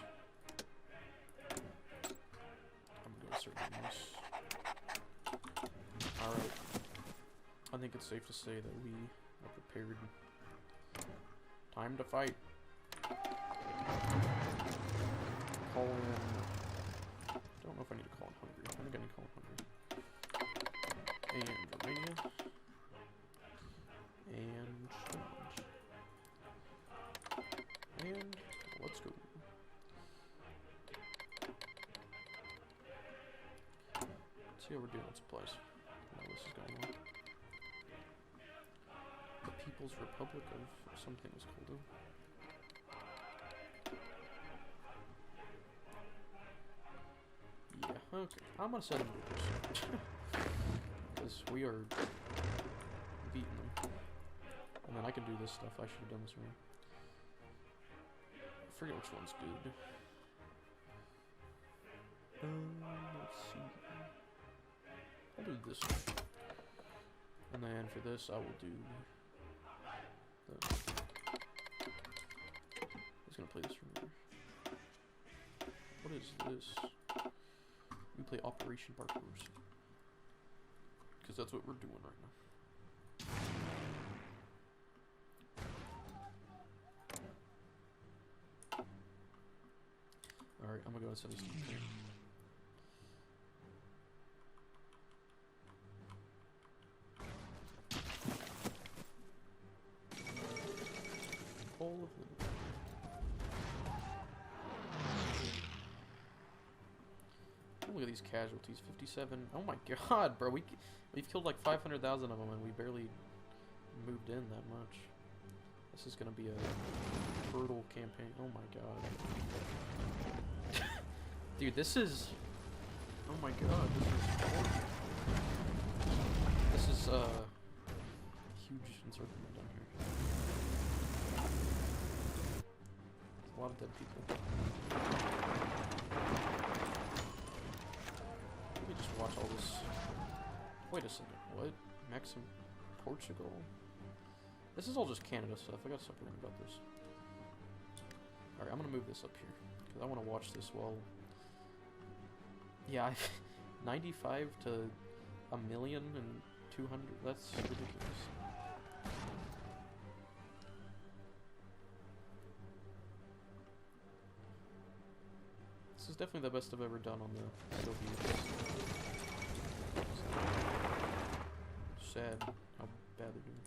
I'm gonna start doing this. Alright. I think it's safe to say that we are prepared. Time to fight. Call in... Don't know if I need to call in Hungary. I think I need to call in Hungary. And Romania. And Finland. And let's go. Let's see how we're doing on supplies. While this is going on. The People's Republic of something was called though. Yeah, okay. I'm gonna send them to this. Because we are beating them. And then I can do this stuff. I should have done this one. I forget which one's good. Let's see. I'll do this one. And then for this, I will do this. I'm just gonna play this from here. What is this? We play Operation Barbaros. Because that's what we're doing right now. Alright, I'm gonna go and send this to you. All of them. Look at these casualties, 57. Oh my god, bro, we've killed like 500,000 of them and we barely moved in that much. This is gonna be a brutal campaign. Oh my god. Dude, this is... Oh my god, this is horrible. This is, huge encirclement down here. A lot of dead people. Let me just watch all this. Wait a second, what? Mexico? Portugal? This is all just Canada stuff. I gotta stop worrying about this. Alright, I'm gonna move this up here. Because I want to watch this while... Yeah, 95 to 1,200,000. That's ridiculous. This is definitely the best I've ever done on the Soviets. Sad how bad they're doing.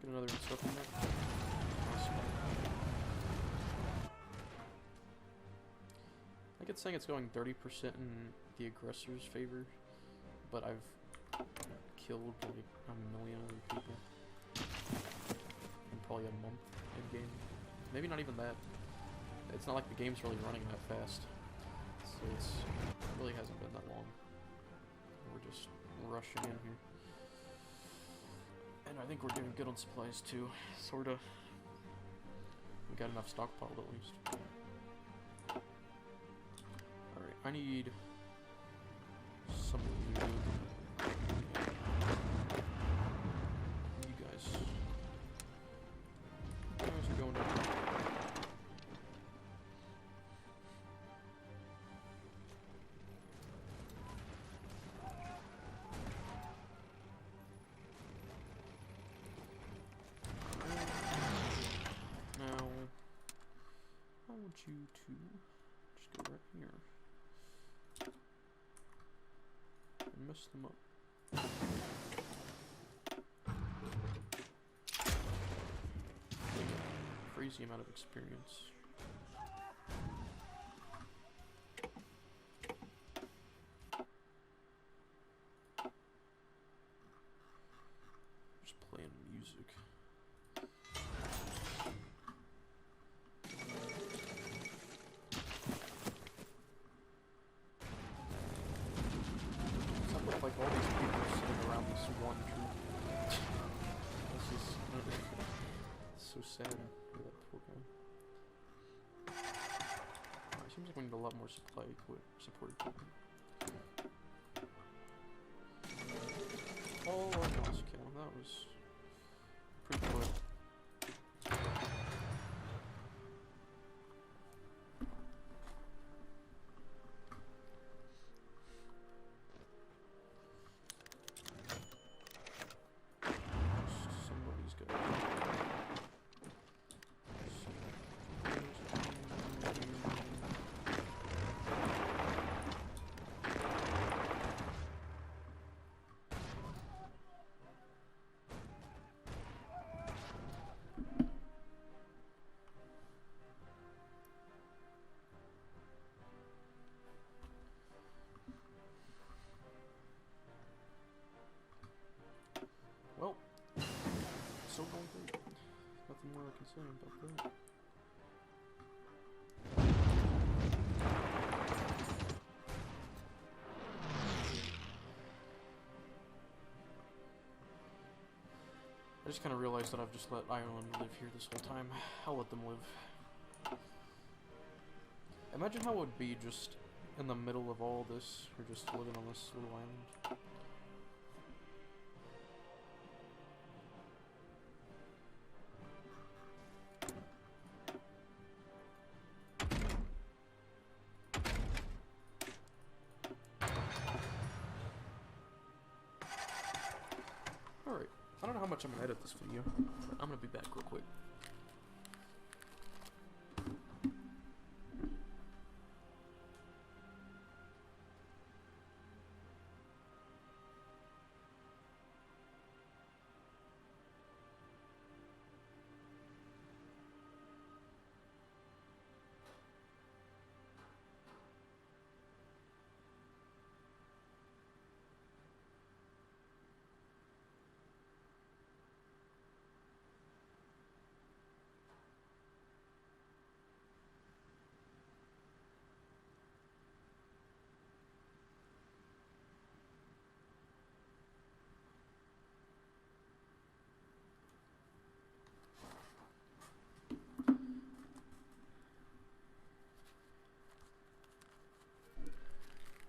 Get another encirclement. I think it's saying it's going 30% in the aggressor's favor, but I've killed like 1,000,000 other people in probably a month in game. Maybe not even that. It's not like the game's really running that fast, so it really hasn't been that long. We're just rushing in here. And I think we're doing good on supplies too, sorta. We got enough stockpiled at least. Alright, I need some of you. you to just go right here and mess them up. Crazy amount of experience. Just playing music. It's not like all these people are sitting around this one tree. This is so sad. Look at that poor guy. Alright, seems like we need a lot more support equipment. Oh, mouse kill. That was pretty quick. Somebody's got. Well, so going great. Nothing more I can say about that. I just kind of realized that I've just let Ireland live here this whole time. I'll let them live. Imagine how it would be just in the middle of all this, or just living on this little island. Alright, I don't know how much I'm gonna edit this video, but I'm gonna be back real quick.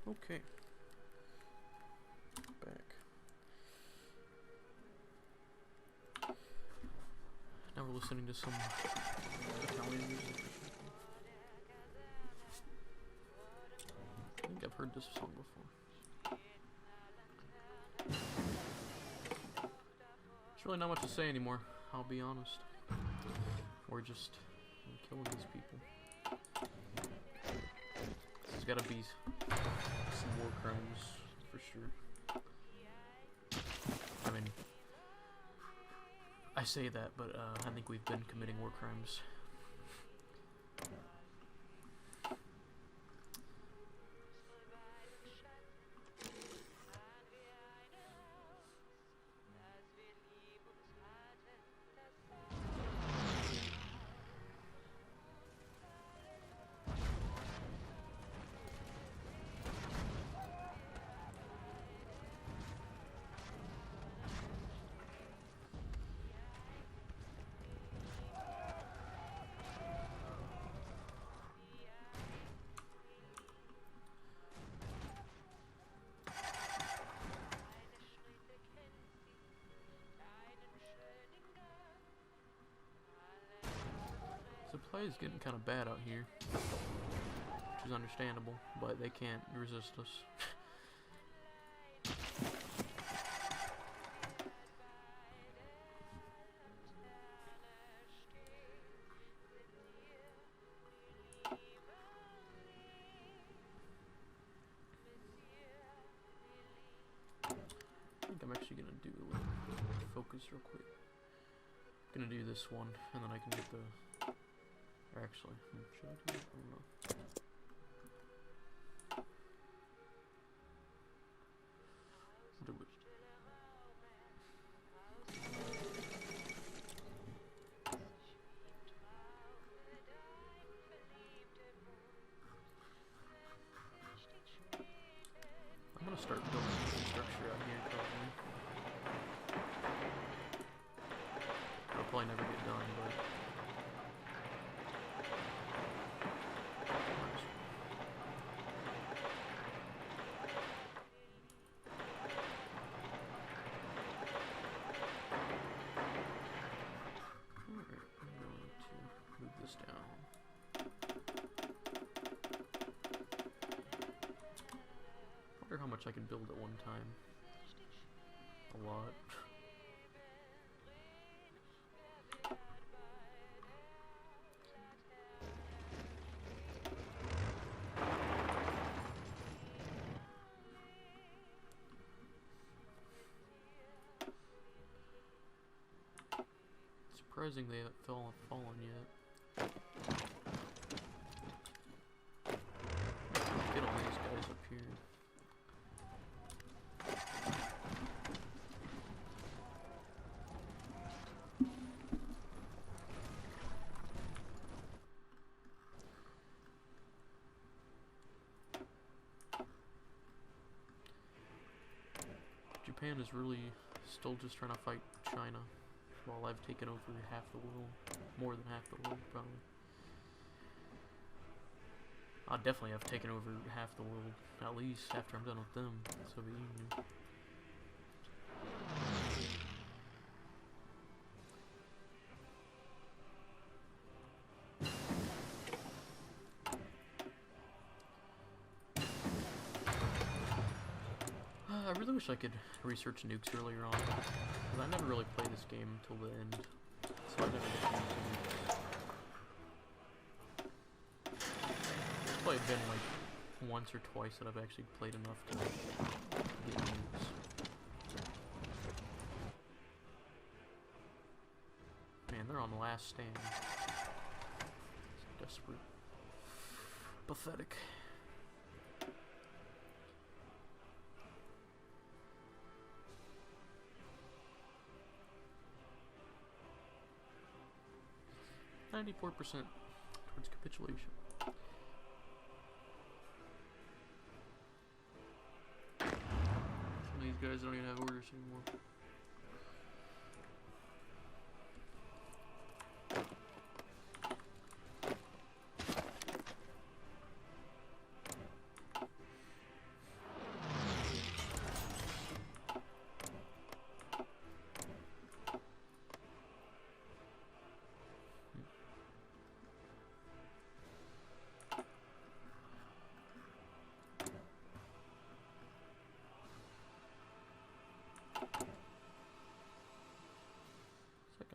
Okay. Back. Now we're listening to some Italian music. I think I've heard this song before. There's really not much to say anymore, I'll be honest. We're just killing these people. There's gotta be some war crimes, for sure. I mean, I say that, but I think we've been committing war crimes. Supply is getting kind of bad out here, which is understandable, but they can't resist us. I'm actually gonna do a little focus real quick. Gonna do this one, and then I can get the. Or actually, should I do that? I don't know. Do it. I'm gonna start building infrastructure out here probably. It'll probably never get done, but alright, I'm going to move this down. I wonder how much I can build at one time. A lot. Surprising they haven't fallen yet. Get all these guys up here. Japan is really still just trying to fight China, while I've taken over half the world, more than half the world, probably. I definitely have taken over half the world, at least after I'm done with them, Soviet Union. I really wish I could research nukes earlier on, because I never really played this game until the end, so I never get to use nukes. It's probably been like once or twice that I've actually played enough to get nukes. Man, they're on the last stand. It's desperate. Pathetic. .94% towards capitulation. Some of these guys don't even have orders anymore.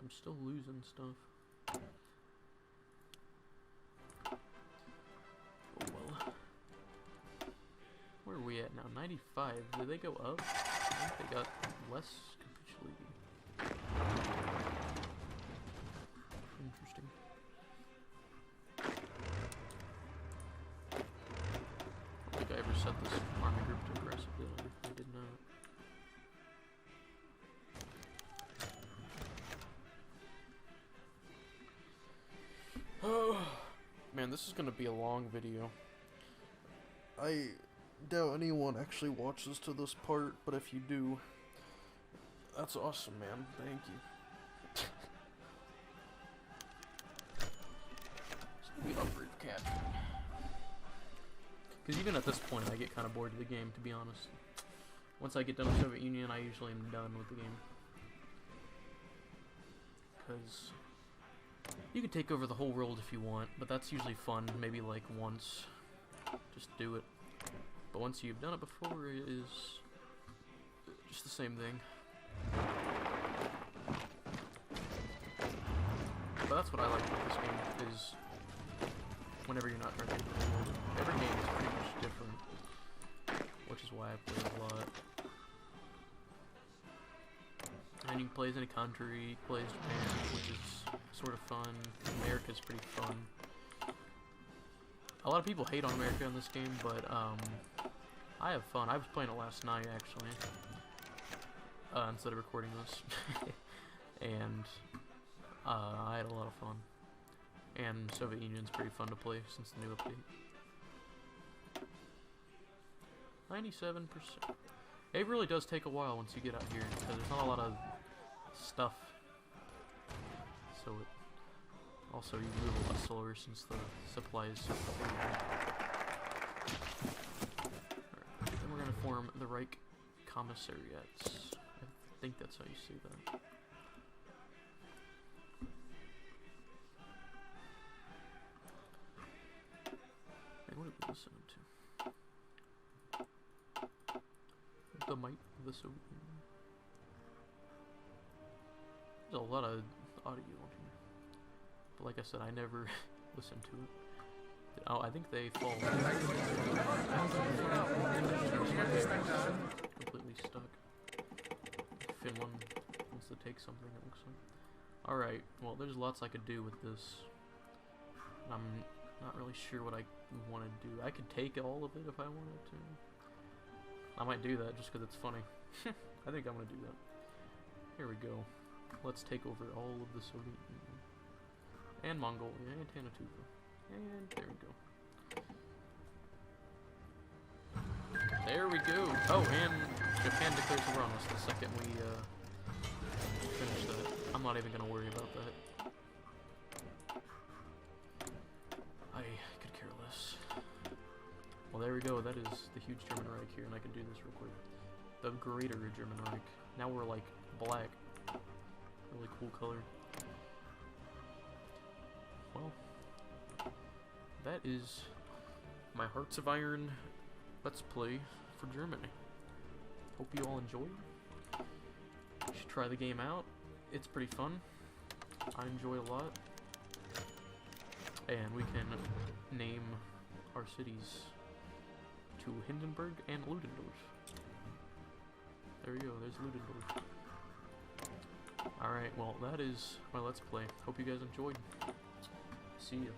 I'm still losing stuff. Oh well. Where are we at now? 95. Did they go up? I think they got less capitulating. Interesting. I don't think I ever set this army group to aggressive, did I? I did not. Man, this is gonna be a long video. I doubt anyone actually watches to this part, but if you do, that's awesome, man. Thank you. It's gonna be upgrade capturing. Because even at this point, I get kind of bored of the game, to be honest. Once I get done with Soviet Union, I usually am done with the game. Because you can take over the whole world if you want, but that's usually fun, maybe like once. Just do it. But once you've done it before, it is just the same thing. But that's what I like about this game, is whenever you're not trying to take over the world, every game is pretty much different, which is why I play it a lot. and he plays in a country, he plays Japan, which is sort of fun. America's pretty fun. A lot of people hate on America in this game, but I have fun. I was playing it last night, actually, instead of recording this. And I had a lot of fun. And Soviet Union's pretty fun to play since the new update. 97%. It really does take a while once you get out here, because there's not a lot of stuff. So it also you move a lot slower since the supplies. Alright, then we're gonna form the Reich Commissariats. I think that's how you say that. Hey, what did we listen to? The might of the Soviet Union. There's a lot of audio on here, but like I said, I never listened to it. Oh, I think they fall. Completely stuck. Finland wants to take something, it looks like. Alright, well, there's lots I could do with this. I'm not really sure what I want to do. I could take all of it if I wanted to. I might do that just because it's funny. I think I'm going to do that. Here we go. Let's take over all of the Soviet Union. And Mongolia, and Tanatuva. And there we go. There we go. Oh, and Japan declares war on us the second we finish that. I'm not even going to worry about that. I could care less. Well, there we go. That is the huge German Reich here, and I can do this real quick. The Greater German Reich. Now we're like black. Really cool color. Well, that is my Hearts of Iron Let's Play for Germany. Hope you all enjoyed. You should try the game out. It's pretty fun. I enjoy it a lot. And we can name our cities to Hindenburg and Ludendorff. There we go, there's Ludendorff. Alright, well, that is my Let's Play. Hope you guys enjoyed. See ya.